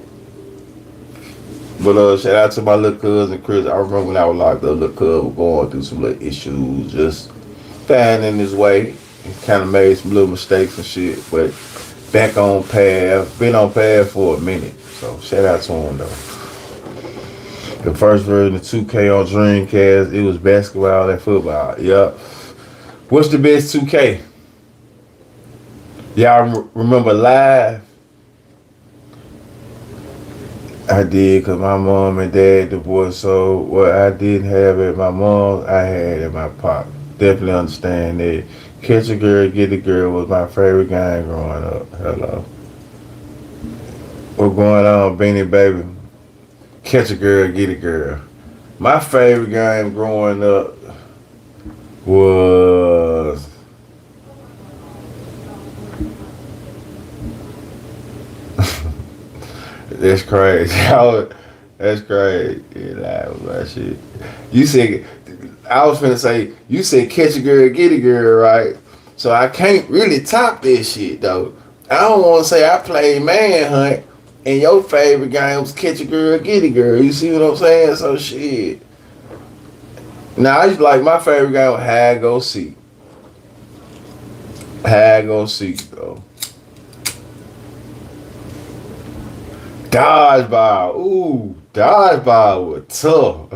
but shout out to my little cousin Chris. I remember when I was locked up, little cousin was going through some little issues, just finding his way. He kind of made some little mistakes and shit, but back on path. Been on path for a minute. So shout out to him though. The first version of 2K on Dreamcast, it was basketball and football. Yup. What's the best 2K? Y'all remember Live? I did, because my mom and dad divorced, so what I didn't have at my mom, I had at my pop. Definitely understand that. Catch a Girl, Get a Girl was my favorite game growing up. Hello. What's going on, Beanie Baby? Catch a Girl, Get a Girl. My favorite game growing up was that's crazy. That's crazy. Yeah, that was that shit. You said, I was finna say, you said Catch a Girl, Get a Girl, right? So I can't really top this shit though. I don't want to say I played Manhunt and your favorite game was Catch a Girl, Get a Girl. You see what I'm saying? So shit. Now I used to like my favorite game was Hide Go Seek. Hide Go Seek though. Dodgeball. Ooh, Dodgeball was tough.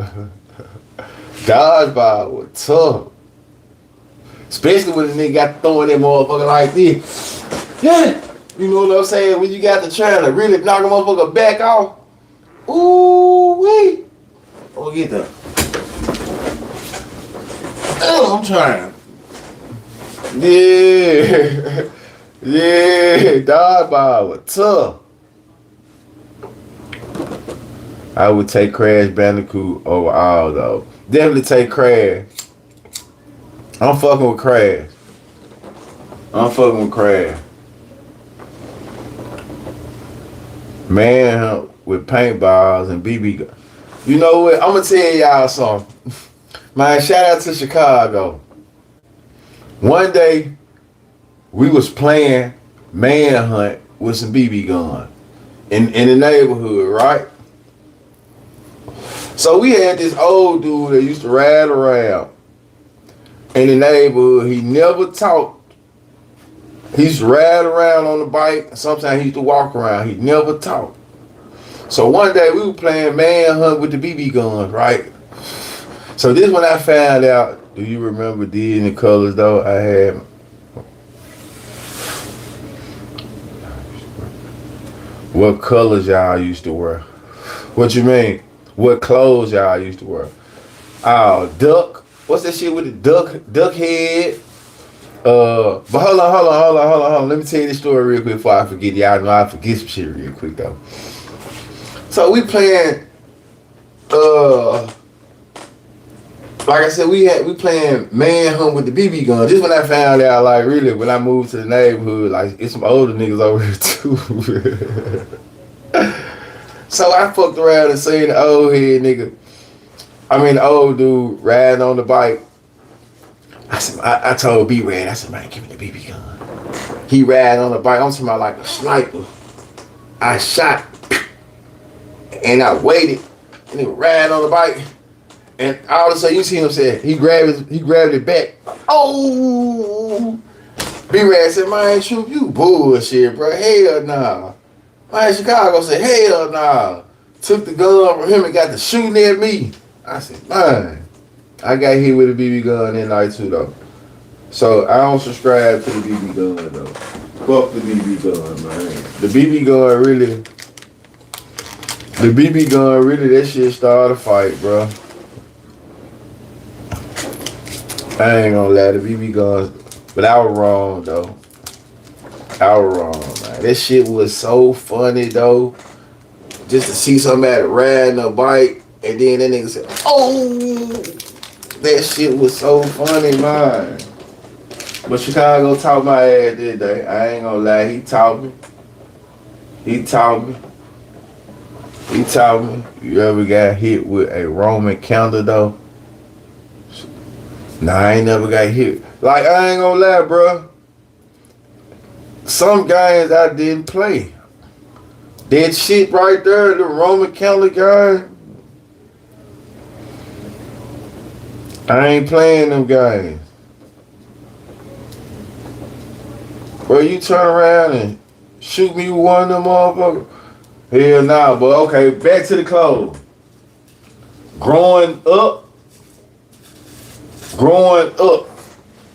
Dodgeball was tough. Especially when the nigga got throwing that motherfucker like this. Yeah. You know what I'm saying? When you got to trying to really knock a motherfucker back off. Ooh, wait. Oh, get that. Oh, I'm trying. Yeah. Yeah. Dodgeball was tough. I would take Crash Bandicoot over all though. Definitely take Crash. I'm fucking with Crash. I'm fucking with Crash. Man with paintballs and BB guns. You know what? I'm gonna tell y'all something. Man, shout out to Chicago. One day we was playing manhunt with some BB guns in the neighborhood, right? So we had this old dude that used to ride around in the neighborhood. He never talked. He used to ride around on the bike. Sometimes he used to walk around. He never talked. So one day we were playing manhunt with the BB guns, right? So this when I found out. Do you remember Disney colors though? I had. What colors y'all used to wear? What you mean? What clothes y'all used to wear? Oh, duck. What's that shit with the duck head? But hold on. Let me tell you this story real quick before I forget. Y'all know I forget some shit real quick though. So we playing, like I said, we playing manhunt with the BB gun. This when I found out, like really, when I moved to the neighborhood, like it's some older niggas over here too. So I fucked around and seen the old head nigga. I mean the old dude riding on the bike. I said, I told B-Rad, I said, man, give me the BB gun. He riding on the bike. I'm talking about like a sniper. I shot and I waited and he was riding on the bike. And all of a sudden you see him say, he grabbed it back. Oh, B-Rad said, man, shoot, you bullshit, bro. Hell nah. Man, Chicago said, hell nah. Took the gun from him and got to shooting at me. I said, man. I got hit with a BB gun that night too though. So I don't subscribe to the BB gun though. Fuck the BB gun, man. The BB gun really, that shit started a fight, bro. I ain't gonna lie, the BB guns, but I was wrong though. I was wrong, man. That shit was so funny though. Just to see somebody riding a bike and then that nigga said, oh! That shit was so funny, man. But Chicago taught my ass that day. I ain't gonna lie, he taught me. You ever got hit with a Roman candle though? Nah, I ain't never got hit. Like, I ain't gonna lie, bro. Some guys I didn't play. That shit right there, the Roman candle guy. I ain't playing them games. Bro, you turn around and shoot me with one of them motherfuckers? Hell nah, but okay, back to the clothes. Growing up,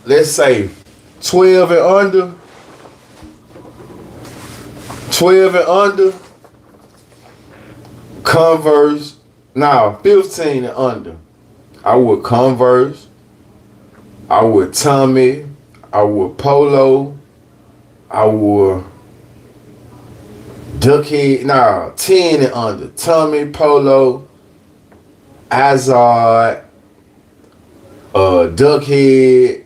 let's say 12 and under, 12 and under, Converse, 15 and under. I wore Converse, I wore Tommy, I wore Polo, I wore Duckhead, 10 and under. Tommy, Polo, Azard, Duckhead,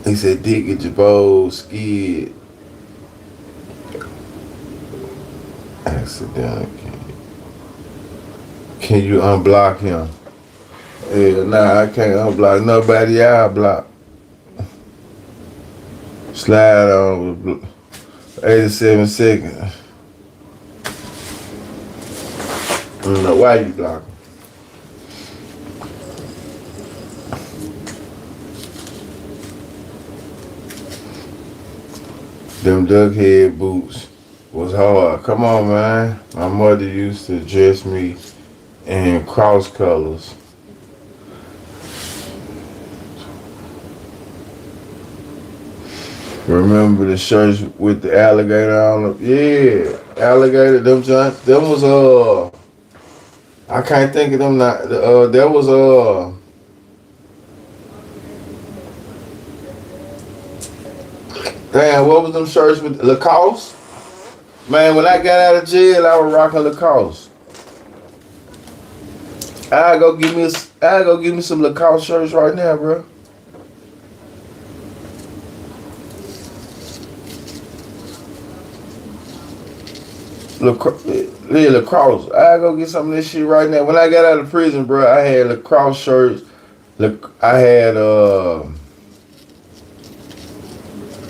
he said Dick at Jabot, Skid. Accidentally. Can you unblock him? Yeah, nah, I can't unblock nobody. I block. Slide on 87 seconds. I don't know why you block him. Them duckhead boots was hard. Come on, man. My mother used to dress me in cross colors. Remember the shirts with the alligator on them? Yeah, alligator. Them was I can't think of them. Not there was damn, what was them shirts with Lacoste? Man, when I got out of jail, I was rocking Lacoste. I go give me some Lacoste shirts right now, bro. Lacrosse. I go get some of this shit right now. When I got out of prison, bro, I had lacrosse shirts. I had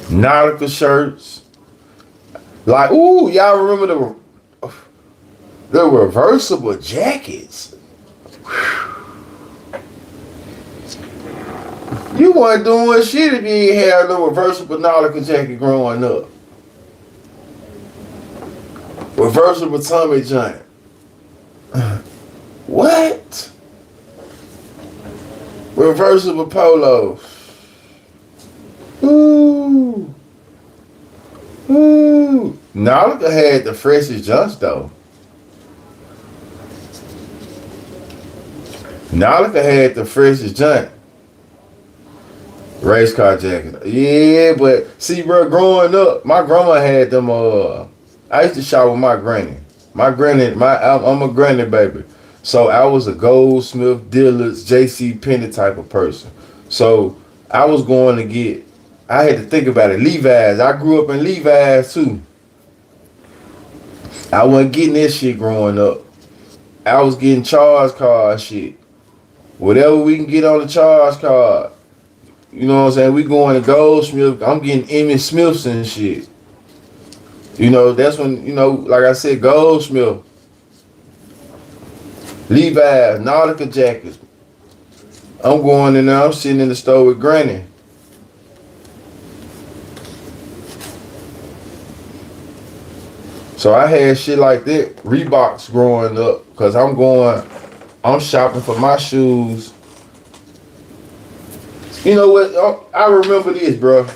Nautica shirts. Like, ooh, y'all remember the reversible jackets? You weren't doing shit if you ain't had no reversible Nautica jacket growing up. Reversible Tommy John. What? Reversible polo. Ooh. Ooh. Nautica had the freshest junks though. Nautica had the freshest junk. Race car jacket. Yeah, but see, bro, growing up, my grandma had them. I used to shop with my granny. I'm a granny baby. So I was a Goldsmith, Dillard's, J.C. Penney type of person. So I was going to get, I had to think about it, Levi's. I grew up in Levi's too. I wasn't getting that shit growing up. I was getting charge card shit. Whatever we can get on the charge card. You know what I'm saying? We going to Goldsmith. I'm getting Emmitt Smiths and shit. You know, that's when, you know, like I said, Goldsmith, Levi's, Nautica jackets. I'm going in there, I'm sitting in the store with Granny. So I had shit like that, Reeboks growing up, because I'm shopping for my shoes. You know what? I remember this, bro.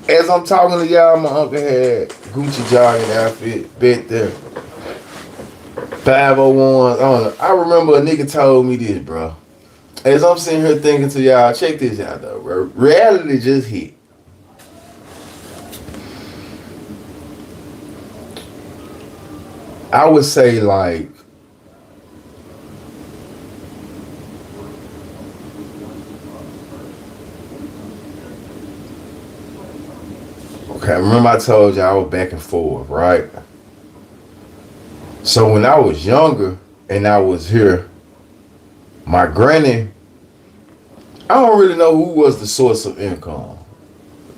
As I'm talking to y'all, my uncle had Gucci jogging outfit, bet there. 501, I don't know. I remember a nigga told me this, bro. As I'm sitting here thinking to y'all, check this out though, bro. Reality just hit. I would say like, okay, remember I told you I was back and forth, right? So when I was younger and I was here, my granny, I don't really know who was the source of income.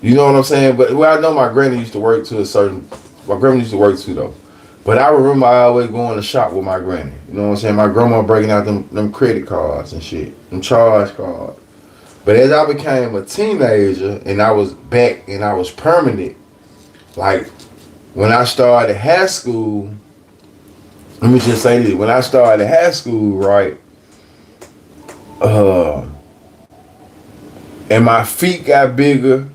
You know what I'm saying? But well, I know my granny used to work to my grandma used to work too though. But I remember I always going to shop with my granny. You know what I'm saying? My grandma breaking out them credit cards and shit, them charge cards. But as I became a teenager and I was back and I was permanent, like when I started high school, let me just say this, when I started high school, right, and my feet got bigger,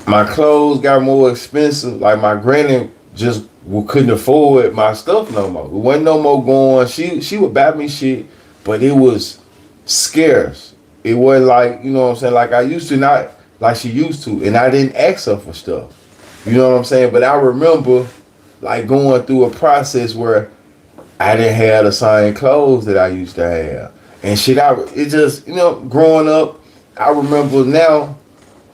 my clothes got more expensive, like my granny just couldn't afford my stuff no more. It wasn't no more going, she would buy me shit, but it was scarce. It wasn't like, you know what I'm saying, like I used to, not like she used to, and I didn't ask her for stuff. You know what I'm saying? But I remember like going through a process where I didn't have the same clothes that I used to have. And shit, it just, you know, growing up, I remember now,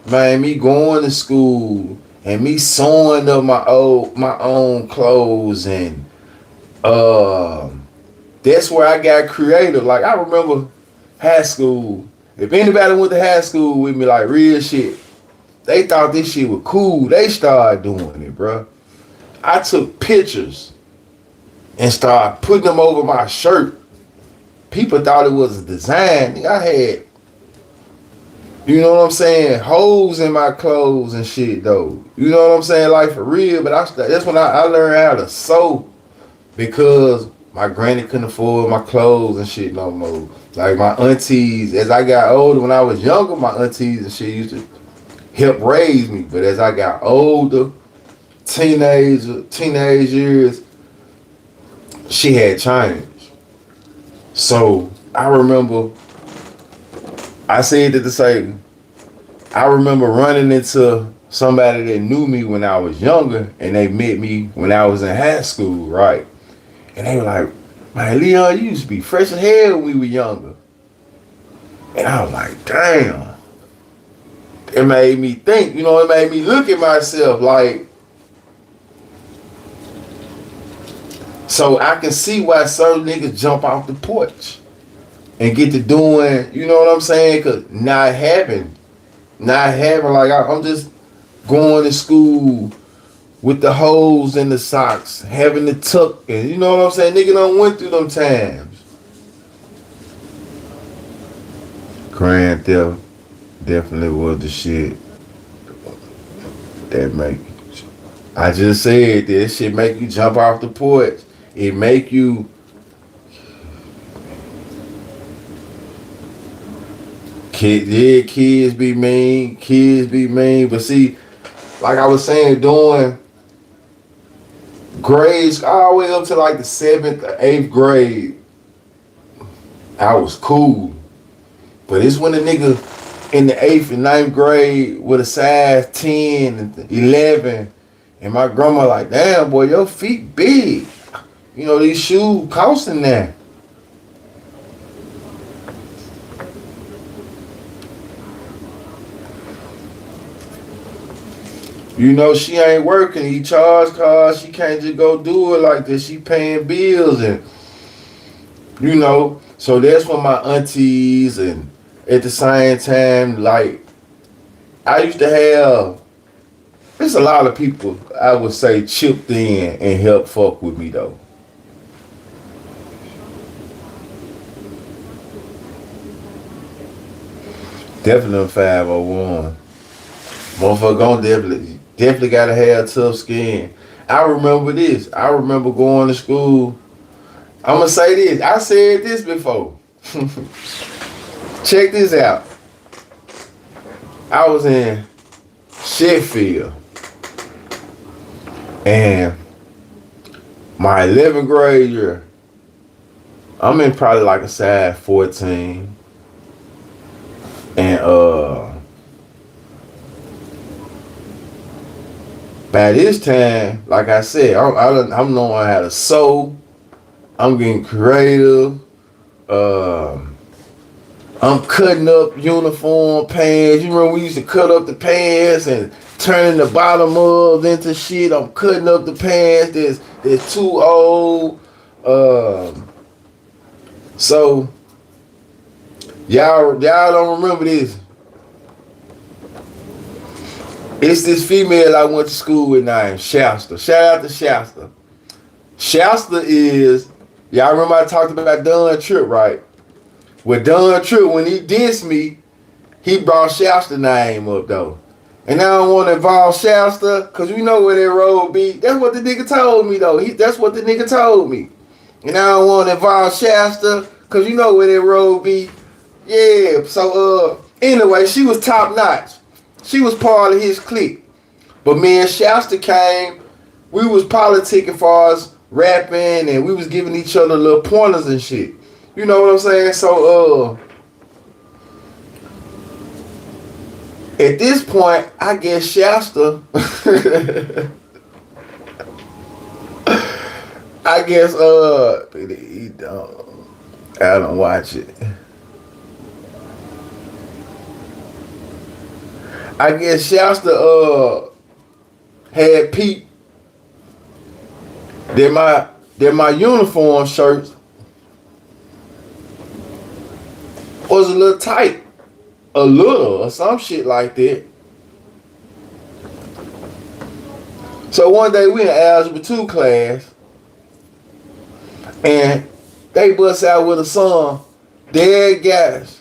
man, me going to school and me sewing up my own clothes, and that's where I got creative. Like I remember high school. If anybody went to high school with me, like real shit, they thought this shit was cool. They started doing it, bro. I took pictures and started putting them over my shirt. People thought it was a design. I had, you know what I'm saying, holes in my clothes and shit though. You know what I'm saying, like for real. But that's when I learned how to sew, because my granny couldn't afford my clothes and shit no more. Like my aunties, as I got older, when I was younger, my aunties and shit used to help raise me. But as I got older, teenage years, she had changed. So I remember I said it to say I remember running into somebody that knew me when I was younger and they met me when I was in high school, right? And they were like, man, Leon, you used to be fresh as hell when we were younger. And I was like, damn. It made me think, it made me look at myself like, so I can see why certain niggas jump off the porch and get to doing, you know what I'm saying? Cause not having, like I'm just going to school with the holes in the socks, having the tuck, and you know what I'm saying? Nigga done went through them times. Grand Theft definitely was the shit that make. I just said this shit make you jump off the porch. It make you kids be mean. But see, like I was saying, doing grades all the way up to like the 7th or 8th grade, I was cool. But it's when a nigga in the 8th and 9th grade with a size 10 and 11, and my grandma like, damn boy, your feet big. These shoes costing that. She ain't working. He charge cars. She can't just go do it like this. She paying bills and, so that's when my aunties and at the same time, like, I used to have, there's a lot of people I would say chipped in and helped fuck with me though. Definitely 501. Motherfucker gon' definitely gotta have tough skin. I remember this. I remember going to school. I'm gonna say this. I said this before. Check this out. I was in Sheffield, and my 11th grade year, I'm in probably like a size 14, and by this time, like I said, I'm knowing how to sew. I'm getting creative. I'm cutting up uniform pants. You remember we used to cut up the pants and turning the bottom of into shit. I'm cutting up the pants that's too old. So y'all don't remember this. It's this female I went to school with named Shasta. Shout out to Shasta. Shasta is, y'all remember I talked about Don Tripp, right? With Don Tripp, when he dissed me, he brought Shasta name up though. And I don't want to involve Shasta, because we know where that road be. That's what the nigga told me though. That's what the nigga told me. And I don't want to involve Shasta, because you know where that road be. Yeah, so anyway, she was top notch. She was part of his clique. But me and Shasta came, we was politicking for us, rapping, and we was giving each other little pointers and shit. You know what I'm saying? So, at this point, I guess Shasta, I guess, I don't watch it. I guess Shasta had peeped that my uniform shirts was a little tight, or some shit like that. So one day we in Algebra 2 class, and they bust out with a song, Dead Guys.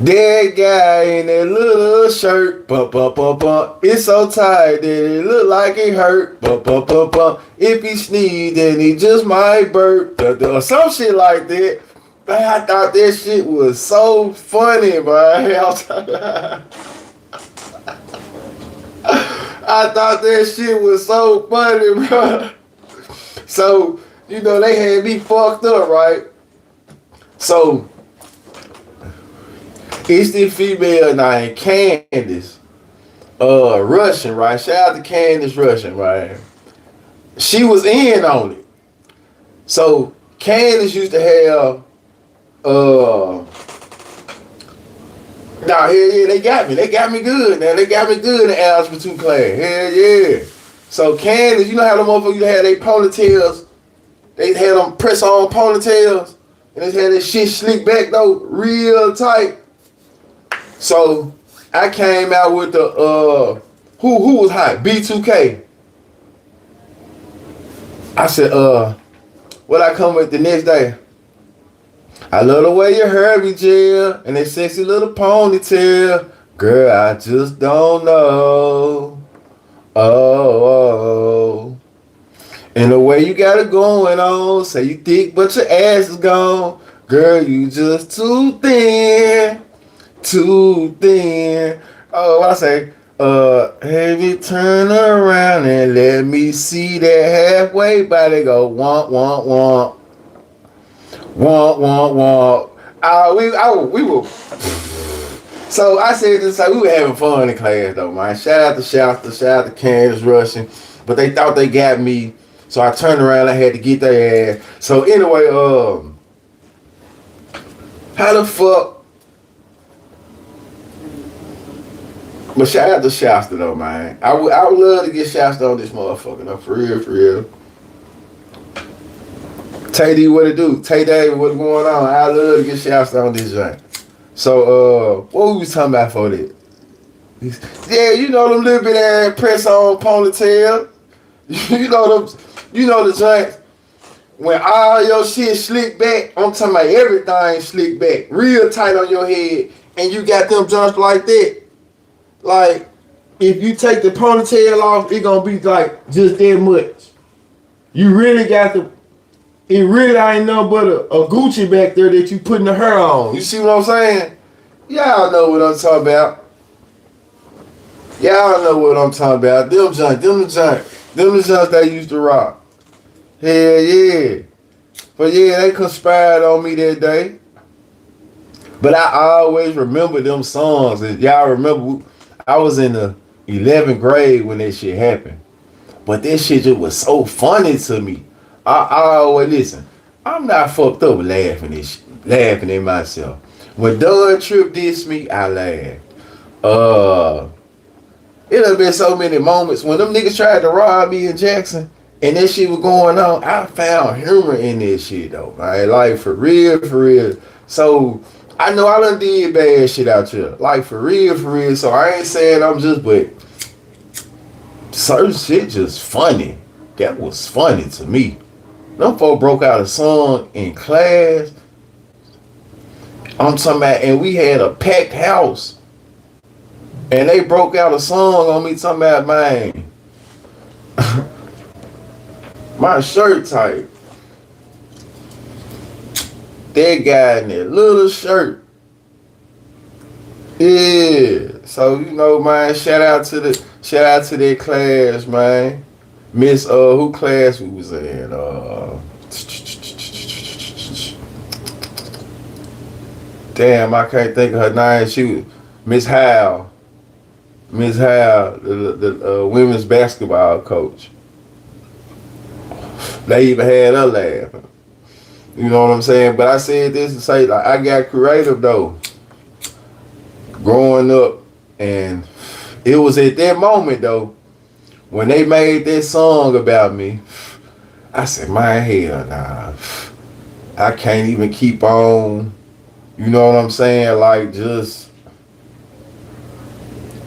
Dead guy in that little shirt, bump, bump, bump, bump. It's so tight that it look like it hurt, bump, bump, bump, bump. If he sneezed, then he just might burp, or some shit like that. Man, I thought that shit was so funny, man. I thought that shit was so funny, bro. So, you know, they had me fucked up, right? So, it's this female named Candace, Russian, right? Shout out to Candace Russian, right? She was in on it. So, Candace used to have, hell yeah, they got me. They got me good, man. They got me good in Algebra 2 class. Hell yeah. So, Candace, you know how the motherfuckers had their ponytails? They had them press on ponytails. And they had that shit slick back though, real tight. So I came out with the who was hot? B2K. I said, what I come with the next day? I love the way you heard me, Jill, and that sexy little ponytail. Girl, I just don't know. Oh. And the way you got it going on, say you thick, but your ass is gone. Girl, you just too thin, too thin. Oh, what I say? Have you turn around and let me see that halfway body go. Womp, womp, womp. Womp, womp, womp. We were. So I said this, like, we were having fun in class, though, man. Shout out to Shasta, shout out to Candace Russian. But they thought they got me. So I turned around, I had to get their ass. So anyway, how the fuck? But shout out to Shasta though, man. I would love to get Shasta on this motherfucker though, for real, for real. Tay D, what it do? Tay David, what's going on? I love to get Shasta on this joint. So what we was talking about for that? Yeah, you know them little bit ass press on ponytail. You know the joints. When all your shit slick back, I'm talking about everything slick back, real tight on your head, and you got them joints like that. Like, if you take the ponytail off, it gonna be like just that much. You really got to, it really ain't nothing but a Gucci back there that you putting the hair on. You see what I'm saying? Y'all know what I'm talking about. Y'all know what I'm talking about. Them the joints they used to rock. Hell yeah. But yeah, they conspired on me that day. But I always remember them songs. And y'all remember, I was in the 11th grade when that shit happened. But that shit just was so funny to me. I always listen. I'm not fucked up laughing at myself. When Doug Tripp dissed me, I laughed. It done been so many moments when them niggas tried to rob me in Jackson and that shit was going on. I found humor in this shit though, man. Like for real, for real. So I know I done did bad shit out here. Like for real, for real. So I ain't saying I'm just, but certain shit just funny. That was funny to me. Them folk broke out a song in class. I'm talking about, and we had a packed house. And they broke out a song on me talking about, man, my shirt tight. That guy in that little shirt. Yeah. So, you know, man, shout out to that class, man. Miss, who class we was in? Damn, I can't think of her name. She was Miss Howe. Miss Howe, the women's basketball coach. They even had her laughing. You know what I'm saying? But I said this to say, like, I got creative though. Growing up, and it was at that moment though, when they made that song about me, I said, my hell nah. I can't even keep on, you know what I'm saying? Like just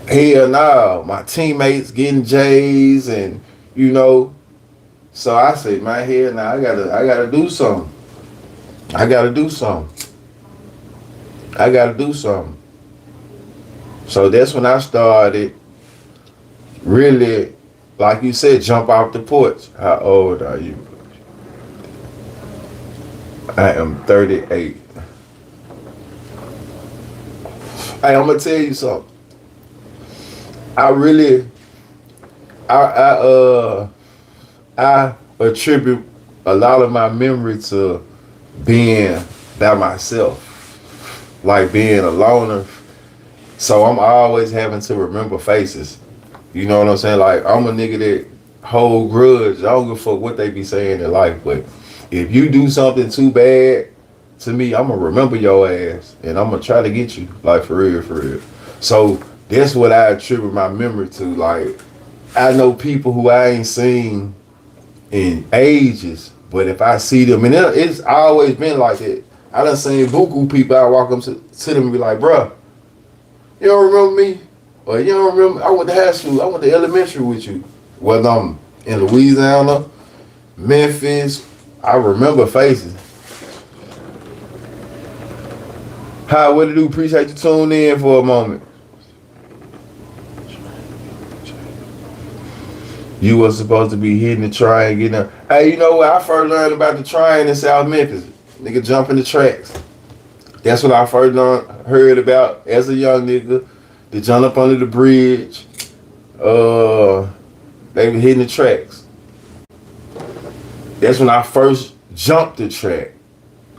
hell no, my teammates getting J's and you know. So I said, my head now, I gotta do something. I gotta do something. So that's when I started really, like you said, jump off the porch. How old are you? I am 38. Hey, I'm gonna tell you something. I attribute a lot of my memory to being by myself, like being a loner. So I'm always having to remember faces. You know what I'm saying? Like I'm a nigga that hold grudge. I don't give a fuck what they be saying in life, but if you do something too bad to me, I'm gonna remember your ass and I'm gonna try to get you. Like for real, for real. So that's what I attribute my memory to. Like I know people who I ain't seen in ages, but if I see them, and it's always been like that. I done seen buku people. I walk up to them and be like, bruh, you don't remember me? Or you don't remember? I went to high school. I went to elementary with you. Whether I'm in Louisiana, Memphis, I remember faces. Hi, what to do? Appreciate you tuning in for a moment. You was supposed to be hitting the train, getting up. Hey, you know what? I first learned about the train in South Memphis. Nigga jumping the tracks. That's what I first heard about as a young nigga. They jump up under the bridge. They were hitting the tracks. That's when I first jumped the track.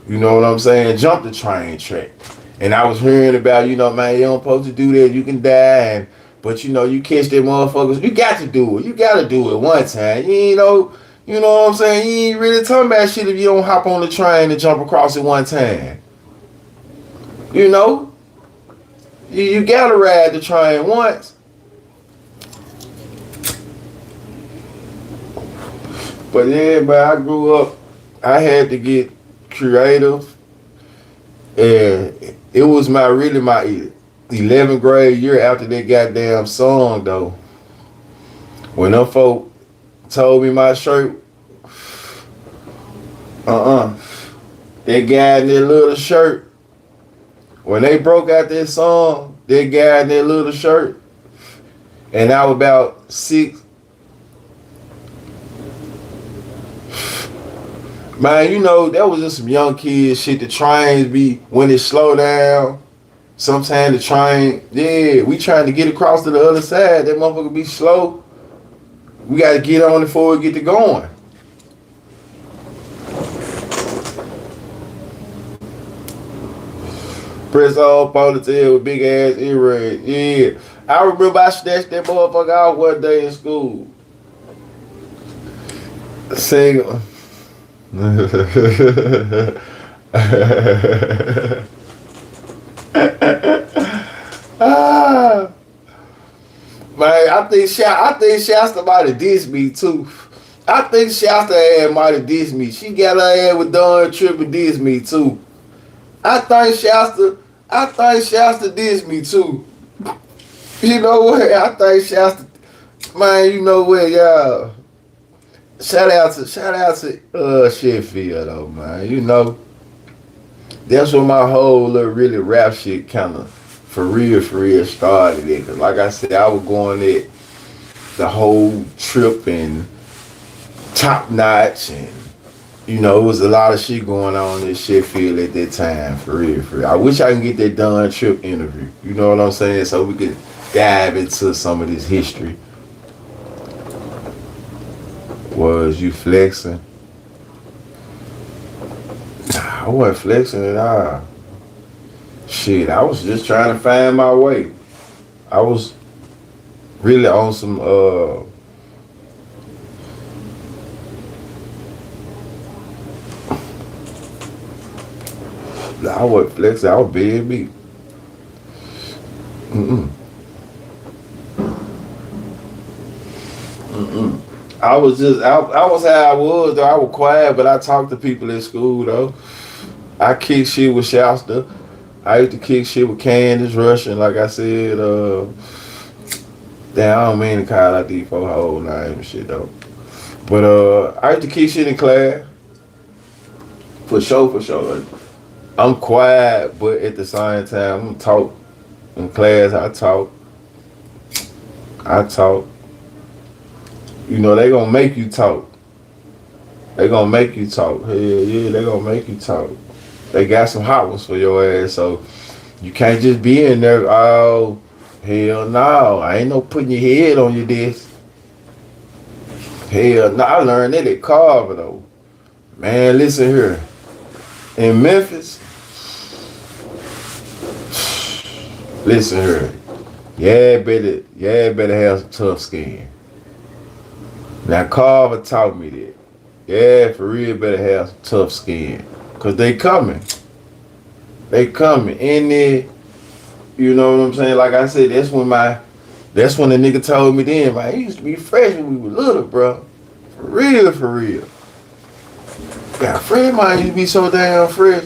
You know what I'm saying? Jumped the train track. And I was hearing about, you know, man, you don't supposed to do that. You can die. But, you know, you catch them motherfuckers. You got to do it. You got to do it one time. You know what I'm saying? You ain't really talking about shit if you don't hop on the train and jump across it one time. You know? You got to ride the train once. But yeah, but I grew up, I had to get creative. And it was my 11th grade year after that goddamn song though. When them folk told me my shirt, that guy in that little shirt, when they broke out that song, that guy in that little shirt, and I was about 6. Man, you know, that was just some young kids shit. The trains be, when it slow down, sometimes the train, yeah, we trying to get across to the other side. That motherfucker be slow. We got to get on it before we get to going. Press off ponytail with big ass earrings. Yeah. I remember I snatched that motherfucker out one day in school. Sing. Man, I think Shasta might have dissed me too. I think Shasta ass might have dissed me. She got her ass with Don Tripp and dissed me too. I think Shasta dissed me too. You know what? I think Shasta, man, you know what, y'all. Shout out to Sheffield though, man. You know, that's when my whole little really rap shit kind of for real started it. Cause like I said, I was going at the whole trip and Top Notch, and you know, it was a lot of shit going on in Sheffield at that time, for real. I wish I can get that Don Tripp interview. You know what I'm saying? So we could dive into some of this history. Was you flexing? Nah, I wasn't flexing at all. Shit, I was just trying to find my way. I was really on some I wasn't flexing, I was being me. I was how I was though. I was quiet, but I talked to people at school though. I kicked shit with Shasta. I used to kick shit with Candace Russian, like I said. Damn, I don't mean to call out these for whole name and shit though. But I used to kick shit in class. For sure. I'm quiet, but at the same time, I'm talk in class. I talk. You know, they gonna make you talk. Hell yeah, they gonna make you talk. They got some hot ones for your ass, so you can't just be in there, oh, hell no. I ain't no putting your head on your desk. Hell, no, I learned that at Carver though. Man, listen here. In Memphis, listen here. Yeah, better have some tough skin. Now Carver taught me that. Yeah, for real, better have some tough skin. Cause they coming. They coming in there. You know what I'm saying? Like I said, that's when the nigga told me then, man, he used to be fresh when we were little, bro. For real, for real. Yeah, friend of mine used to be so damn fresh.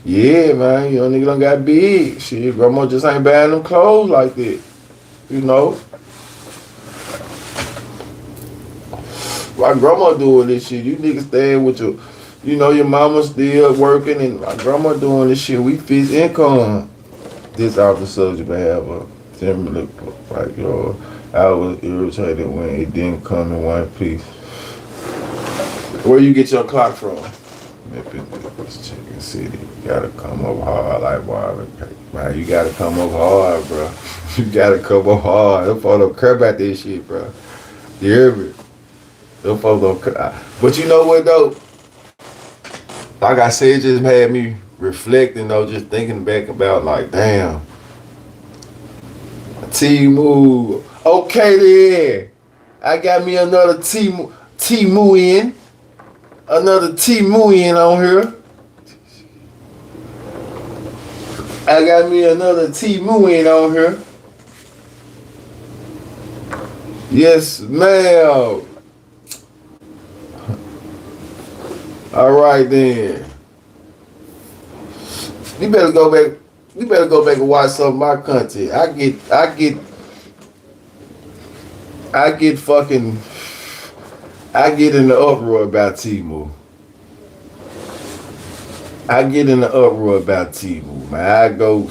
Yeah, man, you know, nigga done got big. Shit, grandma just ain't buying them clothes like that. You know? My grandma doing this shit. You niggas staying with your mama still working, and my grandma doing this shit. We fix income. This off the subject, I have a similar, like, I was irritated when it didn't come in one piece. Where you get your clock from? Memphis, Chicken City. You gotta come up hard like Marvin. Man, you gotta come up hard, bro. You gotta come up hard. Them folks don't care about this shit, bro. You hear me? Them folks don't care. But you know what, though? Like I said, it just had me reflecting, though, just thinking back about, like, damn. T-Move. Okay, then. I got me another T-Move in. Another T-Move in on here. I got me another T-Move in on here. Yes, ma'am. All right, then. You better go back. You better go back and watch some of my content. I get in the uproar about T-Move. I get in the uproar about T-Move, man. I go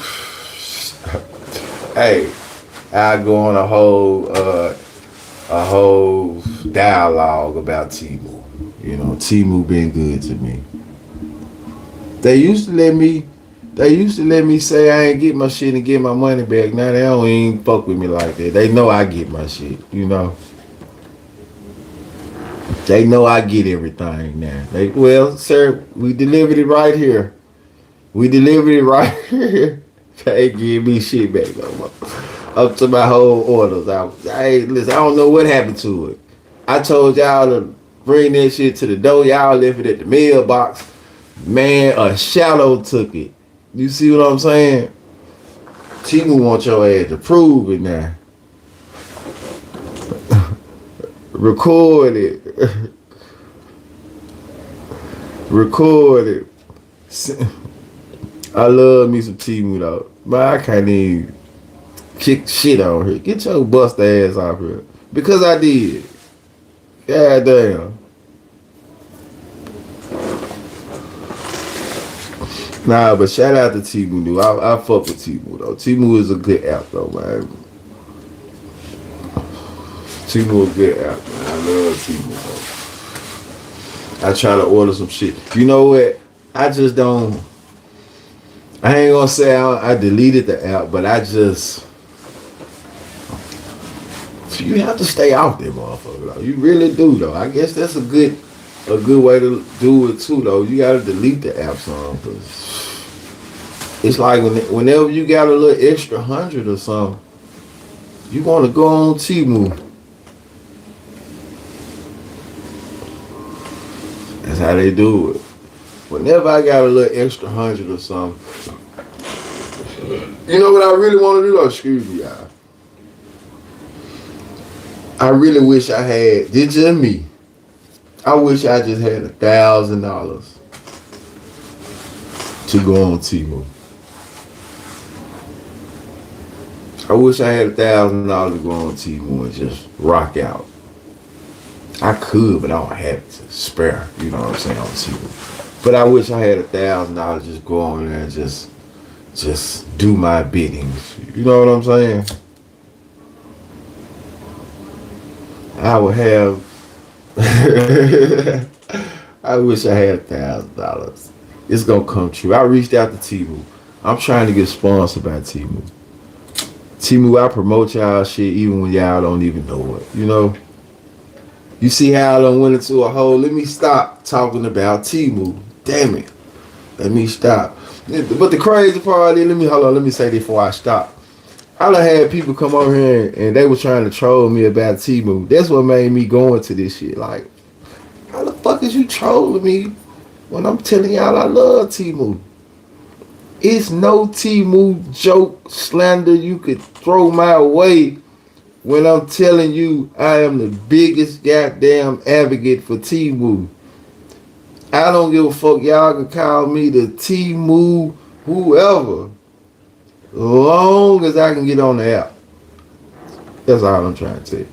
on a whole dialogue about T-Move. You know, T-Move been good to me. They used to let me say I ain't get my shit and get my money back. Now they don't even fuck with me like that. They know I get my shit, you know. They know I get everything now. Well, sir, we delivered it right here. We delivered it right here. They ain't give me shit back no more. Up to my whole orders. Listen, I don't know what happened to it. I told y'all to bring that shit to the door. Y'all left it at the mailbox. Man, a shadow took it. You see what I'm saying? T-Move want your ass to prove it now. Record it. Record it. I love me some T-Move though. But I can't even kick shit on here. Get your bust ass off here. Because I did. God damn. Nah, but shout out to T-Move. I fuck with T-Move though. T-Move is a good app though, man. T-Move is a good app, man. I love T-Move though. I try to order some shit. You know what? I just don't. I ain't gonna say I deleted the app, but you have to stay off there, motherfucker. Though. You really do, though. I guess that's a good way to do it too, though. You gotta delete the app some, cause it's like whenever you got a little extra 100 or something, you want to go on T-Move. That's how they do it. Whenever I got a little extra 100 or something, you know what I really want to do though? Excuse me, y'all. I really wish I had, this just me. I wish I just had $1,000 to go on T-Move. I wish I had $1,000 to go on T-Move and just rock out. I could, but I don't have it to spare, you know what I'm saying, on T-Move. But I wish I had $1,000 just go on there and just do my biddings. You know what I'm saying? I would have. I wish I had $1,000. It's gonna come true. I reached out to T-Move. I'm trying to get sponsored by T-Move. T-Move, I promote y'all shit even when y'all don't even know it. You know. You see how I done went into a hole. Let me stop talking about Temu. Damn it. Let me stop. But the crazy part is, let me say this before I stop. I done had people come over here and they were trying to troll me about Temu. That's what made me go into this shit. Like, how the fuck is you trolling me when I'm telling y'all I love Temu? It's no Temu joke slander you could throw my way when I'm telling you I am the biggest goddamn advocate for Temu. I don't give a fuck. Y'all can call me the Temu whoever. Long as I can get on the app. That's all I'm trying to tell you.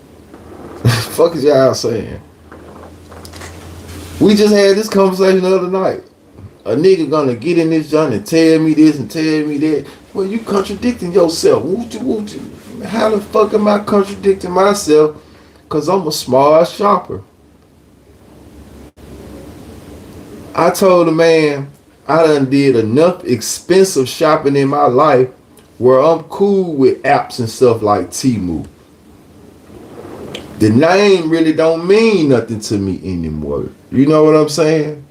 Fuck is y'all saying? We just had this conversation the other night. A nigga gonna get in this joint and tell me this and tell me that. Well, you contradicting yourself. How the fuck am I contradicting myself? Cause I'm a smart shopper. I told the man I done did enough expensive shopping in my life where I'm cool with apps and stuff like Temu. The name really don't mean nothing to me anymore. You know what I'm saying?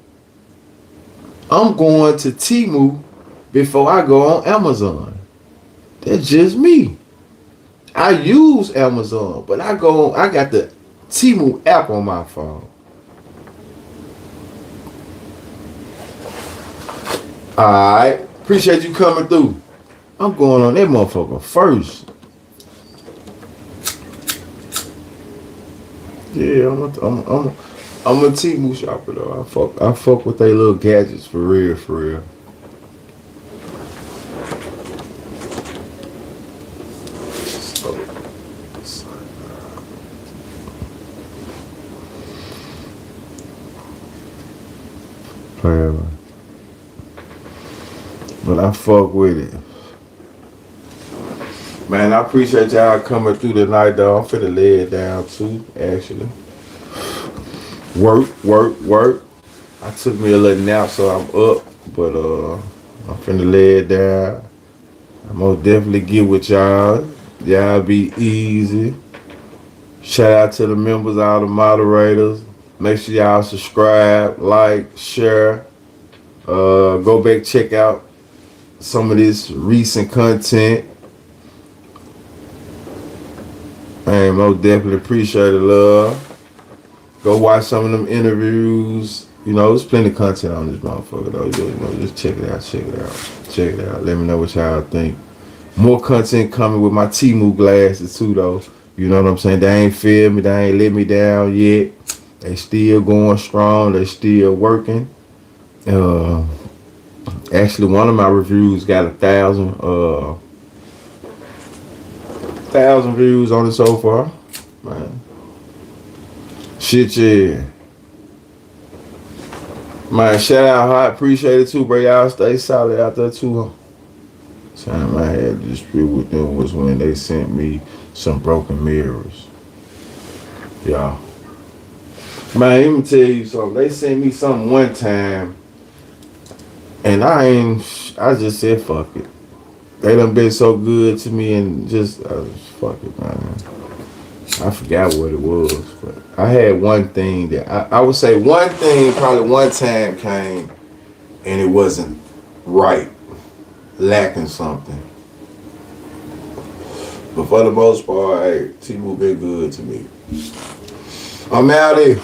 I'm going to Temu before I go on Amazon. That's just me. I use Amazon, but I got the Temu app on my phone. Alright. Appreciate you coming through. I'm going on that motherfucker first. Yeah, I'm a Temu shopper though. I fuck with they little gadgets for real, for real. Forever. But I fuck with it. Man, I appreciate y'all coming through tonight, though. I'm finna lay it down, too, actually. Work. I took me a little nap, so I'm up. But, I'm finna lay it down. I'm gonna definitely get with y'all. Y'all be easy. Shout out to the members, all the moderators. Make sure y'all subscribe, like, share. Go back, check out some of this recent content. Man, most definitely appreciate the love. Go watch some of them interviews. You know, there's plenty of content on this motherfucker though. You know, just check it out. Let me know what y'all think. More content coming with my Temu glasses too though. You know what I'm saying? They ain't failed me, they ain't let me down yet. They still going strong, they still working. Actually one of my reviews got 1,000 views on it so far. Man. Shit, yeah. Man, shout out Hot. Appreciate it too, bro. Y'all stay solid out there too. Time I had to dispute with them was when they sent me some broken mirrors. Yeah. Man, let me tell you something. They sent me something one time and I just said fuck it. They done been so good to me and fuck it, man. I forgot what it was, but I had one thing that I would say one thing probably one time came and it wasn't right, lacking something. But for the most part, hey, Temu been good to me. I'm out here.